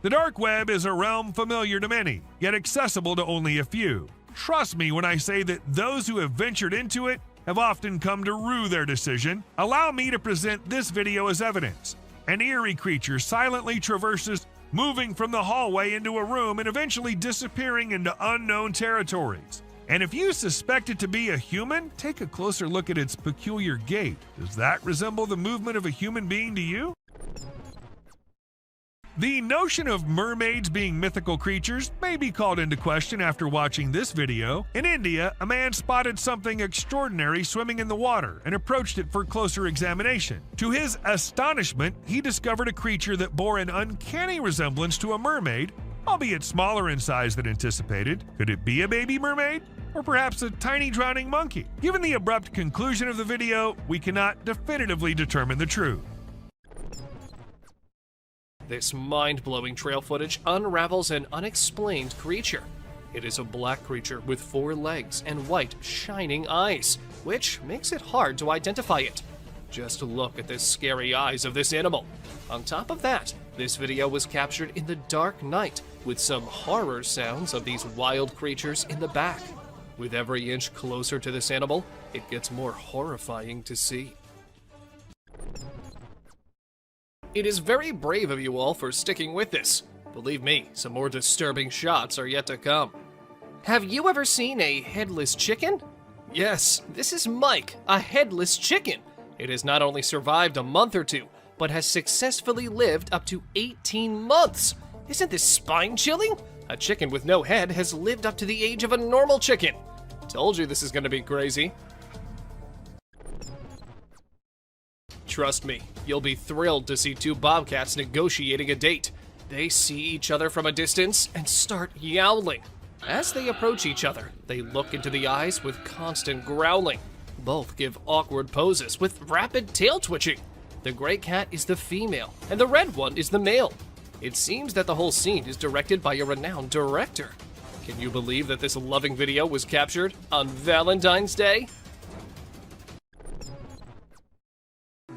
The dark web is a realm familiar to many, yet accessible to only a few. Trust me when I say that those who have ventured into it have often come to rue their decision. Allow me to present this video as evidence. An eerie creature silently traverses, moving from the hallway into a room and eventually disappearing into unknown territories. And if you suspect it to be a human, take a closer look at its peculiar gait. Does that resemble the movement of a human being to you? The notion of mermaids being mythical creatures may be called into question after watching this video. In India, a man spotted something extraordinary swimming in the water and approached it for closer examination. To his astonishment, he discovered a creature that bore an uncanny resemblance to a mermaid, albeit smaller in size than anticipated. Could it be a baby mermaid? Or perhaps a tiny drowning monkey? Given the abrupt conclusion of the video, we cannot definitively determine the truth. This mind-blowing trail footage unravels an unexplained creature. It is a black creature with 4 legs and white, shining eyes, which makes it hard to identify it. Just look at the scary eyes of this animal. On top of that, this video was captured in the dark night, with some horror sounds of these wild creatures in the back. With every inch closer to this animal, it gets more horrifying to see. It is very brave of you all for sticking with this. Believe me, some more disturbing shots are yet to come. Have you ever seen a headless chicken? Yes, this is Mike, a headless chicken. It has not only survived a month or two, but has successfully lived up to 18 months. Isn't this spine-chilling? A chicken with no head has lived up to the age of a normal chicken. Told you this is gonna be crazy. Trust me, you'll be thrilled to see 2 bobcats negotiating a date. They see each other from a distance and start yowling. As they approach each other, they look into the eyes with constant growling. Both give awkward poses with rapid tail twitching. The gray cat is the female, and the red one is the male. It seems that the whole scene is directed by a renowned director. Can you believe that this loving video was captured on Valentine's Day?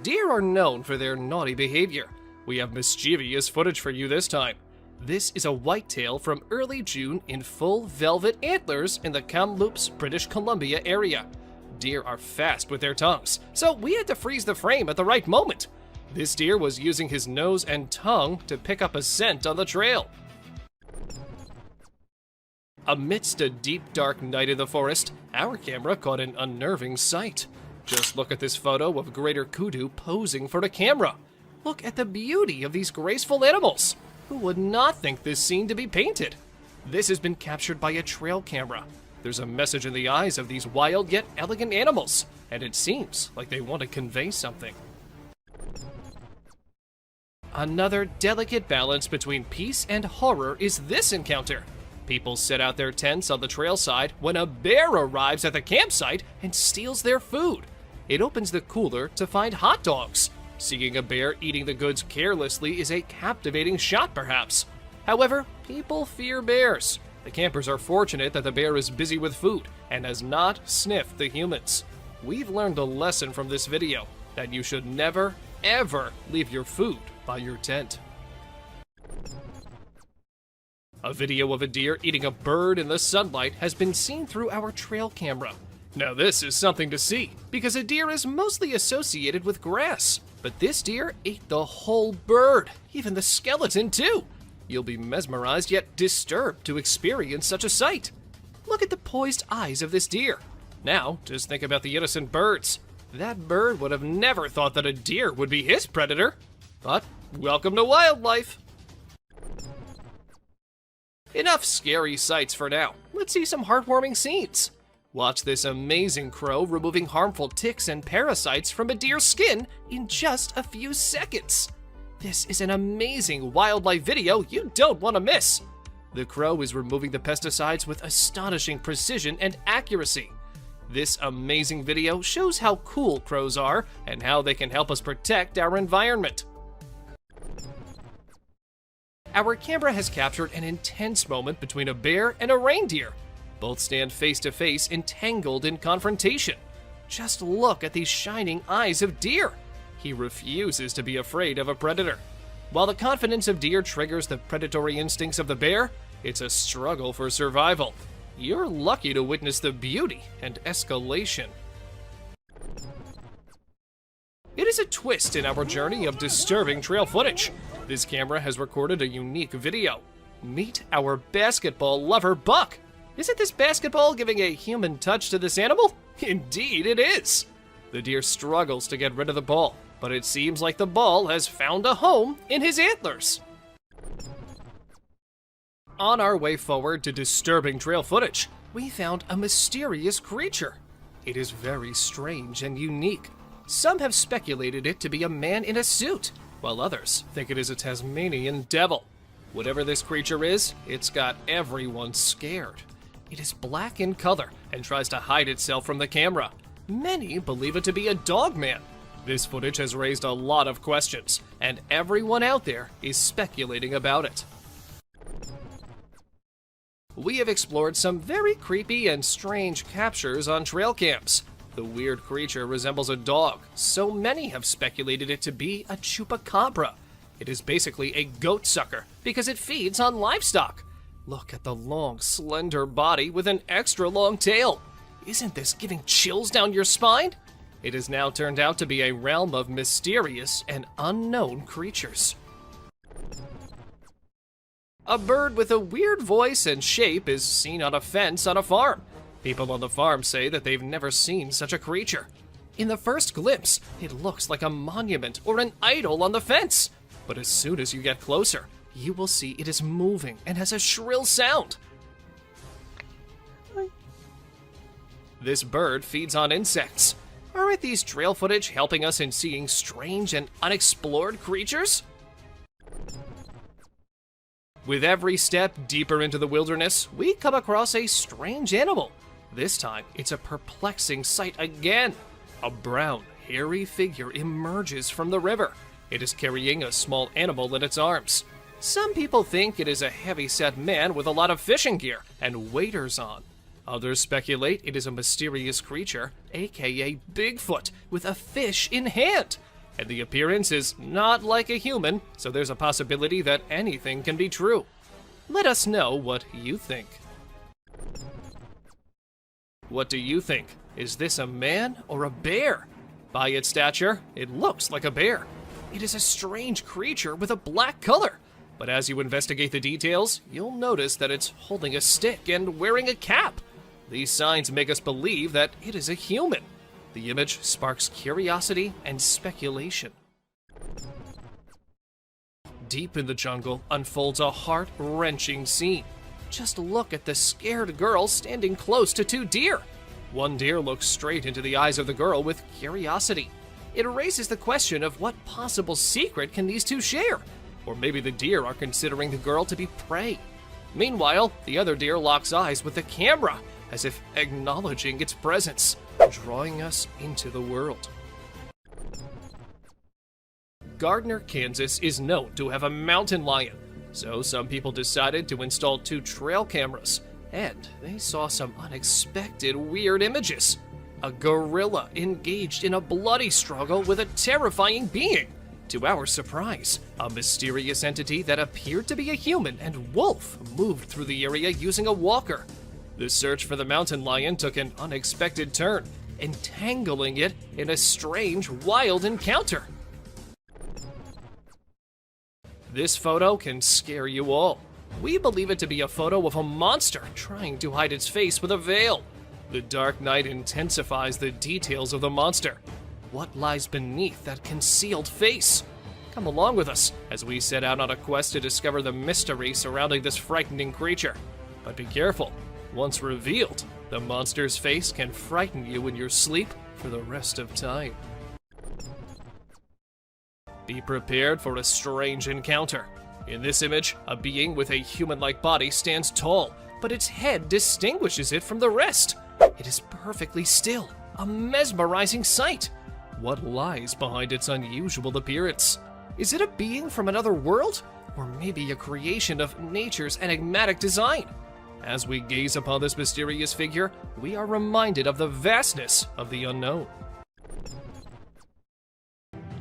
Deer are known for their naughty behavior. We have mischievous footage for you this time. This is a whitetail from early June in full velvet antlers in the Kamloops, British Columbia area. Deer are fast with their tongues, so we had to freeze the frame at the right moment. This deer was using his nose and tongue to pick up a scent on the trail. Amidst a deep, dark night in the forest, our camera caught an unnerving sight. Just look at this photo of greater kudu posing for the camera. Look at the beauty of these graceful animals. Who would not think this scene to be painted? This has been captured by a trail camera. There's a message in the eyes of these wild yet elegant animals, and it seems like they want to convey something. Another delicate balance between peace and horror is this encounter. People set out their tents on the trail side when a bear arrives at the campsite and steals their food. It opens the cooler to find hot dogs. Seeing a bear eating the goods carelessly is a captivating shot, perhaps. However, people fear bears. The campers are fortunate that the bear is busy with food and has not sniffed the humans. We've learned a lesson from this video, that you should never, ever leave your food by your tent. A video of a deer eating a bird in the sunlight has been seen through our trail camera. Now this is something to see, because a deer is mostly associated with grass. But this deer ate the whole bird, even the skeleton too. You'll be mesmerized yet disturbed to experience such a sight. Look at the poised eyes of this deer. Now, just think about the innocent birds. That bird would have never thought that a deer would be his predator. But welcome to wildlife. Enough scary sights for now. Let's see some heartwarming scenes. Watch this amazing crow removing harmful ticks and parasites from a deer's skin in just a few seconds. This is an amazing wildlife video you don't want to miss. The crow is removing the pesticides with astonishing precision and accuracy. This amazing video shows how cool crows are and how they can help us protect our environment. Our camera has captured an intense moment between a bear and a reindeer. Both stand face to face, entangled in confrontation. Just look at these shining eyes of deer. He refuses to be afraid of a predator. While the confidence of deer triggers the predatory instincts of the bear, it's a struggle for survival. You're lucky to witness the beauty and escalation. It is a twist in our journey of disturbing trail footage. This camera has recorded a unique video. Meet our basketball lover, Buck. Isn't this basketball giving a human touch to this animal? Indeed it is. The deer struggles to get rid of the ball, but it seems like the ball has found a home in his antlers. On our way forward to disturbing trail footage, we found a mysterious creature. It is very strange and unique. Some have speculated it to be a man in a suit, while others think it is a Tasmanian devil. Whatever this creature is, it's got everyone scared. It is black in color and tries to hide itself from the camera. Many believe it to be a dog man. This footage has raised a lot of questions, and everyone out there is speculating about it. We have explored some very creepy and strange captures on trail cams. The weird creature resembles a dog, so many have speculated it to be a chupacabra. It is basically a goat sucker because it feeds on livestock. Look at the long, slender body with an extra long tail. Isn't this giving chills down your spine? It has now turned out to be a realm of mysterious and unknown creatures. A bird with a weird voice and shape is seen on a fence on a farm. People on the farm say that they've never seen such a creature. In the first glimpse, it looks like a monument or an idol on the fence. But as soon as you get closer, you will see it is moving and has a shrill sound. This bird feeds on insects. Aren't these trail footage helping us in seeing strange and unexplored creatures? With every step deeper into the wilderness, we come across a strange animal. This time, it's a perplexing sight again. A brown, hairy figure emerges from the river. It is carrying a small animal in its arms. Some people think it is a heavy-set man with a lot of fishing gear and waders on. Others speculate it is a mysterious creature, aka Bigfoot, with a fish in hand. And the appearance is not like a human, so there's a possibility that anything can be true. Let us know what you think. What do you think? Is this a man or a bear? By its stature, it looks like a bear. It is a strange creature with a black color. But as you investigate the details, you'll notice that it's holding a stick and wearing a cap. These signs make us believe that it is a human. The image sparks curiosity and speculation. Deep in the jungle unfolds a heart-wrenching scene. Just look at the scared girl standing close to two deer. One deer looks straight into the eyes of the girl with curiosity. It raises the question of what possible secret can these two share? Or maybe the deer are considering the girl to be prey. Meanwhile, the other deer locks eyes with the camera, as if acknowledging its presence, drawing us into the world. Gardner, Kansas is known to have a mountain lion, so some people decided to install 2 trail cameras, and they saw some unexpected weird images. A gorilla engaged in a bloody struggle with a terrifying being. To our surprise, a mysterious entity that appeared to be a human and wolf moved through the area using a walker. The search for the mountain lion took an unexpected turn, entangling it in a strange, wild encounter. This photo can scare you all. We believe it to be a photo of a monster trying to hide its face with a veil. The dark night intensifies the details of the monster. What lies beneath that concealed face? Come along with us as we set out on a quest to discover the mystery surrounding this frightening creature. But be careful, once revealed, the monster's face can frighten you in your sleep for the rest of time. Be prepared for a strange encounter. In this image, a being with a human-like body stands tall, but its head distinguishes it from the rest. It is perfectly still, a mesmerizing sight. What lies behind its unusual appearance? Is it a being from another world? Or maybe a creation of nature's enigmatic design? As we gaze upon this mysterious figure, we are reminded of the vastness of the unknown.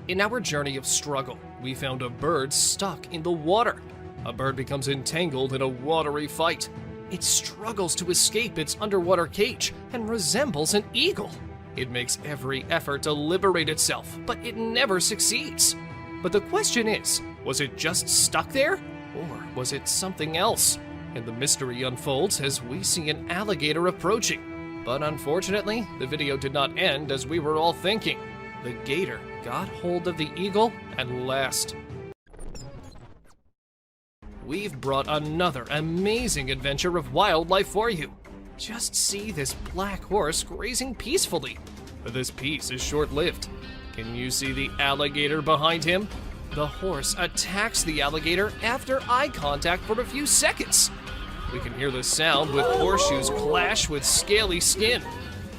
In our journey of struggle, we found a bird stuck in the water. A bird becomes entangled in a watery fight. It struggles to escape its underwater cage and resembles an eagle. It makes every effort to liberate itself, but it never succeeds. But the question is, was it just stuck there? Or was it something else? And the mystery unfolds as we see an alligator approaching. But unfortunately, the video did not end as we were all thinking. The gator got hold of the eagle and last. We've brought another amazing adventure of wildlife for you. Just see this black horse grazing peacefully. But this peace is short-lived. Can you see the alligator behind him? The horse attacks the alligator after eye contact for a few seconds. We can hear the sound with horseshoes clash with scaly skin.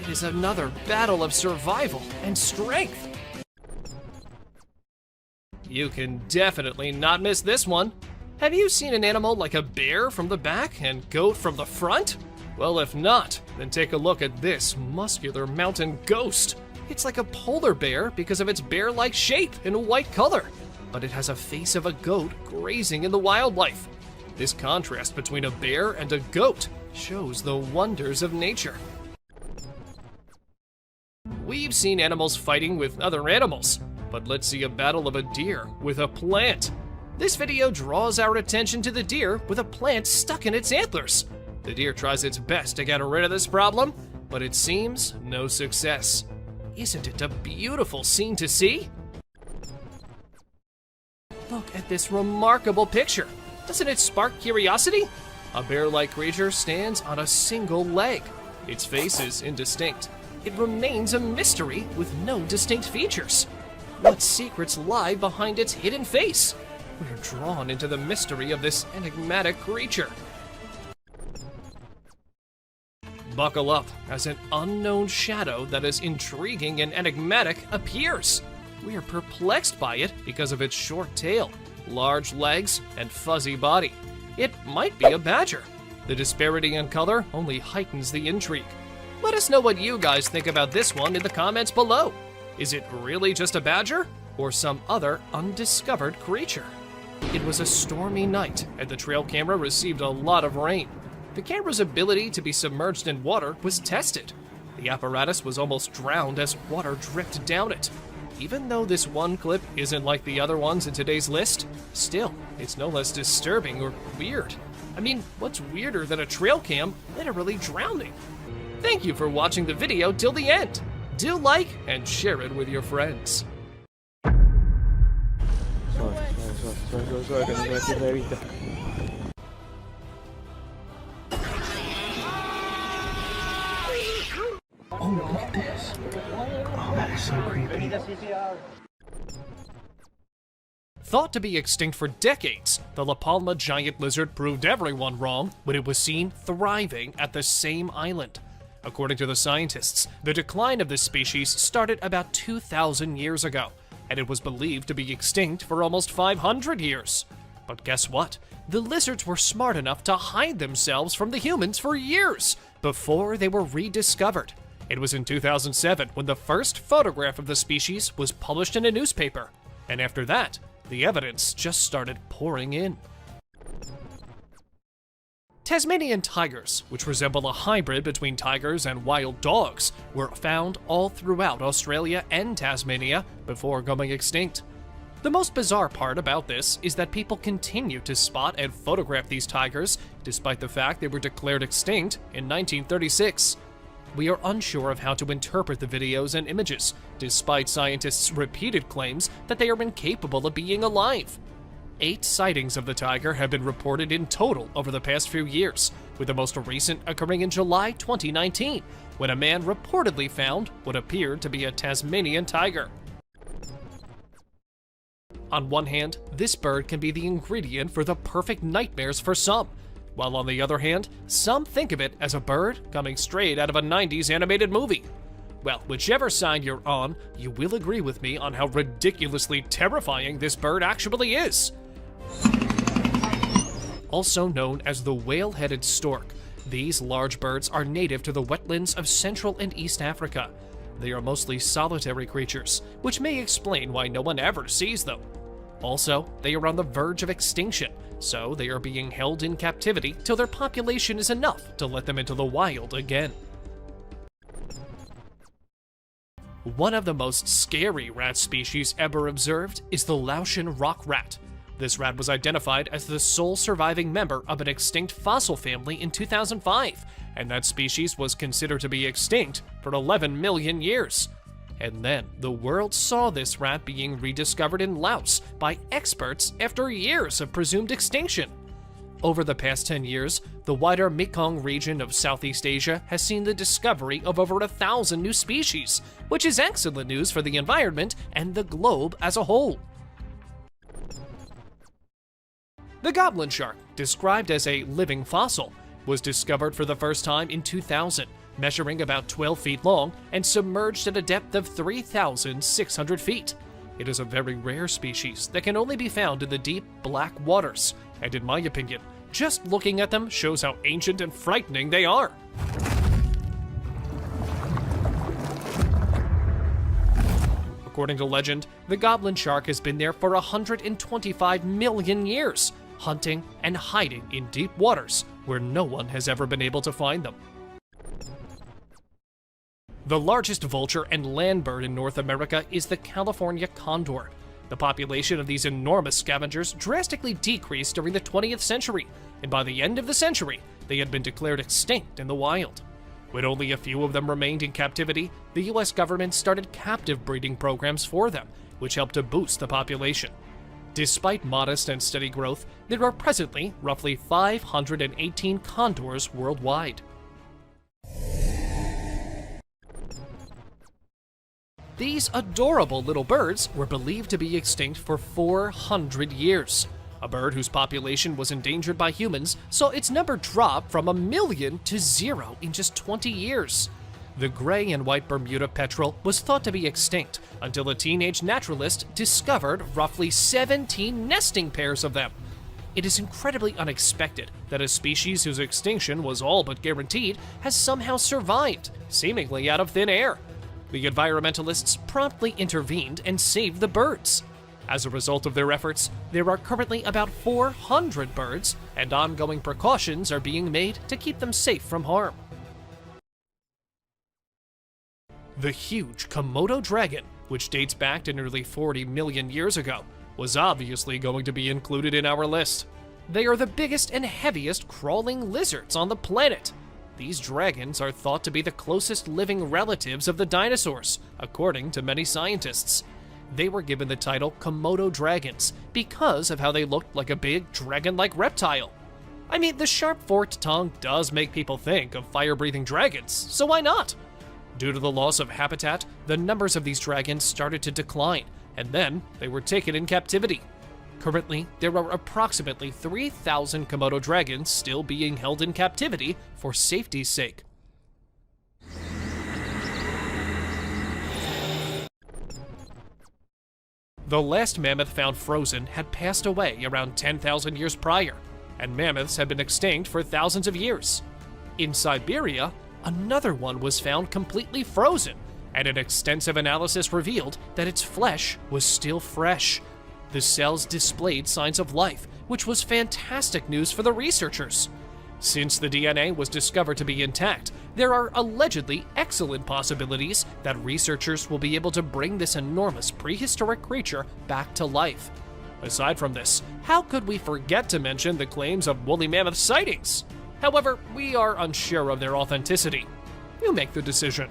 It is another battle of survival and strength. You can definitely not miss this one. Have you seen an animal like a bear from the back and goat from the front? Well, if not, then take a look at this muscular mountain ghost. It's like a polar bear because of its bear-like shape and white color, but it has a face of a goat grazing in the wildlife. This contrast between a bear and a goat shows the wonders of nature. We've seen animals fighting with other animals, but let's see a battle of a deer with a plant. This video draws our attention to the deer with a plant stuck in its antlers. The deer tries its best to get rid of this problem, but it seems no success. Isn't it a beautiful scene to see? Look at this remarkable picture. Doesn't it spark curiosity? A bear-like creature stands on a single leg. Its face is indistinct. It remains a mystery with no distinct features. What secrets lie behind its hidden face? We're drawn into the mystery of this enigmatic creature. Buckle up as an unknown shadow that is intriguing and enigmatic appears. We are perplexed by it because of its short tail, large legs, and fuzzy body. It might be a badger. The disparity in color only heightens the intrigue. Let us know what you guys think about this one in the comments below. Is it really just a badger or some other undiscovered creature? It was a stormy night and the trail camera received a lot of rain. The camera's ability to be submerged in water was tested. The apparatus was almost drowned as water dripped down it. Even though this one clip isn't like the other ones in today's list, still, it's no less disturbing or weird. I mean, what's weirder than a trail cam literally drowning? Thank you for watching the video till the end. Do like and share it with your friends. Oh, look at this. Oh, that is so creepy. Thought to be extinct for decades, the La Palma giant lizard proved everyone wrong when it was seen thriving at the same island. According to the scientists, the decline of this species started about 2,000 years ago, and it was believed to be extinct for almost 500 years. But guess what? The lizards were smart enough to hide themselves from the humans for years before they were rediscovered. It was in 2007 when the first photograph of the species was published in a newspaper. And after that, the evidence just started pouring in. Tasmanian tigers, which resemble a hybrid between tigers and wild dogs, were found all throughout Australia and Tasmania before going extinct. The most bizarre part about this is that people continue to spot and photograph these tigers, despite the fact they were declared extinct in 1936. We are unsure of how to interpret the videos and images, despite scientists' repeated claims that they are incapable of being alive. 8 sightings of the tiger have been reported in total over the past few years, with the most recent occurring in July 2019, when a man reportedly found what appeared to be a Tasmanian tiger. On one hand, this bird can be the ingredient for the perfect nightmares for some, while on the other hand, some think of it as a bird coming straight out of a 90s animated movie. Well, whichever side you're on, you will agree with me on how ridiculously terrifying this bird actually is. Also known as the whale-headed stork, these large birds are native to the wetlands of Central and East Africa. They are mostly solitary creatures, which may explain why no one ever sees them. Also, they are on the verge of extinction, so they are being held in captivity till their population is enough to let them into the wild again. One of the most scary rat species ever observed is the Laotian rock rat. This rat was identified as the sole surviving member of an extinct fossil family in 2005, and that species was considered to be extinct for 11 million years. And then the world saw this rat being rediscovered in Laos by experts after years of presumed extinction. Over the past 10 years, the wider Mekong region of Southeast Asia has seen the discovery of over 1,000 new species, which is excellent news for the environment and the globe as a whole. The goblin shark, described as a living fossil, was discovered for the first time in 2000, measuring about 12 feet long and submerged at a depth of 3,600 feet. It is a very rare species that can only be found in the deep, black waters, and in my opinion, just looking at them shows how ancient and frightening they are. According to legend, the goblin shark has been there for 125 million years, hunting and hiding in deep waters where no one has ever been able to find them. The largest vulture and land bird in North America is the California condor. The population of these enormous scavengers drastically decreased during the 20th century, and by the end of the century, they had been declared extinct in the wild. When only a few of them remained in captivity, the US government started captive breeding programs for them, which helped to boost the population. Despite modest and steady growth, there are presently roughly 518 condors worldwide. These adorable little birds were believed to be extinct for 400 years. A bird whose population was endangered by humans saw its number drop from 1 million to 0 in just 20 years. The gray and white Bermuda petrel was thought to be extinct until a teenage naturalist discovered roughly 17 nesting pairs of them. It is incredibly unexpected that a species whose extinction was all but guaranteed has somehow survived, seemingly out of thin air. The environmentalists promptly intervened and saved the birds. As a result of their efforts, there are currently about 400 birds, and ongoing precautions are being made to keep them safe from harm. The huge Komodo dragon, which dates back to nearly 40 million years ago, was obviously going to be included in our list. They are the biggest and heaviest crawling lizards on the planet. These dragons are thought to be the closest living relatives of the dinosaurs, according to many scientists. They were given the title Komodo dragons because of how they looked like a big dragon-like reptile. I mean, the sharp forked tongue does make people think of fire-breathing dragons, so why not? Due to the loss of habitat, the numbers of these dragons started to decline, and then they were taken in captivity. Currently, there are approximately 3,000 Komodo dragons still being held in captivity for safety's sake. The last mammoth found frozen had passed away around 10,000 years prior, and mammoths have been extinct for thousands of years. In Siberia, another one was found completely frozen, and an extensive analysis revealed that its flesh was still fresh. The cells displayed signs of life, which was fantastic news for the researchers. Since the DNA was discovered to be intact, there are allegedly excellent possibilities that researchers will be able to bring this enormous prehistoric creature back to life. Aside from this, how could we forget to mention the claims of woolly mammoth sightings? However, we are unsure of their authenticity. You make the decision.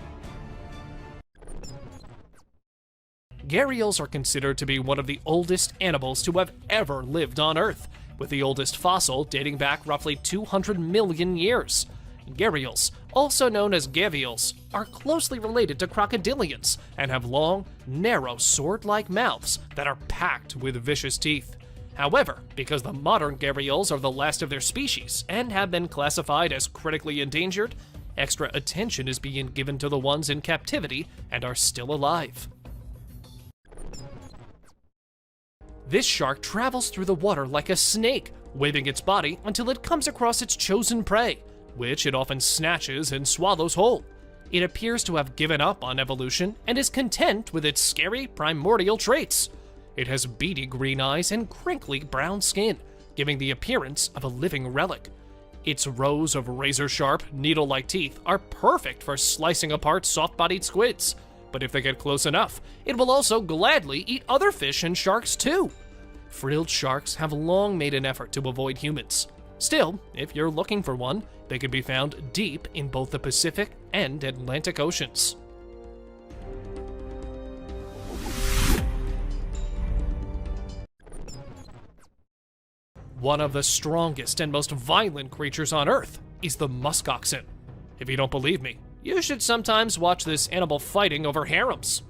Gharials are considered to be one of the oldest animals to have ever lived on Earth, with the oldest fossil dating back roughly 200 million years. Gharials, also known as gavials, are closely related to crocodilians and have long, narrow, sword-like mouths that are packed with vicious teeth. However, because the modern gharials are the last of their species and have been classified as critically endangered, extra attention is being given to the ones in captivity and are still alive. This shark travels through the water like a snake, waving its body until it comes across its chosen prey, which it often snatches and swallows whole. It appears to have given up on evolution and is content with its scary primordial traits. It has beady green eyes and crinkly brown skin, giving the appearance of a living relic. Its rows of razor-sharp, needle-like teeth are perfect for slicing apart soft-bodied squids, but if they get close enough, it will also gladly eat other fish and sharks too. Frilled sharks have long made an effort to avoid humans. Still, if you're looking for one, they can be found deep in both the Pacific and Atlantic Oceans. One of the strongest and most violent creatures on Earth is the musk oxen. If you don't believe me, you should sometimes watch this animal fighting over harems.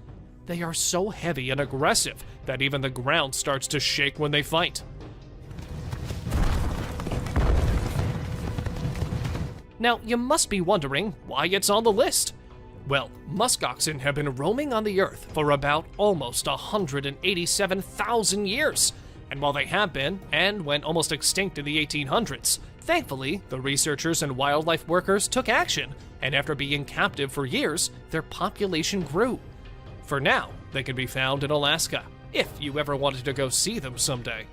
They are so heavy and aggressive that even the ground starts to shake when they fight. Now, you must be wondering why it's on the list. Well, musk oxen have been roaming on the Earth for about almost 187,000 years. And while they have been, and went almost extinct in the 1800s, thankfully, the researchers and wildlife workers took action, and after being captive for years, their population grew. For now, they can be found in Alaska, if you ever wanted to go see them someday.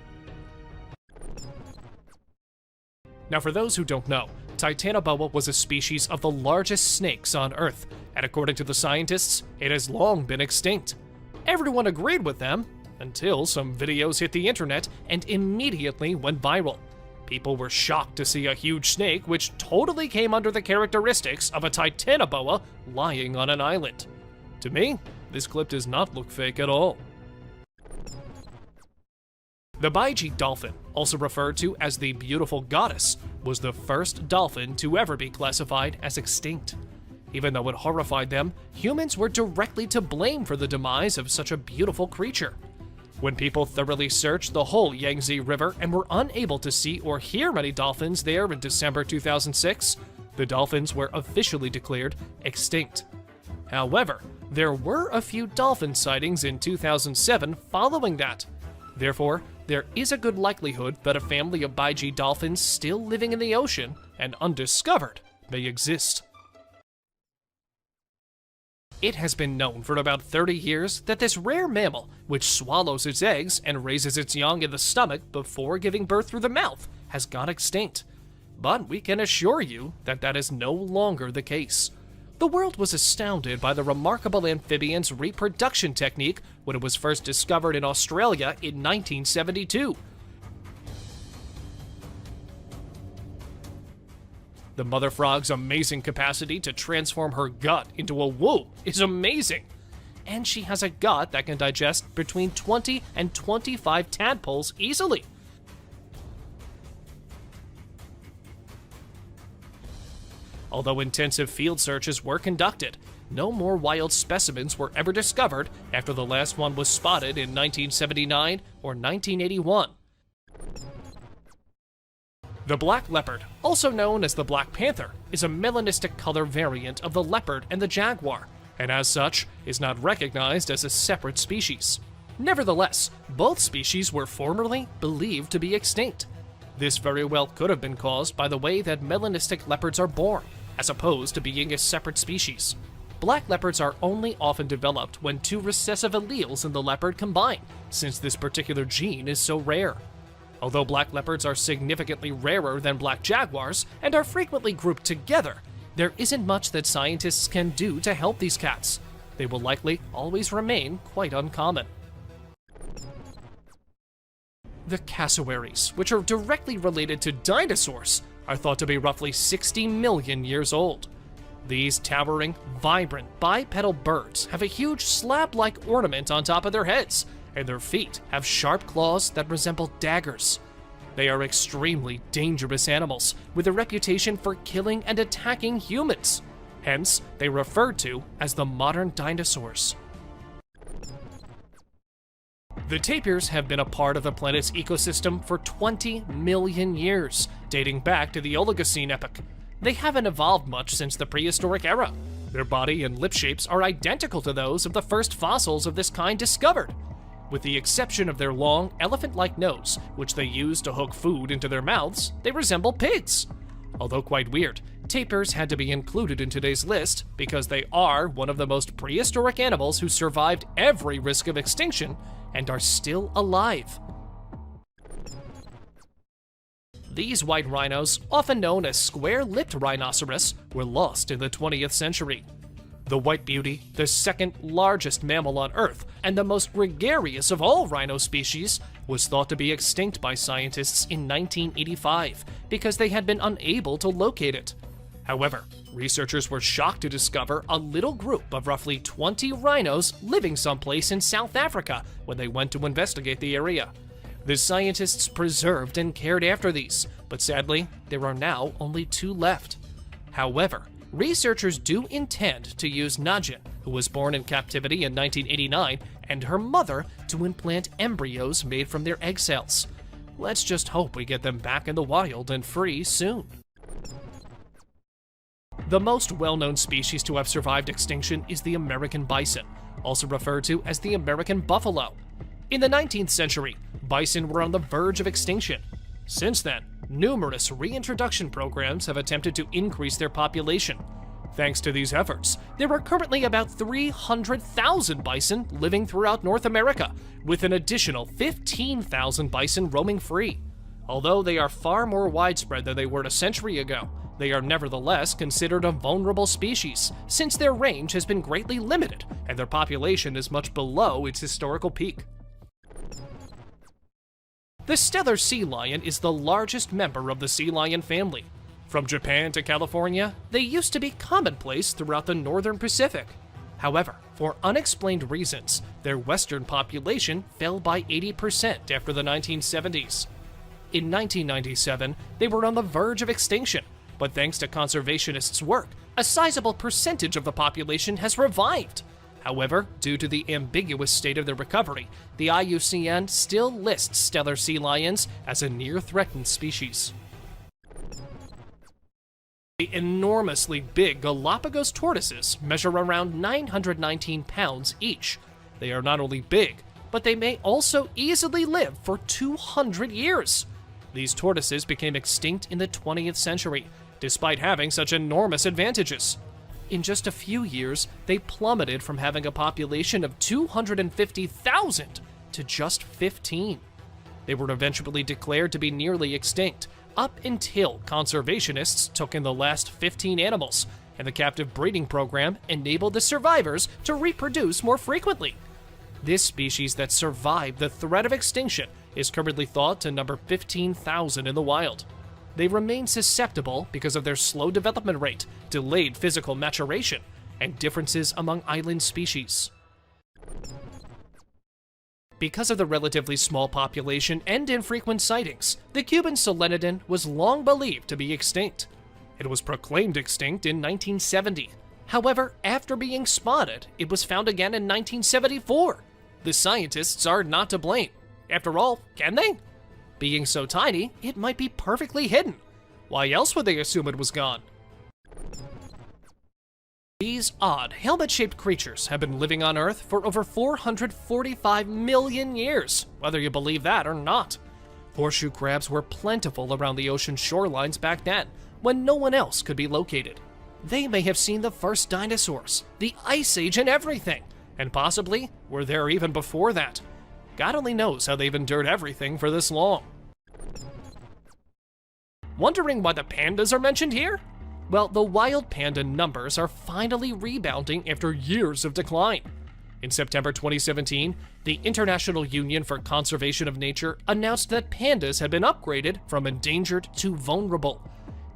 Now, for those who don't know, Titanoboa was a species of the largest snakes on Earth, and according to the scientists, it has long been extinct. Everyone agreed with them, until some videos hit the internet and immediately went viral. People were shocked to see a huge snake which totally came under the characteristics of a Titanoboa lying on an island. To me, this clip does not look fake at all. The Baiji dolphin, also referred to as the beautiful goddess, was the first dolphin to ever be classified as extinct. Even though it horrified them, humans were directly to blame for the demise of such a beautiful creature. When people thoroughly searched the whole Yangtze River and were unable to see or hear many dolphins there in December 2006, the dolphins were officially declared extinct. However, there were a few dolphin sightings in 2007 following that. Therefore, there is a good likelihood that a family of Baiji dolphins still living in the ocean and undiscovered may exist. It has been known for about 30 years that this rare mammal, which swallows its eggs and raises its young in the stomach before giving birth through the mouth, has gone extinct. But we can assure you that that is no longer the case. The world was astounded by the remarkable amphibian's reproduction technique when it was first discovered in Australia in 1972. The mother frog's amazing capacity to transform her gut into a womb is amazing. And she has a gut that can digest between 20 and 25 tadpoles easily. Although intensive field searches were conducted, no more wild specimens were ever discovered after the last one was spotted in 1979 or 1981. The black leopard, also known as the black panther, is a melanistic color variant of the leopard and the jaguar, and as such, is not recognized as a separate species. Nevertheless, both species were formerly believed to be extinct. This very well could have been caused by the way that melanistic leopards are born, as opposed to being a separate species. black leopards are only often developed when two recessive alleles in the leopard combine, since this particular gene is so rare. Although black leopards are significantly rarer than black jaguars and are frequently grouped together, there isn't much that scientists can do to help these cats. They will likely always remain quite uncommon. The cassowaries, which are directly related to dinosaurs, are thought to be roughly 60 million years old. These towering, vibrant, bipedal birds have a huge slab-like ornament on top of their heads, and their feet have sharp claws that resemble daggers. They are extremely dangerous animals, with a reputation for killing and attacking humans. Hence, they are referred to as the modern dinosaurs. The tapirs have been a part of the planet's ecosystem for 20 million years, dating back to the Oligocene epoch. They haven't evolved much since the prehistoric era. Their body and lip shapes are identical to those of the first fossils of this kind discovered. With the exception of their long, elephant-like nose, which they use to hook food into their mouths, they resemble pigs. Although quite weird, tapirs had to be included in today's list because they are one of the most prehistoric animals who survived every risk of extinction and are still alive. These white rhinos, often known as square-lipped rhinoceros, were lost in the 20th century. The white beauty, the second largest mammal on Earth and the most gregarious of all rhino species, was thought to be extinct by scientists in 1985 because they had been unable to locate it. However, researchers were shocked to discover a little group of roughly 20 rhinos living someplace in South Africa when they went to investigate the area. The scientists preserved and cared after these, but sadly, there are now only 2 left. However, researchers do intend to use Najin, who was born in captivity in 1989, and her mother to implant embryos made from their egg cells. Let's just hope we get them back in the wild and free soon. The most well-known species to have survived extinction is the American bison, also referred to as the American buffalo. In the 19th century, bison were on the verge of extinction. Since then, numerous reintroduction programs have attempted to increase their population. Thanks to these efforts, there are currently about 300,000 bison living throughout North America, with an additional 15,000 bison roaming free. Although they are far more widespread than they were a century ago, they are nevertheless considered a vulnerable species, since their range has been greatly limited and their population is much below its historical peak. The Steller sea lion is the largest member of the sea lion family. From Japan to California, they used to be commonplace throughout the northern Pacific. However, for unexplained reasons, their western population fell by 80% after the 1970s. In 1997, they were on the verge of extinction, but thanks to conservationists' work, a sizable percentage of the population has revived. However, due to the ambiguous state of their recovery, the IUCN still lists Steller sea lions as a near-threatened species. The enormously big Galapagos tortoises measure around 919 pounds each. They are not only big, but they may also easily live for 200 years. These tortoises became extinct in the 20th century, despite having such enormous advantages. In just a few years, they plummeted from having a population of 250,000 to just 15. They were eventually declared to be nearly extinct, up until conservationists took in the last 15 animals, and the captive breeding program enabled the survivors to reproduce more frequently. This species that survived the threat of extinction is currently thought to number 15,000 in the wild. They remain susceptible because of their slow development rate, delayed physical maturation, and differences among island species. Because of the relatively small population and infrequent sightings, the Cuban solenodon was long believed to be extinct. It was proclaimed extinct in 1970. However, after being spotted, it was found again in 1974. The scientists are not to blame. After all, can they? Being so tiny, it might be perfectly hidden. Why else would they assume it was gone? These odd, helmet-shaped creatures have been living on Earth for over 445 million years, whether you believe that or not. Horseshoe crabs were plentiful around the ocean shorelines back then, when no one else could be located. They may have seen the first dinosaurs, the Ice Age and everything, and possibly were there even before that. God only knows how they've endured everything for this long. Wondering why the pandas are mentioned here? Well, the wild panda numbers are finally rebounding after years of decline. In September 2017, the International Union for Conservation of Nature announced that pandas had been upgraded from endangered to vulnerable.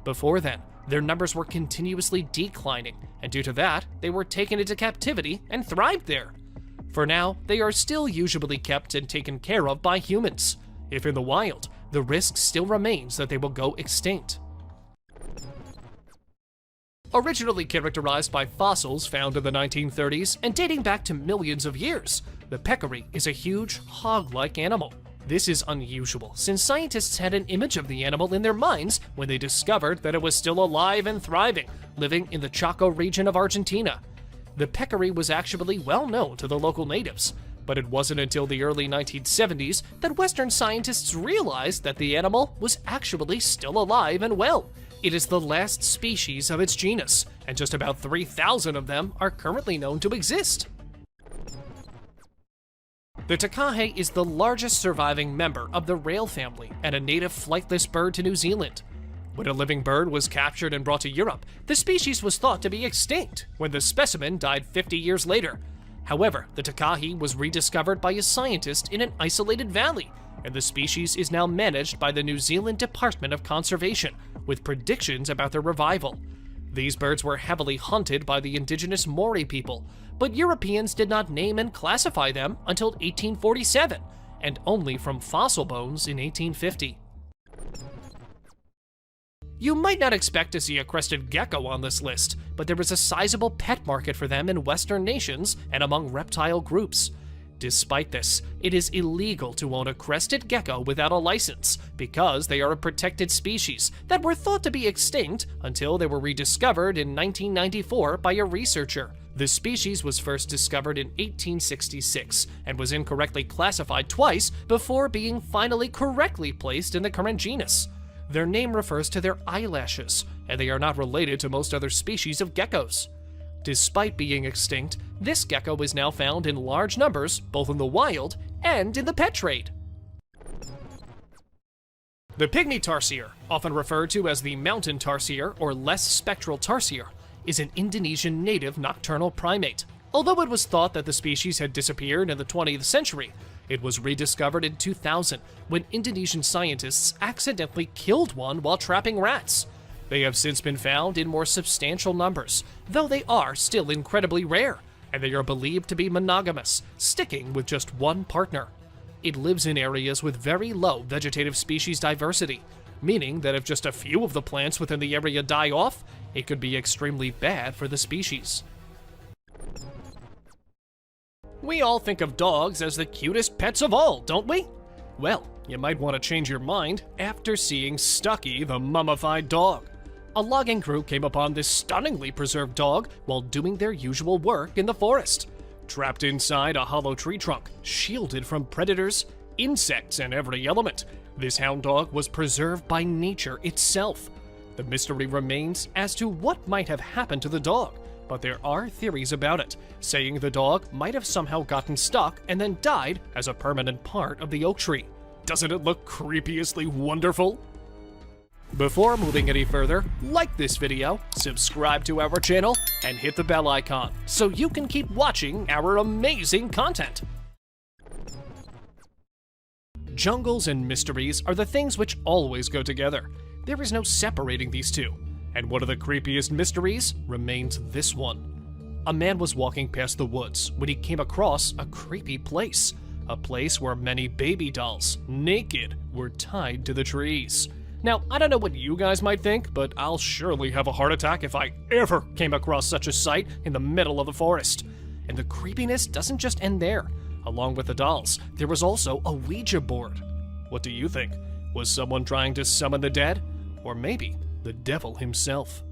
Before then, their numbers were continuously declining, and due to that, they were taken into captivity and thrived there. For now, they are still usually kept and taken care of by humans. If in the wild, the risk still remains that they will go extinct. Originally characterized by fossils found in the 1930s and dating back to millions of years, the peccary is a huge, hog-like animal. This is unusual, since scientists had an image of the animal in their minds when they discovered that it was still alive and thriving, living in the Chaco region of Argentina. The peccary was actually well known to the local natives, but it wasn't until the early 1970s that Western scientists realized that the animal was actually still alive and well. It is the last species of its genus, and just about 3,000 of them are currently known to exist. The takahe is the largest surviving member of the rail family and a native flightless bird to New Zealand. When a living bird was captured and brought to Europe, the species was thought to be extinct when the specimen died 50 years later. However, the takahe was rediscovered by a scientist in an isolated valley, and the species is now managed by the New Zealand Department of Conservation, with predictions about their revival. These birds were heavily hunted by the indigenous Maori people, but Europeans did not name and classify them until 1847, and only from fossil bones in 1850. You might not expect to see a crested gecko on this list, but there is a sizable pet market for them in Western nations and among reptile groups. Despite this, it is illegal to own a crested gecko without a license because they are a protected species that were thought to be extinct until they were rediscovered in 1994 by a researcher. The species was first discovered in 1866 and was incorrectly classified twice before being finally correctly placed in the current genus. Their name refers to their eyelashes, and they are not related to most other species of geckos. Despite being extinct, this gecko is now found in large numbers both in the wild and in the pet trade. The pygmy tarsier, often referred to as the mountain tarsier or less spectral tarsier, is an Indonesian native nocturnal primate. Although it was thought that the species had disappeared in the 20th century, it was rediscovered in 2000 when Indonesian scientists accidentally killed one while trapping rats. They have since been found in more substantial numbers, though they are still incredibly rare, and they are believed to be monogamous, sticking with just one partner. It lives in areas with very low vegetative species diversity, meaning that if just a few of the plants within the area die off, it could be extremely bad for the species. We all think of dogs as the cutest pets of all, don't we? Well, you might want to change your mind after seeing Stucky the mummified dog. A logging crew came upon this stunningly preserved dog while doing their usual work in the forest. Trapped inside a hollow tree trunk, shielded from predators, insects, and every element, this hound dog was preserved by nature itself. The mystery remains as to what might have happened to the dog, but there are theories about it, saying the dog might have somehow gotten stuck and then died as a permanent part of the oak tree. Doesn't it look creepiously wonderful? Before moving any further, like this video, subscribe to our channel, and hit the bell icon so you can keep watching our amazing content. Jungles and mysteries are the things which always go together. There is no separating these two. And one of the creepiest mysteries remains this one. A man was walking past the woods when he came across a creepy place. A place where many baby dolls, naked, were tied to the trees. Now, I don't know what you guys might think, but I'll surely have a heart attack if I ever came across such a sight in the middle of the forest. And the creepiness doesn't just end there. Along with the dolls, there was also a Ouija board. What do you think? Was someone trying to summon the dead? Or maybe the devil himself?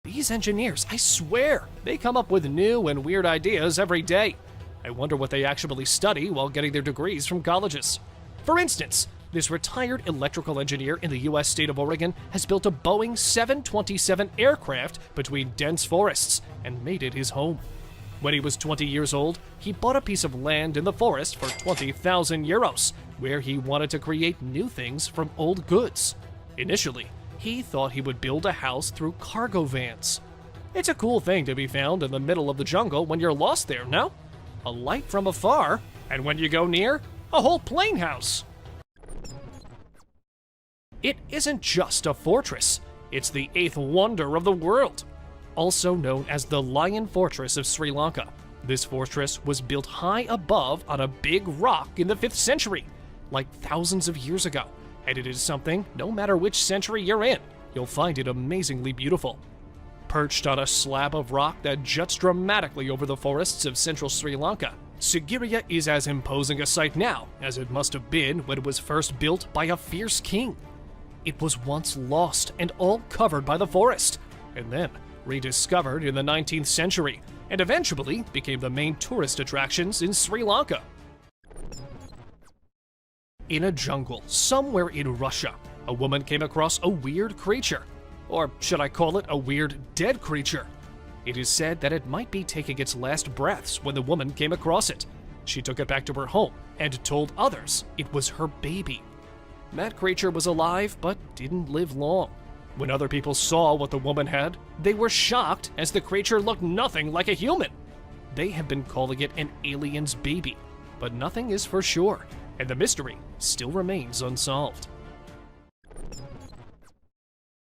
These engineers, I swear, they come up with new and weird ideas every day. I wonder what they actually study while getting their degrees from colleges. For instance, This retired electrical engineer in the U.S. state of Oregon has built a Boeing 727 aircraft between dense forests and made it his home. When he was 20 years old, he bought a piece of land in the forest for 20,000 euros, where he wanted to create new things from old goods. Initially, he thought he would build a house through cargo vans. It's a cool thing to be found in the middle of the jungle when you're lost there, no? A light from afar, and when you go near, a whole plain house. It isn't just a fortress, it's the 8th wonder of the world. Also known as the Lion Fortress of Sri Lanka. This fortress was built high above on a big rock in the 5th century, like thousands of years ago, and it is something, no matter which century you're in, you'll find it amazingly beautiful. Perched on a slab of rock that juts dramatically over the forests of central Sri Lanka, Sigiriya is as imposing a sight now as it must have been when it was first built by a fierce king. It was once lost and all covered by the forest, and then rediscovered in the 19th century, and eventually became the main tourist attractions in Sri Lanka. In a jungle somewhere in Russia, a woman came across a weird creature. Or should I call it a weird dead creature? It is said that it might be taking its last breaths when the woman came across it. She took it back to her home and told others it was her baby. That creature was alive but didn't live long. When other people saw what the woman had, they were shocked as the creature looked nothing like a human. They have been calling it an alien's baby, but nothing is for sure, and the mystery still remains unsolved.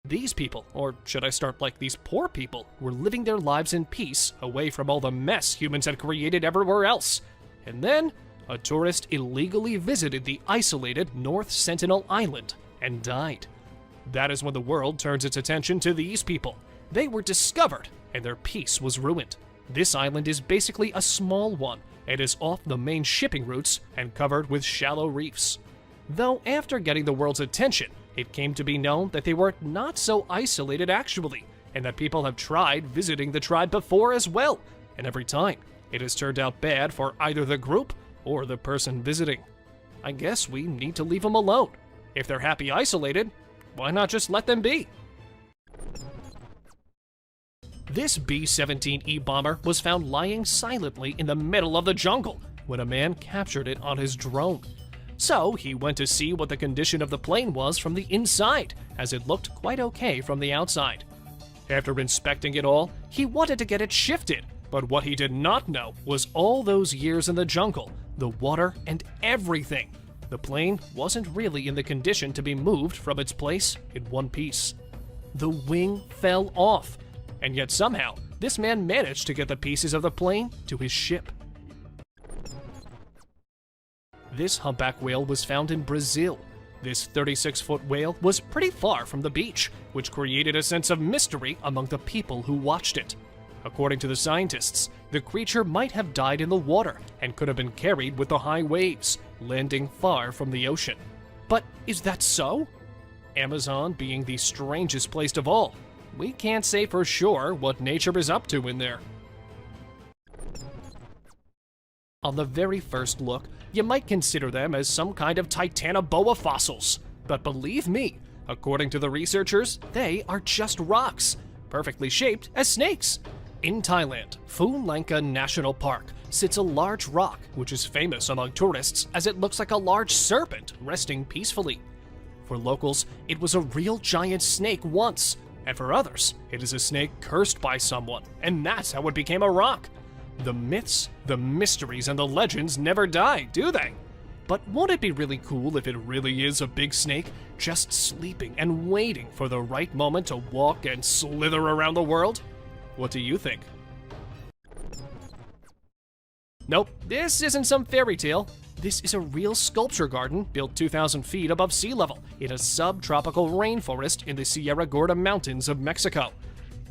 These people, or should I start like these poor people, were living their lives in peace away from all the mess humans had created everywhere else. And then, a tourist illegally visited the isolated North Sentinel Island and died. That is when the world turns its attention to these people. They were discovered, and their peace was ruined. This island is basically a small one, and is off the main shipping routes and covered with shallow reefs. Though after getting the world's attention, it came to be known that they were not so isolated actually, and that people have tried visiting the tribe before as well, and every time, it has turned out bad for either the group or the person visiting. I guess we need to leave them alone. If they're happy isolated, why not just let them be? This B-17E bomber was found lying silently in the middle of the jungle when a man captured it on his drone. So he went to see what the condition of the plane was from the inside, as it looked quite okay from the outside. After inspecting it all, he wanted to get it shifted, but what he did not know was all those years in the jungle, the water, and everything. The plane wasn't really in the condition to be moved from its place in one piece. The wing fell off, and yet somehow, this man managed to get the pieces of the plane to his ship. This humpback whale was found in Brazil. This 36-foot whale was pretty far from the beach, which created a sense of mystery among the people who watched it. According to the scientists, the creature might have died in the water and could have been carried with the high waves, landing far from the ocean. But is that so? Amazon being the strangest place of all, we can't say for sure what nature is up to in there. On the very first look, you might consider them as some kind of Titanoboa fossils. But believe me, according to the researchers, they are just rocks, perfectly shaped as snakes. In Thailand, Phu Lanka National Park sits a large rock which is famous among tourists as it looks like a large serpent resting peacefully. For locals, it was a real giant snake once, and for others, it is a snake cursed by someone, and that's how it became a rock. The myths, the mysteries, and the legends never die, do they? But won't it be really cool if it really is a big snake just sleeping and waiting for the right moment to walk and slither around the world? What do you think? Nope, this isn't some fairy tale. This is a real sculpture garden built 2,000 feet above sea level in a subtropical rainforest in the Sierra Gorda Mountains of Mexico.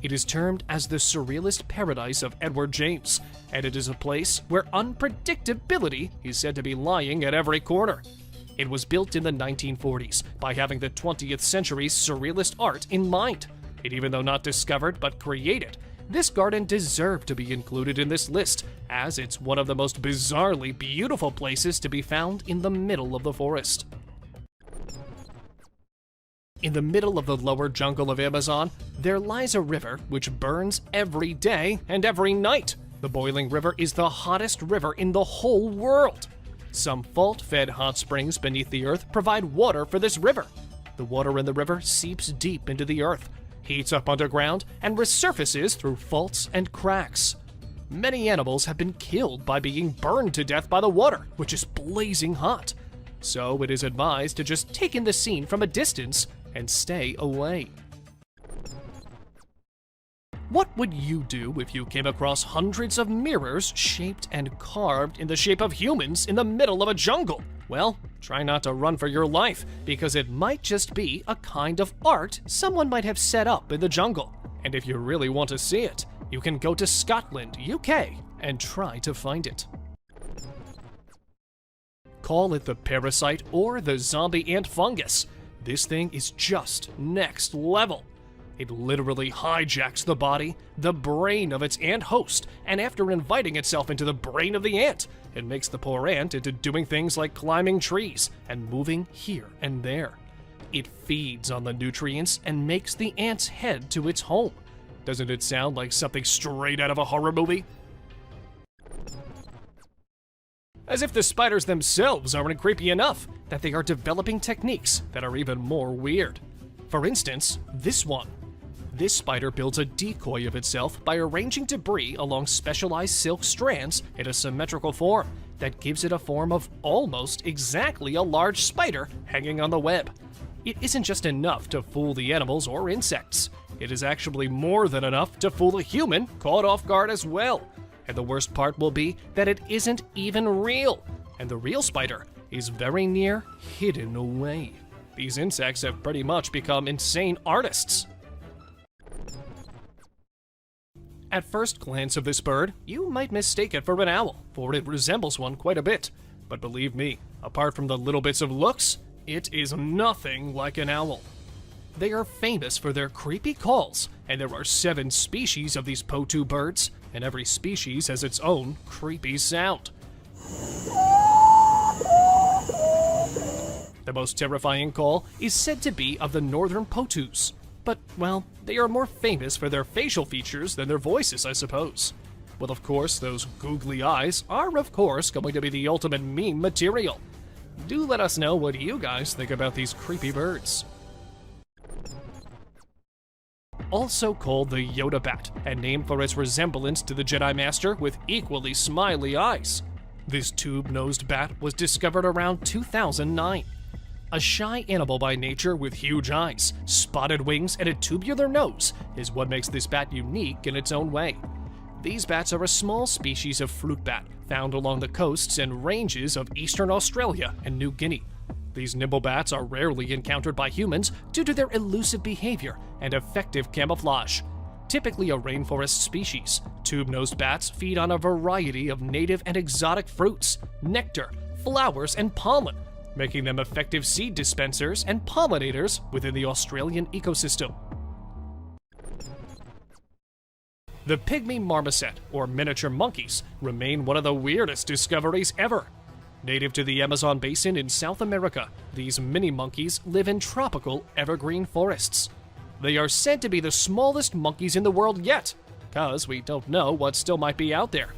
It is termed as the surrealist paradise of Edward James, and it is a place where unpredictability is said to be lying at every corner. It was built in the 1940s by having the 20th century's surrealist art in mind. And even though not discovered but created, this garden deserved to be included in this list, as it's one of the most bizarrely beautiful places to be found in the middle of the forest. In the middle of the lower jungle of Amazon, there lies a river which burns every day and every night. The boiling river is the hottest river in the whole world. Some fault-fed hot springs beneath the earth provide water for this river. The water in the river seeps deep into the earth, heats up underground, and resurfaces through faults and cracks. Many animals have been killed by being burned to death by the water, which is blazing hot. So it is advised to just take in the scene from a distance and stay away. What would you do if you came across hundreds of mirrors shaped and carved in the shape of humans in the middle of a jungle? Well, try not to run for your life, because it might just be a kind of art someone might have set up in the jungle. And if you really want to see it, you can go to Scotland, UK, and try to find it. Call it the parasite or the zombie ant fungus. This thing is just next level. It literally hijacks the body, the brain of its ant host, and after inviting itself into the brain of the ant, it makes the poor ant into doing things like climbing trees and moving here and there. It feeds on the nutrients and makes the ants head to its home. Doesn't it sound like something straight out of a horror movie? As if the spiders themselves aren't creepy enough that they are developing techniques that are even more weird. For instance, this one. This spider builds a decoy of itself by arranging debris along specialized silk strands in a symmetrical form that gives it a form of almost exactly a large spider hanging on the web. It isn't just enough to fool the animals or insects. It is actually more than enough to fool a human caught off guard as well. And the worst part will be that it isn't even real, and the real spider is very near hidden away. These insects have pretty much become insane artists. At first glance of this bird, you might mistake it for an owl, for it resembles one quite a bit. But believe me, apart from the little bits of looks, it is nothing like an owl. They are famous for their creepy calls, and there are 7 species of these Potu birds, and every species has its own creepy sound. The most terrifying call is said to be of the northern Potus. But, well, they are more famous for their facial features than their voices, I suppose. Well, of course, those googly eyes are, of course, going to be the ultimate meme material. Do let us know what you guys think about these creepy birds. Also called the Yoda bat, and named for its resemblance to the Jedi Master with equally smiley eyes. This tube-nosed bat was discovered around 2009. A shy animal by nature with huge eyes, spotted wings, and a tubular nose is what makes this bat unique in its own way. These bats are a small species of fruit bat found along the coasts and ranges of eastern Australia and New Guinea. These nimble bats are rarely encountered by humans due to their elusive behavior and effective camouflage. Typically a rainforest species, tube-nosed bats feed on a variety of native and exotic fruits, nectar, flowers, and pollen, making them effective seed dispensers and pollinators within the Australian ecosystem. The pygmy marmoset, or miniature monkeys, remain one of the weirdest discoveries ever. Native to the Amazon basin in South America, these mini monkeys live in tropical evergreen forests. They are said to be the smallest monkeys in the world yet, because we don't know what still might be out there.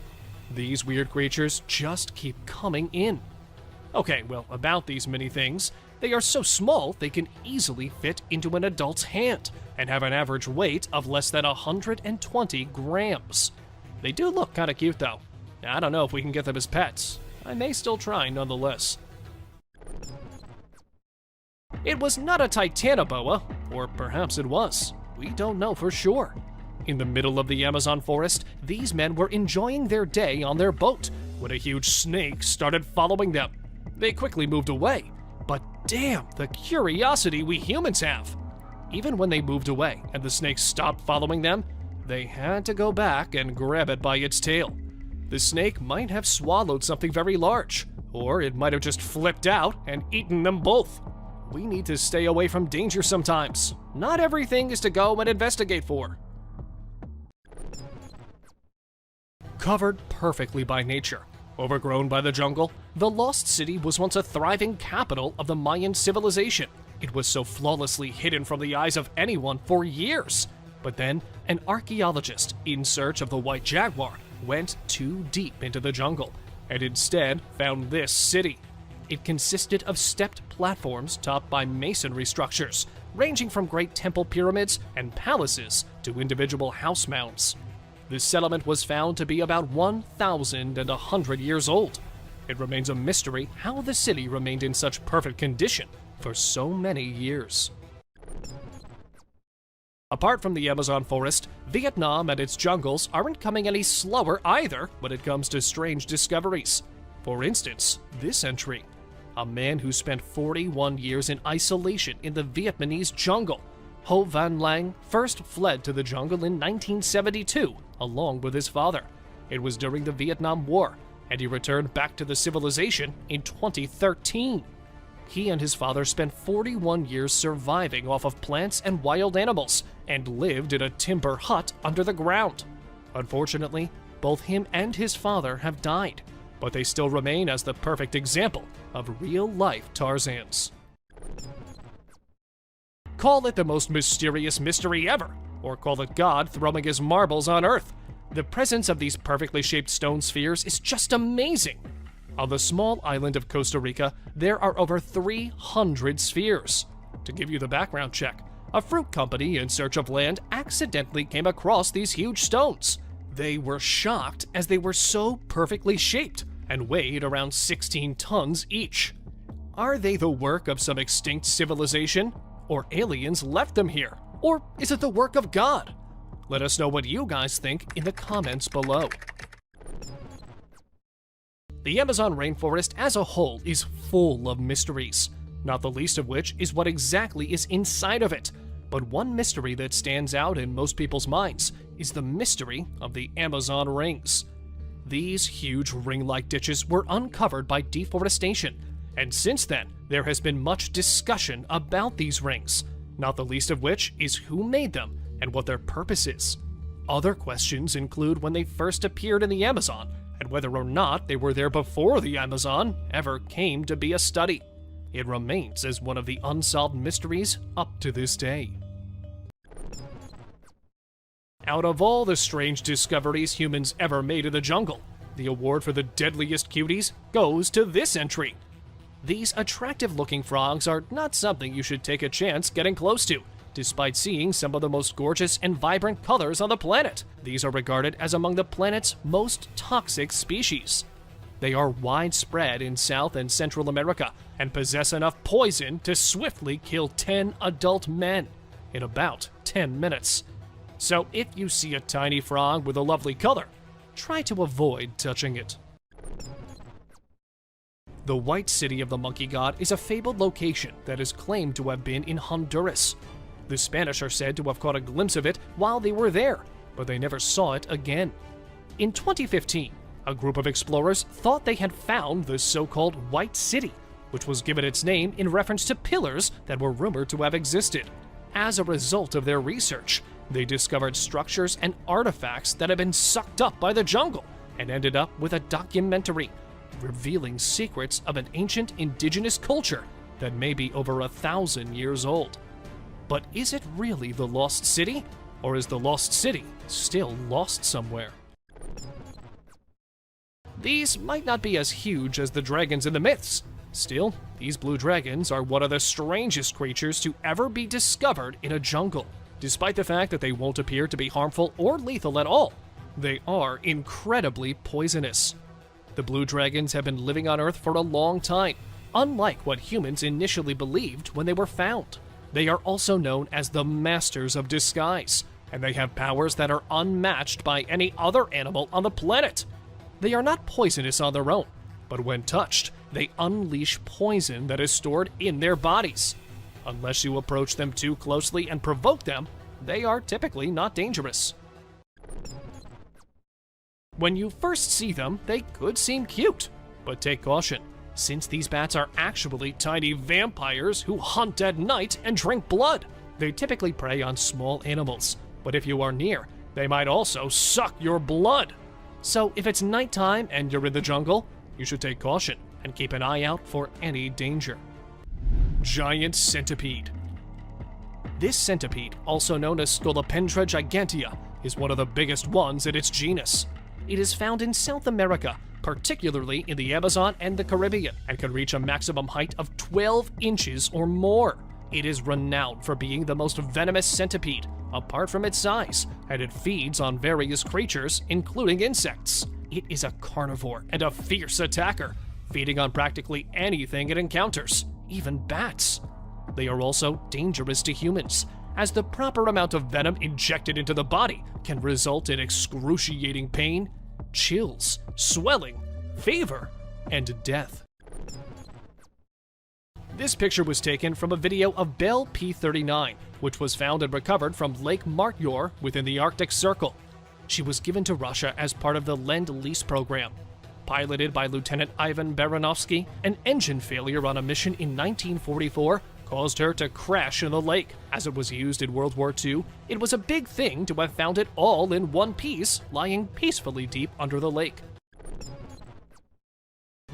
These weird creatures just keep coming in. Okay, well, about these mini things, they are so small they can easily fit into an adult's hand and have an average weight of less than 120 grams. They do look kinda cute though. I don't know if we can get them as pets. I may still try nonetheless. It was not a titanoboa, or perhaps it was. We don't know for sure. In the middle of the Amazon forest, these men were enjoying their day on their boat when a huge snake started following them. They quickly moved away, but damn the curiosity we humans have. Even when they moved away and the snake stopped following them, they had to go back and grab it by its tail. The snake might have swallowed something very large, or it might have just flipped out and eaten them both. We need to stay away from danger sometimes. Not everything is to go and investigate for. Covered perfectly by nature, overgrown by the jungle, the Lost City was once a thriving capital of the Mayan civilization. It was so flawlessly hidden from the eyes of anyone for years. But then, an archaeologist in search of the white jaguar went too deep into the jungle and instead found this city. It consisted of stepped platforms topped by masonry structures, ranging from great temple pyramids and palaces to individual house mounds. This settlement was found to be about 1,100 years old. It remains a mystery how the city remained in such perfect condition for so many years. Apart from the Amazon forest, Vietnam and its jungles aren't coming any slower either when it comes to strange discoveries. For instance, this entry. A man who spent 41 years in isolation in the Vietnamese jungle. Ho Van Lang first fled to the jungle in 1972 along with his father. It was during the Vietnam War, and he returned back to the civilization in 2013. He and his father spent 41 years surviving off of plants and wild animals and lived in a timber hut under the ground. Unfortunately, both him and his father have died, but they still remain as the perfect example of real-life Tarzans. Call it the most mysterious mystery ever, or call it God throwing his marbles on Earth. The presence of these perfectly shaped stone spheres is just amazing. On the small island of Costa Rica, there are over 300 spheres. To give you the background check, a fruit company in search of land accidentally came across these huge stones. They were shocked as they were so perfectly shaped and weighed around 16 tons each. Are they the work of some extinct civilization? Or aliens left them here? Or is it the work of God? Let us know what you guys think in the comments below. The Amazon rainforest as a whole is full of mysteries, not the least of which is what exactly is inside of it. But one mystery that stands out in most people's minds is the mystery of the Amazon rings. These huge ring-like ditches were uncovered by deforestation, and since then, there has been much discussion about these rings, not the least of which is who made them and what their purpose is. Other questions include when they first appeared in the Amazon, and whether or not they were there before the Amazon ever came to be a study. It remains as one of the unsolved mysteries up to this day. Out of all the strange discoveries humans ever made in the jungle, the award for the deadliest cuties goes to this entry. These attractive-looking frogs are not something you should take a chance getting close to, despite seeing some of the most gorgeous and vibrant colors on the planet. These are regarded as among the planet's most toxic species. They are widespread in South and Central America and possess enough poison to swiftly kill 10 adult men in about 10 minutes. So if you see a tiny frog with a lovely color, try to avoid touching it. The White City of the Monkey God is a fabled location that is claimed to have been in Honduras. The Spanish are said to have caught a glimpse of it while they were there, but they never saw it again. In 2015, a group of explorers thought they had found the so-called White City, which was given its name in reference to pillars that were rumored to have existed. As a result of their research, they discovered structures and artifacts that had been sucked up by the jungle and ended up with a documentary revealing secrets of an ancient indigenous culture that may be over 1,000 years old. But is it really the Lost City? Or is the Lost City still lost somewhere? These might not be as huge as the dragons in the myths. Still, these blue dragons are one of the strangest creatures to ever be discovered in a jungle. Despite the fact that they won't appear to be harmful or lethal at all, they are incredibly poisonous. The blue dragons have been living on Earth for a long time, unlike what humans initially believed when they were found. They are also known as the Masters of Disguise, and they have powers that are unmatched by any other animal on the planet. They are not poisonous on their own, but when touched, they unleash poison that is stored in their bodies. Unless you approach them too closely and provoke them, they are typically not dangerous. When you first see them, they could seem cute, but take caution, since these bats are actually tiny vampires who hunt at night and drink blood. They typically prey on small animals, but if you are near, they might also suck your blood. So if it's nighttime and you're in the jungle, you should take caution and keep an eye out for any danger. giant centipede. This centipede, also known as Scolopendra gigantea, is one of the biggest ones in its genus. It is found in South America, particularly in the Amazon and the Caribbean, and can reach a maximum height of 12 inches or more. It is renowned for being the most venomous centipede, apart from its size, and it feeds on various creatures, including insects. It is a carnivore and a fierce attacker, feeding on practically anything it encounters, even bats. They are also dangerous to humans, as the proper amount of venom injected into the body can result in excruciating pain, chills, swelling, fever, and death. This picture was taken from a video of Belle P-39, which was found and recovered from Lake Martyor within the Arctic Circle. She was given to Russia as part of the Lend-Lease program. Piloted by Lieutenant Ivan Baranovsky, an engine failure on a mission in 1944 caused her to crash in the lake. As it was used in World War II, it was a big thing to have found it all in one piece, lying peacefully deep under the lake.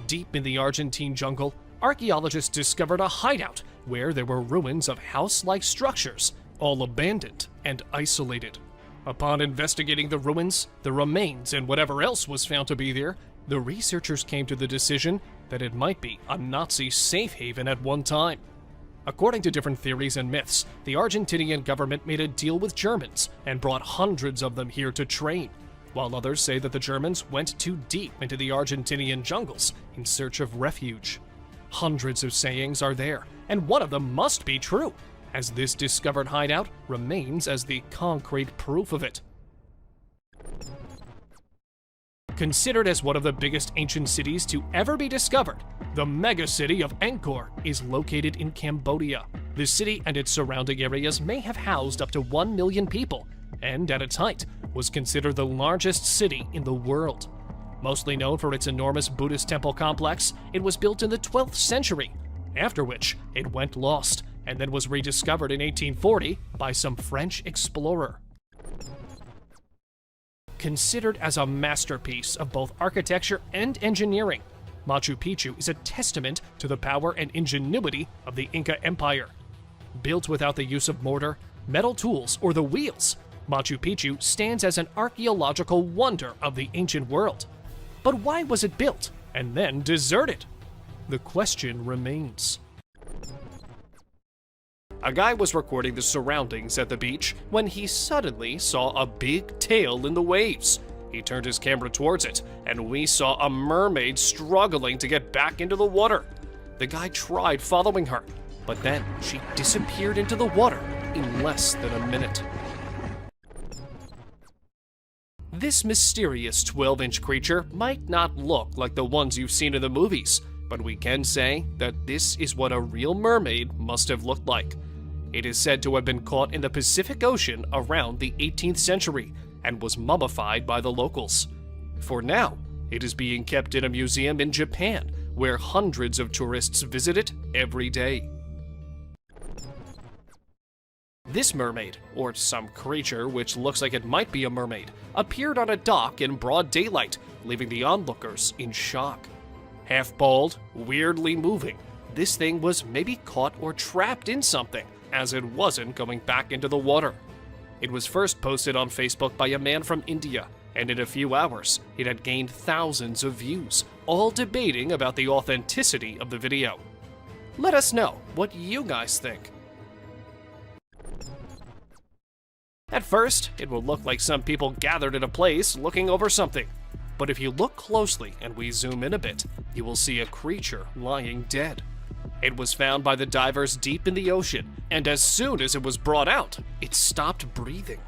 Deep in the Argentine jungle, archaeologists discovered a hideout where there were ruins of house-like structures, all abandoned and isolated. Upon investigating the ruins, the remains, and whatever else was found to be there, the researchers came to the decision that it might be a Nazi safe haven at one time. According to different theories and myths, the Argentinian government made a deal with Germans and brought hundreds of them here to train, while others say that the Germans went too deep into the Argentinian jungles in search of refuge. Hundreds of sayings are there, and one of them must be true, as this discovered hideout remains as the concrete proof of it. Considered as one of the biggest ancient cities to ever be discovered, the megacity of Angkor is located in Cambodia. The city and its surrounding areas may have housed up to 1 million people, and at its height was considered the largest city in the world. Mostly known for its enormous Buddhist temple complex, it was built in the 12th century, after which it went lost and then was rediscovered in 1840 by some French explorer. Considered as a masterpiece of both architecture and engineering, Machu Picchu is a testament to the power and ingenuity of the Inca Empire. Built without the use of mortar, metal tools, or the wheels, Machu Picchu stands as an archaeological wonder of the ancient world. But why was it built and then deserted? The question remains. A guy was recording the surroundings at the beach when he suddenly saw a big tail in the waves. He turned his camera towards it, and we saw a mermaid struggling to get back into the water. The guy tried following her, but then she disappeared into the water in less than a minute. This mysterious 12-inch creature might not look like the ones you've seen in the movies, but we can say that this is what a real mermaid must have looked like. It is said to have been caught in the Pacific Ocean around the 18th century and was mummified by the locals. For now, it is being kept in a museum in Japan, where hundreds of tourists visit it every day. This mermaid, or some creature which looks like it might be a mermaid, appeared on a dock in broad daylight, leaving the onlookers in shock. Half bald, weirdly moving, this thing was maybe caught or trapped in something, as it wasn't going back into the water. It was first posted on Facebook by a man from India, and in a few hours, it had gained thousands of views, all debating about the authenticity of the video. Let us know what you guys think. At first, it will look like some people gathered in a place looking over something. But if you look closely and we zoom in a bit, you will see a creature lying dead. It was found by the divers deep in the ocean, and as soon as it was brought out, it stopped breathing.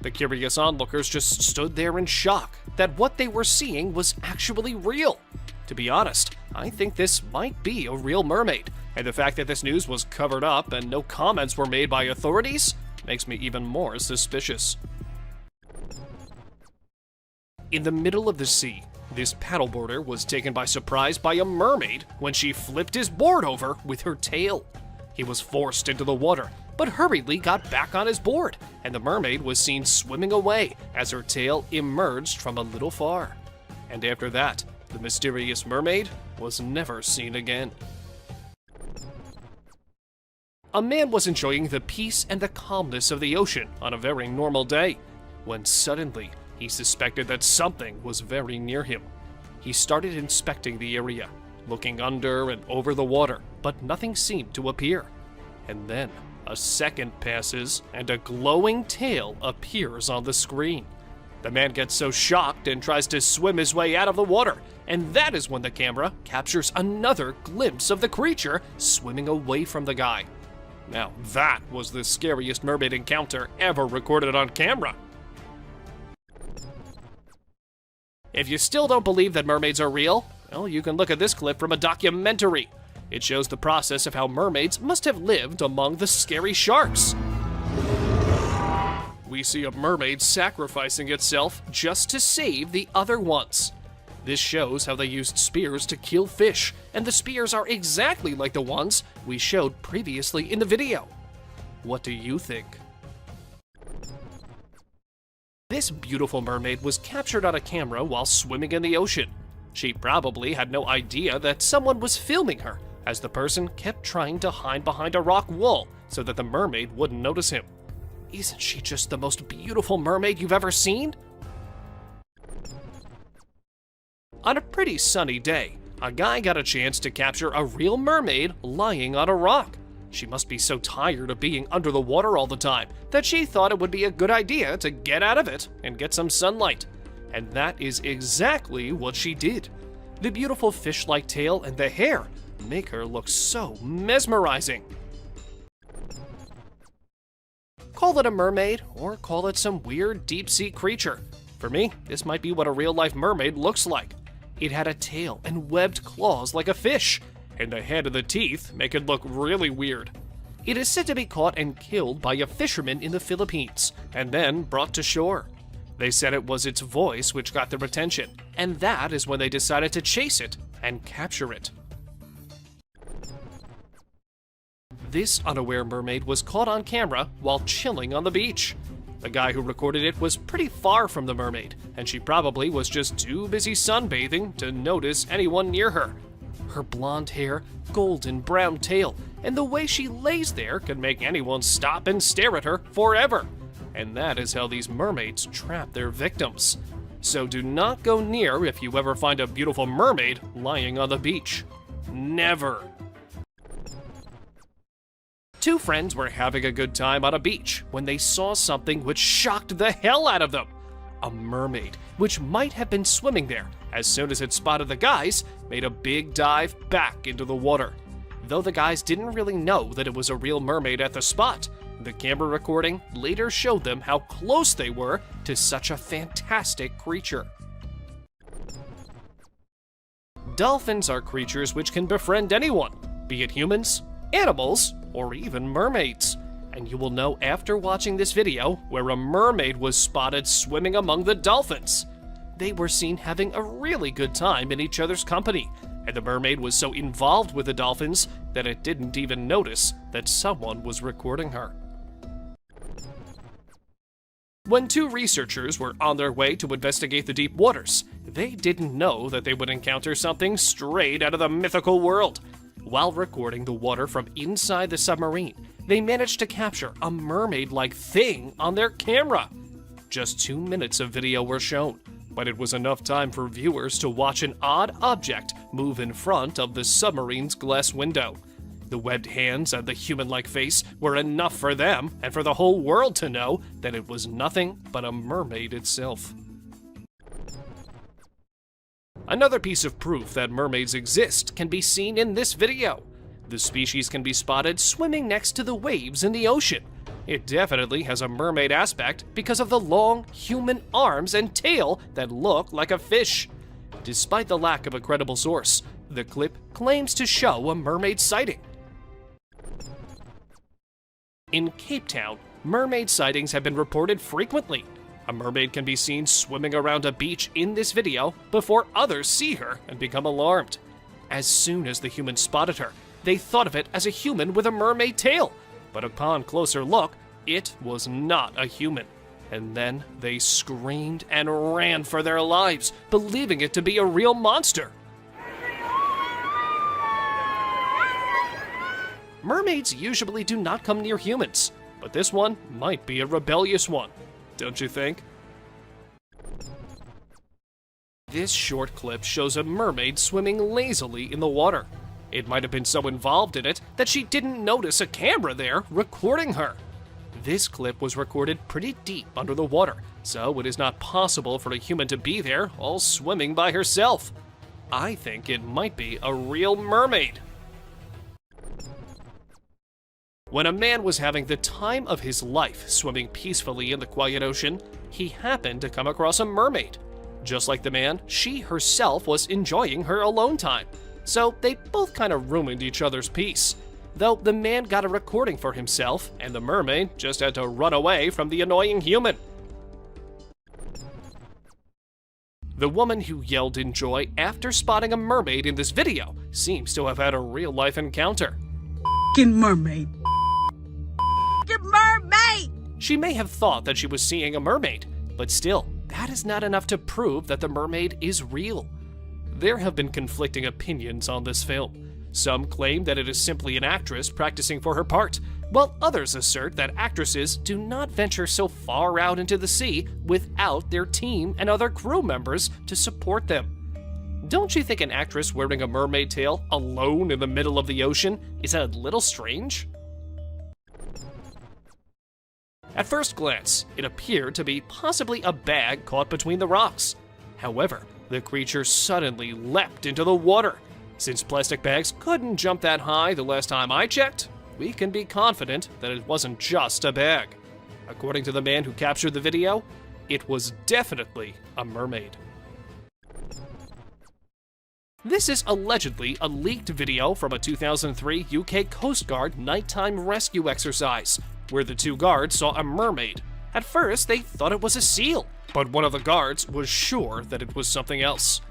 The curious onlookers just stood there in shock that what they were seeing was actually real. To be honest, I think this might be a real mermaid, and the fact that this news was covered up and no comments were made by authorities makes me even more suspicious. In the middle of the sea, this paddleboarder was taken by surprise by a mermaid when she flipped his board over with her tail. He was forced into the water, but hurriedly got back on his board, and the mermaid was seen swimming away as her tail emerged from a little far. And after that, the mysterious mermaid was never seen again. A man was enjoying the peace and the calmness of the ocean on a very normal day, when suddenly he suspected that something was very near him. He started inspecting the area, looking under and over the water, but nothing seemed to appear. And then a second passes and a glowing tail appears on the screen. The man gets so shocked and tries to swim his way out of the water, and that is when the camera captures another glimpse of the creature swimming away from the guy. Now that was the scariest mermaid encounter ever recorded on camera. If you still don't believe that mermaids are real, well, you can look at this clip from a documentary. It shows the process of how mermaids must have lived among the scary sharks. We see a mermaid sacrificing itself just to save the other ones. This shows how they used spears to kill fish, and the spears are exactly like the ones we showed previously in the video. What do you think? This beautiful mermaid was captured on a camera while swimming in the ocean. She probably had no idea that someone was filming her, as the person kept trying to hide behind a rock wall so that the mermaid wouldn't notice him. Isn't she just the most beautiful mermaid you've ever seen? On a pretty sunny day, a guy got a chance to capture a real mermaid lying on a rock. She must be so tired of being under the water all the time that she thought it would be a good idea to get out of it and get some sunlight. And that is exactly what she did. The beautiful fish-like tail and the hair make her look so mesmerizing. Call it a mermaid, or call it some weird deep-sea creature. For me, this might be what a real-life mermaid looks like. It had a tail and webbed claws like a fish, and the head and the teeth make it look really weird. It is said to be caught and killed by a fisherman in the Philippines, and then brought to shore. They said it was its voice which got their attention, and that is when they decided to chase it and capture it. This unaware mermaid was caught on camera while chilling on the beach. The guy who recorded it was pretty far from the mermaid, and she probably was just too busy sunbathing to notice anyone near her. Her blonde hair, golden brown tail, and the way she lays there can make anyone stop and stare at her forever. And that is how these mermaids trap their victims. So do not go near if you ever find a beautiful mermaid lying on the beach. Never. Two friends were having a good time on a beach when they saw something which shocked the hell out of them. A mermaid, which might have been swimming there, as soon as it spotted the guys, made a big dive back into the water. Though the guys didn't really know that it was a real mermaid at the spot, the camera recording later showed them how close they were to such a fantastic creature. Dolphins are creatures which can befriend anyone, be it humans, animals, or even mermaids. And you will know after watching this video where a mermaid was spotted swimming among the dolphins. They were seen having a really good time in each other's company, and the mermaid was so involved with the dolphins that it didn't even notice that someone was recording her. When two researchers were on their way to investigate the deep waters, they didn't know that they would encounter something straight out of the mythical world. While recording the water from inside the submarine, they managed to capture a mermaid-like thing on their camera. Just 2 minutes of video were shown, but it was enough time for viewers to watch an odd object move in front of the submarine's glass window. The webbed hands and the human-like face were enough for them and for the whole world to know that it was nothing but a mermaid itself. Another piece of proof that mermaids exist can be seen in this video. The species can be spotted swimming next to the waves in the ocean. It definitely has a mermaid aspect because of the long human arms and tail that look like a fish. Despite the lack of a credible source, the clip claims to show a mermaid sighting. In Cape Town, mermaid sightings have been reported frequently. A mermaid can be seen swimming around a beach in this video before others see her and become alarmed. As soon as the humans spotted her, they thought of it as a human with a mermaid tail, but upon closer look, it was not a human. And then they screamed and ran for their lives, believing it to be a real monster. Mermaids usually do not come near humans, but this one might be a rebellious one, don't you think? This short clip shows a mermaid swimming lazily in the water. It might have been so involved in it that she didn't notice a camera there recording her. This clip was recorded pretty deep under the water, so it is not possible for a human to be there all swimming by herself. I think it might be a real mermaid. When a man was having the time of his life swimming peacefully in the quiet ocean, he happened to come across a mermaid. Just like the man, she herself was enjoying her alone time. So they both kind of ruined each other's peace. Though the man got a recording for himself, and the mermaid just had to run away from the annoying human. The woman who yelled in joy after spotting a mermaid in this video seems to have had a real-life encounter. Mermaid. Mermaid! She may have thought that she was seeing a mermaid, but still, that is not enough to prove that the mermaid is real. There have been conflicting opinions on this film. Some claim that it is simply an actress practicing for her part, while others assert that actresses do not venture so far out into the sea without their team and other crew members to support them. Don't you think an actress wearing a mermaid tail alone in the middle of the ocean is a little strange? At first glance, it appeared to be possibly a bag caught between the rocks. However, the creature suddenly leapt into the water. Since plastic bags couldn't jump that high the last time I checked, we can be confident that it wasn't just a bag. According to the man who captured the video, it was definitely a mermaid. This is allegedly a leaked video from a 2003 UK Coast Guard nighttime rescue exercise, where the two guards saw a mermaid. At first, they thought it was a seal, but one of the guards was sure that it was something else.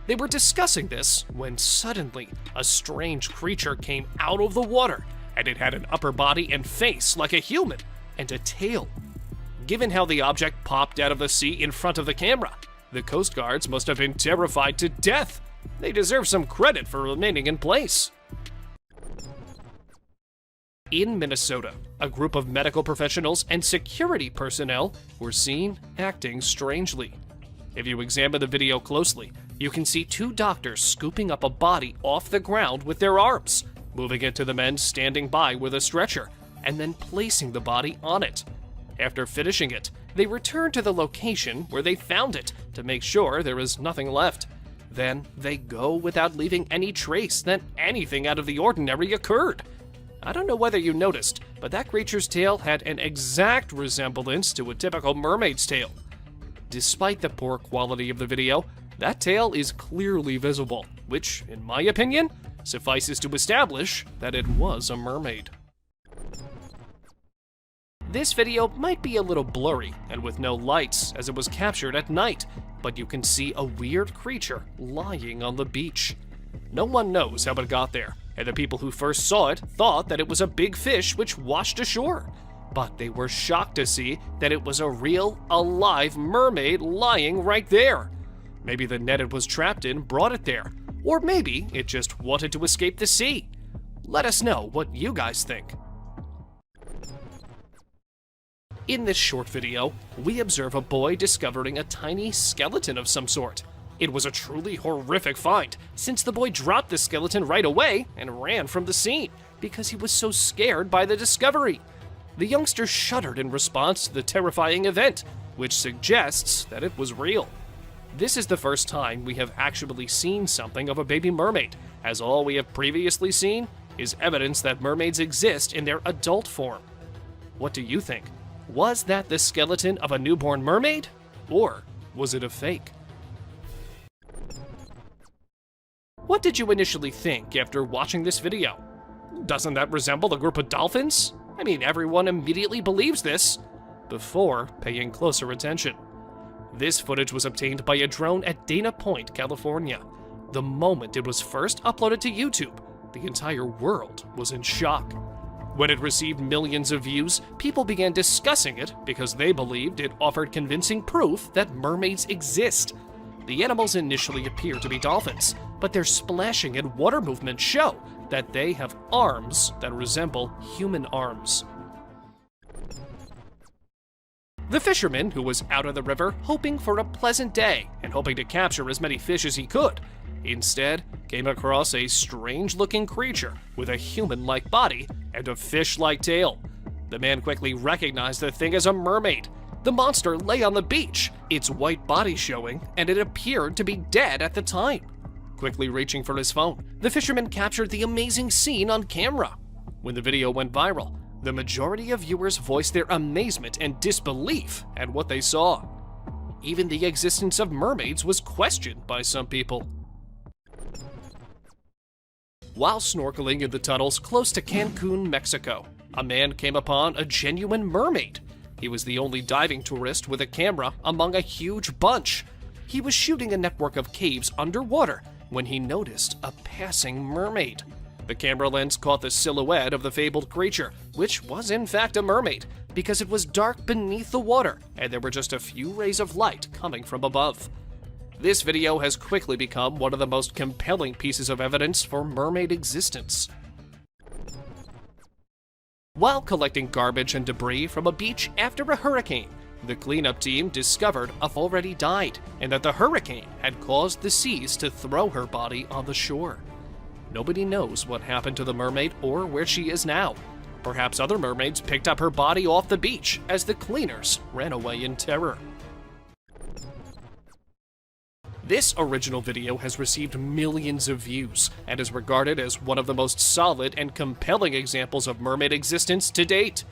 They were discussing this when suddenly a strange creature came out of the water, and it had an upper body and face like a human, and a tail. Given how the object popped out of the sea in front of the camera, the Coast Guards must have been terrified to death. They deserve some credit for remaining in place. In Minnesota, a group of medical professionals and security personnel were seen acting strangely. If you examine the video closely, you can see two doctors scooping up a body off the ground with their arms, moving it to the men standing by with a stretcher, and then placing the body on it. After finishing it, they return to the location where they found it to make sure there is nothing left. Then they go without leaving any trace that anything out of the ordinary occurred. I don't know whether you noticed, but that creature's tail had an exact resemblance to a typical mermaid's tail. Despite the poor quality of the video, that tail is clearly visible, which, in my opinion, suffices to establish that it was a mermaid. This video might be a little blurry and with no lights as it was captured at night, but you can see a weird creature lying on the beach. No one knows how it got there, and the people who first saw it thought that it was a big fish which washed ashore. But they were shocked to see that it was a real, alive mermaid lying right there. Maybe the net it was trapped in brought it there, or maybe it just wanted to escape the sea. Let us know what you guys think. In this short video, we observe a boy discovering a tiny skeleton of some sort. It was a truly horrific find, since the boy dropped the skeleton right away and ran from the scene because he was so scared by the discovery. The youngster shuddered in response to the terrifying event, which suggests that it was real. This is the first time we have actually seen something of a baby mermaid, as all we have previously seen is evidence that mermaids exist in their adult form. What do you think? Was that the skeleton of a newborn mermaid? Or was it a fake? What did you initially think after watching this video? Doesn't that resemble a group of dolphins? I mean, everyone immediately believes this before paying closer attention. This footage was obtained by a drone at Dana Point, California. The moment it was first uploaded to YouTube, the entire world was in shock. When it received millions of views, people began discussing it because they believed it offered convincing proof that mermaids exist. The animals initially appear to be dolphins, but their splashing and water movements show that they have arms that resemble human arms. The fisherman, who was out of the river hoping for a pleasant day and hoping to capture as many fish as he could, instead came across a strange-looking creature with a human-like body and a fish-like tail. The man quickly recognized the thing as a mermaid. The monster lay on the beach, its white body showing, and it appeared to be dead at the time. Quickly reaching for his phone, the fisherman captured the amazing scene on camera. When the video went viral, the majority of viewers voiced their amazement and disbelief at what they saw. Even the existence of mermaids was questioned by some people. While snorkeling in the tunnels close to Cancun, Mexico, a man came upon a genuine mermaid. He was the only diving tourist with a camera among a huge bunch. He was shooting a network of caves underwater when he noticed a passing mermaid. The camera lens caught the silhouette of the fabled creature, which was in fact a mermaid, because it was dark beneath the water and there were just a few rays of light coming from above. This video has quickly become one of the most compelling pieces of evidence for mermaid existence. While collecting garbage and debris from a beach after a hurricane, the cleanup team discovered Uff already died and that the hurricane had caused the seas to throw her body on the shore. Nobody knows what happened to the mermaid or where she is now. Perhaps other mermaids picked up her body off the beach as the cleaners ran away in terror. This original video has received millions of views and is regarded as one of the most solid and compelling examples of mermaid existence to date.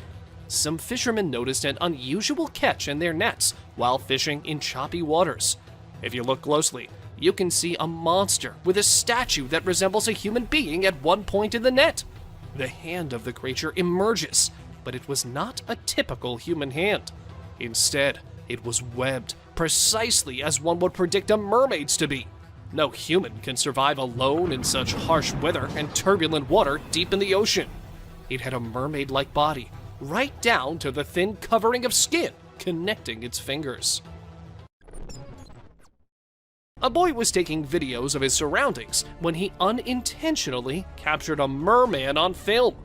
Some fishermen noticed an unusual catch in their nets while fishing in choppy waters. If you look closely, you can see a monster with a statue that resembles a human being at one point in the net. The hand of the creature emerges, but it was not a typical human hand. Instead, it was webbed, precisely as one would predict a mermaid's to be. No human can survive alone in such harsh weather and turbulent water deep in the ocean. It had a mermaid-like body, right down to the thin covering of skin connecting its fingers. A boy was taking videos of his surroundings when he unintentionally captured a merman on film.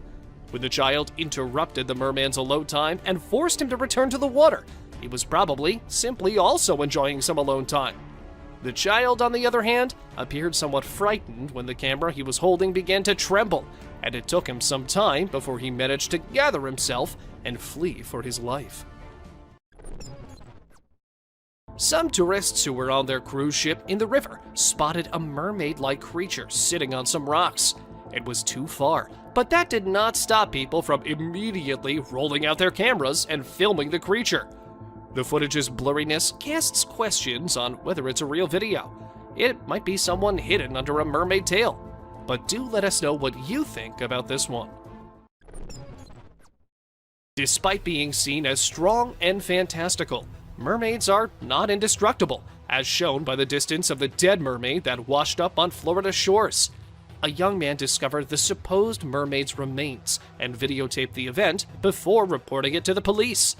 When the child interrupted the merman's alone time and forced him to return to the water, he was probably simply also enjoying some alone time. The child, on the other hand, appeared somewhat frightened when the camera he was holding began to tremble, and it took him some time before he managed to gather himself and flee for his life. Some tourists who were on their cruise ship in the river spotted a mermaid-like creature sitting on some rocks. It was too far, but that did not stop people from immediately rolling out their cameras and filming the creature. The footage's blurriness casts questions on whether it's a real video. It might be someone hidden under a mermaid tail. But do let us know what you think about this one. Despite being seen as strong and fantastical, mermaids are not indestructible, as shown by the distance of the dead mermaid that washed up on Florida shores. A young man discovered the supposed mermaid's remains and videotaped the event before reporting it to the police.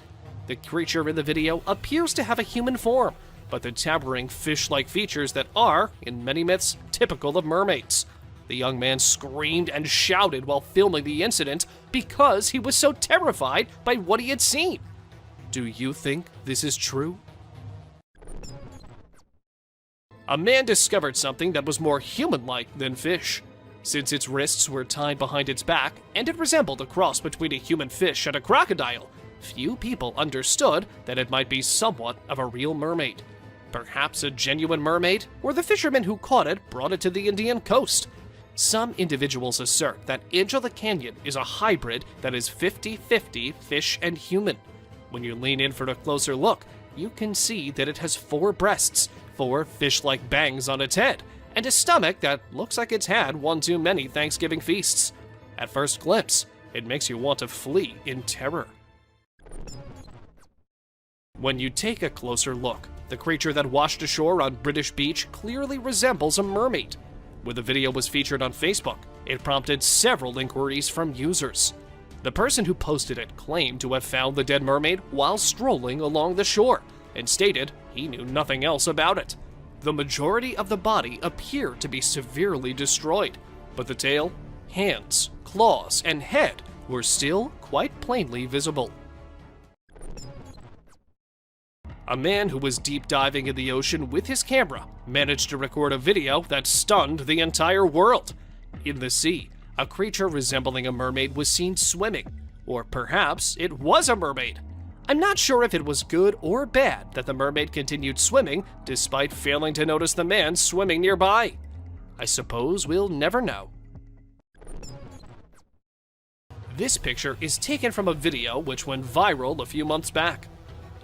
The creature in the video appears to have a human form, but the towering fish-like features that are, in many myths, typical of mermaids. The young man screamed and shouted while filming the incident because he was so terrified by what he had seen. Do you think this is true? A man discovered something that was more human-like than fish. Since its wrists were tied behind its back and it resembled a cross between a human fish and a crocodile, few people understood that it might be somewhat of a real mermaid. Perhaps a genuine mermaid, or the fisherman who caught it brought it to the Indian coast. Some individuals assert that Angela Canyon is a hybrid that is 50-50 fish and human. When you lean in for a closer look, you can see that it has 4 breasts, 4 fish-like bangs on its head, and a stomach that looks like it's had one too many Thanksgiving feasts. At first glimpse, it makes you want to flee in terror. When you take a closer look, the creature that washed ashore on British Beach clearly resembles a mermaid. When the video was featured on Facebook, it prompted several inquiries from users. The person who posted it claimed to have found the dead mermaid while strolling along the shore, and stated he knew nothing else about it. The majority of the body appeared to be severely destroyed, but the tail Hands, claws, and head were still quite plainly visible. A man who was deep diving in the ocean with his camera managed to record a video that stunned the entire world. In the sea, a creature resembling a mermaid was seen swimming, or perhaps it was a mermaid. I'm not sure if it was good or bad that the mermaid continued swimming despite failing to notice the man swimming nearby. I suppose we'll never know. This picture is taken from a video which went viral a few months back.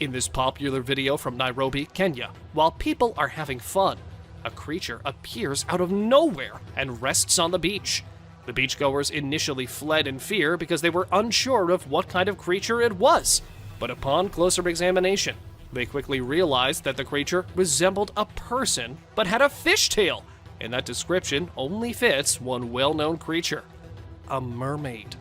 In this popular video from Nairobi, Kenya, while people are having fun, a creature appears out of nowhere and rests on the beach. The beachgoers initially fled in fear because they were unsure of what kind of creature it was, but upon closer examination, they quickly realized that the creature resembled a person but had a fishtail, and that description only fits one well-known creature: a mermaid.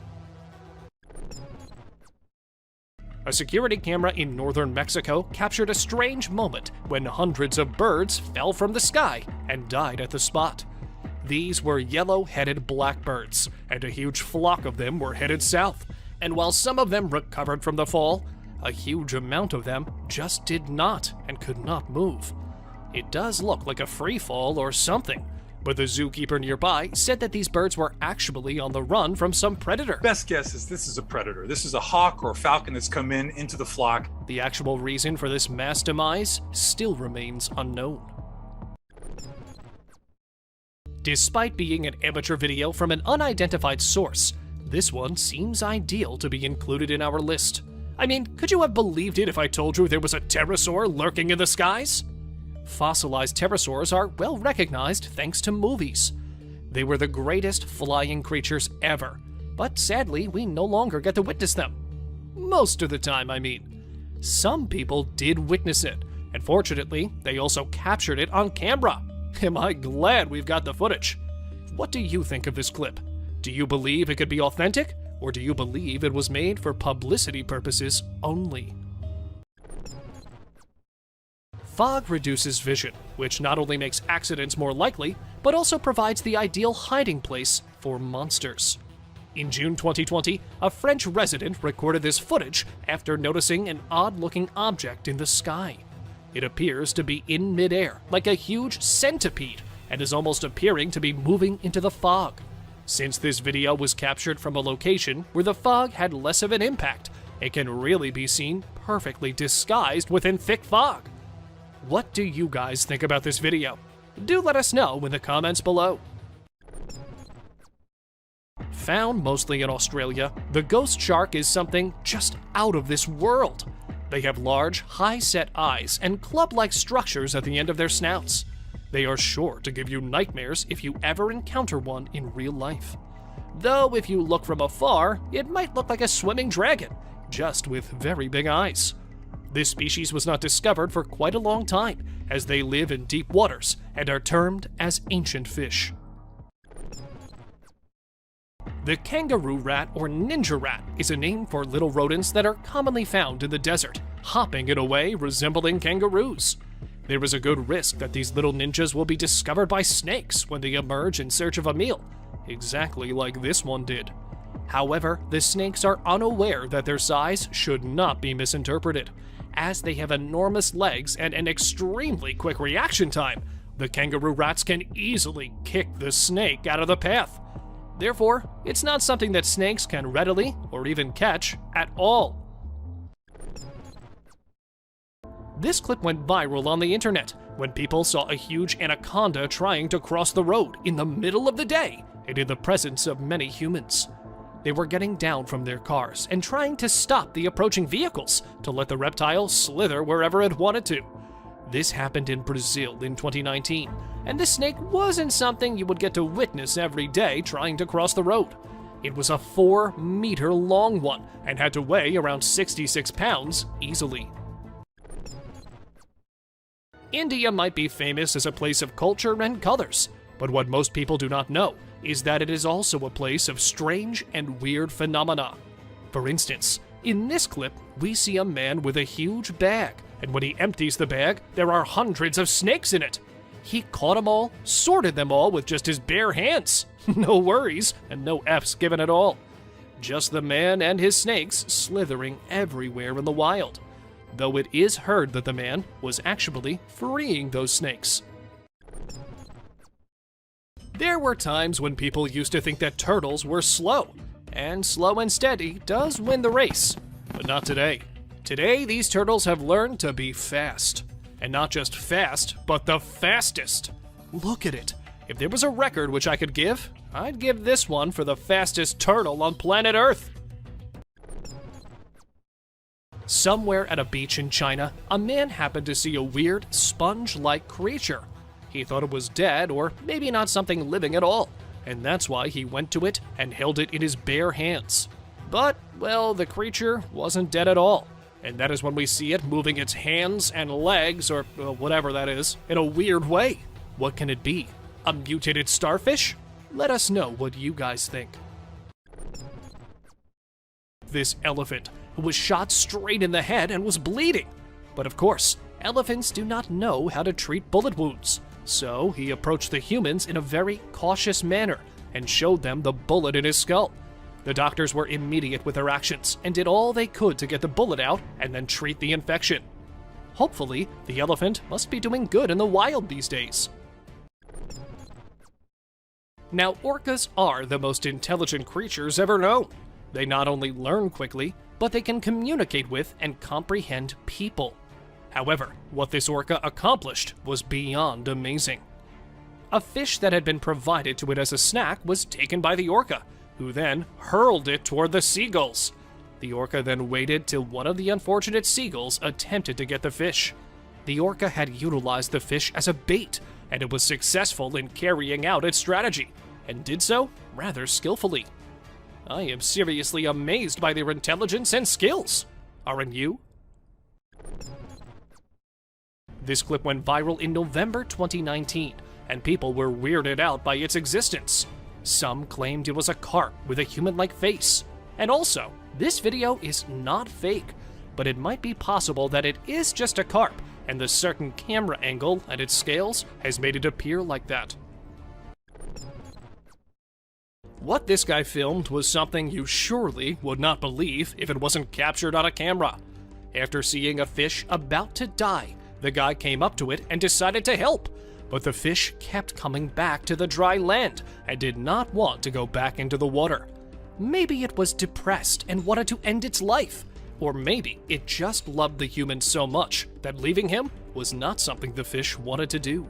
A security camera in northern Mexico captured a strange moment when hundreds of birds fell from the sky and died at the spot. These were yellow-headed blackbirds, and a huge flock of them were headed south. And while some of them recovered from the fall, a huge amount of them just did not and could not move. It does look like a free fall or something, but the zookeeper nearby said that these birds were actually on the run from some predator. Best guess is this is a predator. This is a hawk or a falcon that's come into the flock. The actual reason for this mass demise still remains unknown. Despite being an amateur video from an unidentified source, this one seems ideal to be included in our list. I mean, could you have believed it if I told you there was a pterosaur lurking in the skies? Fossilized pterosaurs are well recognized thanks to movies. They were the greatest flying creatures ever, but sadly we no longer get to witness them. Most of the time, I mean. Some people did witness it, and fortunately, they also captured it on camera. Am I glad we've got the footage? What do you think of this clip? Do you believe it could be authentic, or do you believe it was made for publicity purposes only? Fog reduces vision, which not only makes accidents more likely, but also provides the ideal hiding place for monsters. In June 2020, a French resident recorded this footage after noticing an odd-looking object in the sky. It appears to be in midair, like a huge centipede, and is almost appearing to be moving into the fog. Since this video was captured from a location where the fog had less of an impact, it can really be seen perfectly disguised within thick fog. What do you guys think about this video? Do let us know in the comments below. Found mostly in Australia, the ghost shark is something just out of this world. They have large, high-set eyes and club-like structures at the end of their snouts. They are sure to give you nightmares if you ever encounter one in real life. Though if you look from afar, it might look like a swimming dragon, just with very big eyes. This species was not discovered for quite a long time, as they live in deep waters and are termed as ancient fish. The kangaroo rat or ninja rat is a name for little rodents that are commonly found in the desert, hopping in a way resembling kangaroos. There is a good risk that these little ninjas will be discovered by snakes when they emerge in search of a meal, exactly like this one did. However, the snakes are unaware that their size should not be misinterpreted. As they have enormous legs and an extremely quick reaction time, the kangaroo rats can easily kick the snake out of the path. Therefore, it's not something that snakes can readily or even catch at all. This clip went viral on the internet when people saw a huge anaconda trying to cross the road in the middle of the day and in the presence of many humans. They were getting down from their cars and trying to stop the approaching vehicles to let the reptile slither wherever it wanted to. This happened in Brazil in 2019, and the snake wasn't something you would get to witness every day trying to cross the road. It was a 4-meter-long one and had to weigh around 66 pounds easily. India might be famous as a place of culture and colors, but what most people do not know is that it is also a place of strange and weird phenomena. For instance, in this clip, we see a man with a huge bag, and when he empties the bag, there are hundreds of snakes in it. He caught them all, sorted them all with just his bare hands. No worries, and no F's given at all. Just the man and his snakes slithering everywhere in the wild. Though it is heard that the man was actually freeing those snakes. There were times when people used to think that turtles were slow, and slow and steady does win the race. But not today. Today, these turtles have learned to be fast. And not just fast, but the fastest. Look at it. If there was a record which I could give, I'd give this one for the fastest turtle on planet Earth. Somewhere at a beach in China, a man happened to see a weird, sponge-like creature. He thought it was dead, or maybe not something living at all, and that's why he went to it and held it in his bare hands. But, well, the creature wasn't dead at all, and that is when we see it moving its hands and legs, or whatever that is, in a weird way. What can it be? A mutated starfish? Let us know what you guys think. This elephant, who was shot straight in the head and was bleeding. But of course, elephants do not know how to treat bullet wounds. So he approached the humans in a very cautious manner and showed them the bullet in his skull. The doctors were immediate with their actions and did all they could to get the bullet out and then treat the infection. Hopefully, the elephant must be doing good in the wild these days. Now, orcas are the most intelligent creatures ever known. They not only learn quickly, but they can communicate with and comprehend people. However, what this orca accomplished was beyond amazing. A fish that had been provided to it as a snack was taken by the orca, who then hurled it toward the seagulls. The orca then waited till one of the unfortunate seagulls attempted to get the fish. The orca had utilized the fish as a bait, and it was successful in carrying out its strategy, and did so rather skillfully. I am seriously amazed by their intelligence and skills. Aren't you? This clip went viral in November 2019, and people were weirded out by its existence. Some claimed it was a carp with a human-like face. And also, this video is not fake, but it might be possible that it is just a carp, and the certain camera angle and its scales has made it appear like that. What this guy filmed was something you surely would not believe if it wasn't captured on a camera. After seeing a fish about to die, the guy came up to it and decided to help, but the fish kept coming back to the dry land and did not want to go back into the water. Maybe it was depressed and wanted to end its life, or maybe it just loved the human so much that leaving him was not something the fish wanted to do.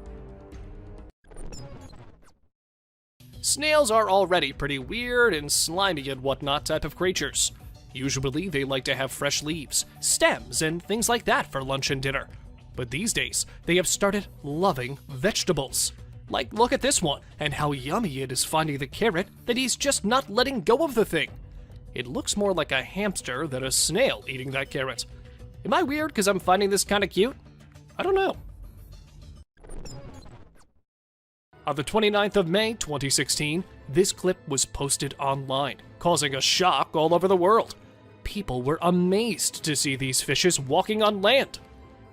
Snails are already pretty weird and slimy and whatnot type of creatures. Usually they like to have fresh leaves, stems, and things like that for lunch and dinner. But these days, they have started loving vegetables. Like, look at this one, and how yummy it is finding the carrot that he's just not letting go of the thing. It looks more like a hamster than a snail eating that carrot. Am I weird because I'm finding this kind of cute? I don't know. On the 29th of May, 2016, this clip was posted online, causing a shock all over the world. People were amazed to see these fishes walking on land.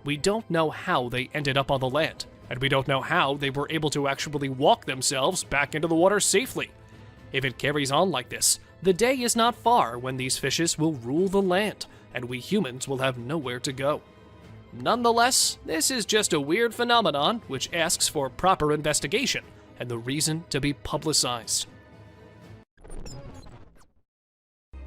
We don't know how they ended up on the land, and we don't know how they were able to actually walk themselves back into the water safely. If it carries on like this, the day is not far when these fishes will rule the land, and we humans will have nowhere to go. Nonetheless, this is just a weird phenomenon which asks for proper investigation and the reason to be publicized.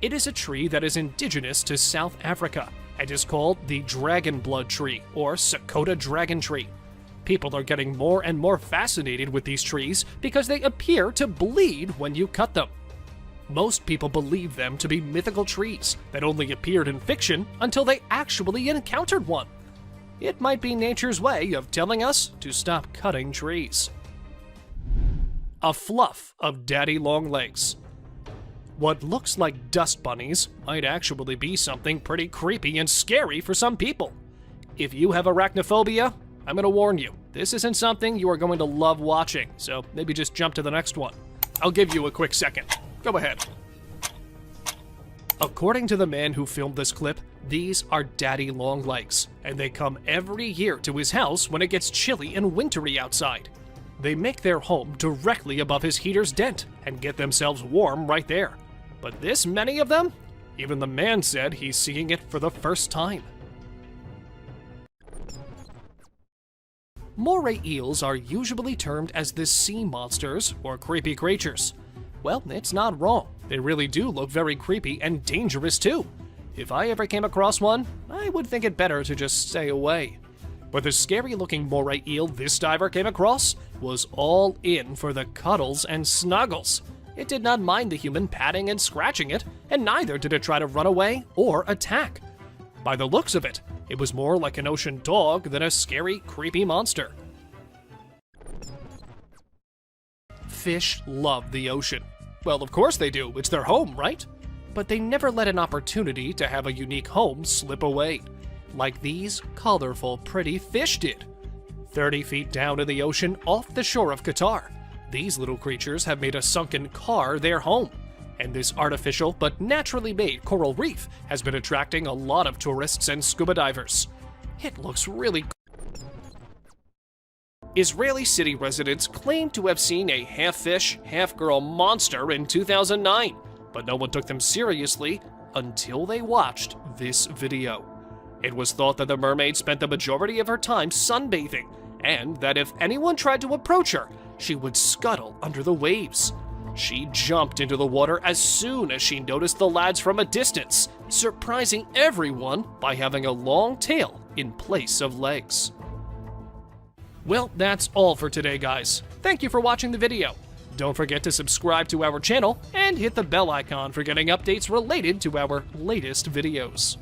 It is a tree that is indigenous to South Africa and is called the dragon blood tree, or Sakota dragon tree. People are getting more and more fascinated with these trees because they appear to bleed when you cut them. Most people believe them to be mythical trees that only appeared in fiction until they actually encountered one. It might be nature's way of telling us to stop cutting trees. A fluff of daddy long legs. What looks like dust bunnies might actually be something pretty creepy and scary for some people. If you have arachnophobia, I'm going to warn you, this isn't something you are going to love watching, so maybe just jump to the next one. I'll give you a quick second. Go ahead. According to the man who filmed this clip, these are daddy longlegs, and they come every year to his house when it gets chilly and wintry outside. They make their home directly above his heater's dent and get themselves warm right there. But this many of them? Even the man said he's seeing it for the first time. Moray eels are usually termed as the sea monsters or creepy creatures. Well, it's not wrong. They really do look very creepy and dangerous too. If I ever came across one, I would think it better to just stay away. But the scary-looking moray eel this diver came across was all in for the cuddles and snuggles. It did not mind the human patting and scratching it, and neither did it try to run away or attack. By the looks of it, it was more like an ocean dog than a scary, creepy monster. Fish love the ocean. Well, of course they do. It's their home, right? But they never let an opportunity to have a unique home slip away, like these colorful, pretty fish did. 30 feet down in the ocean off the shore of Qatar, these little creatures have made a sunken car their home. And this artificial but naturally made coral reef has been attracting a lot of tourists and scuba divers. It looks really cool. Israeli city residents claim to have seen a half-fish, half-girl monster in 2009, but no one took them seriously until they watched this video. It was thought that the mermaid spent the majority of her time sunbathing, and that if anyone tried to approach her, she would scuttle under the waves. She jumped into the water as soon as she noticed the lads from a distance, surprising everyone by having a long tail in place of legs. Well, that's all for today, guys. Thank you for watching the video. Don't forget to subscribe to our channel and hit the bell icon for getting updates related to our latest videos.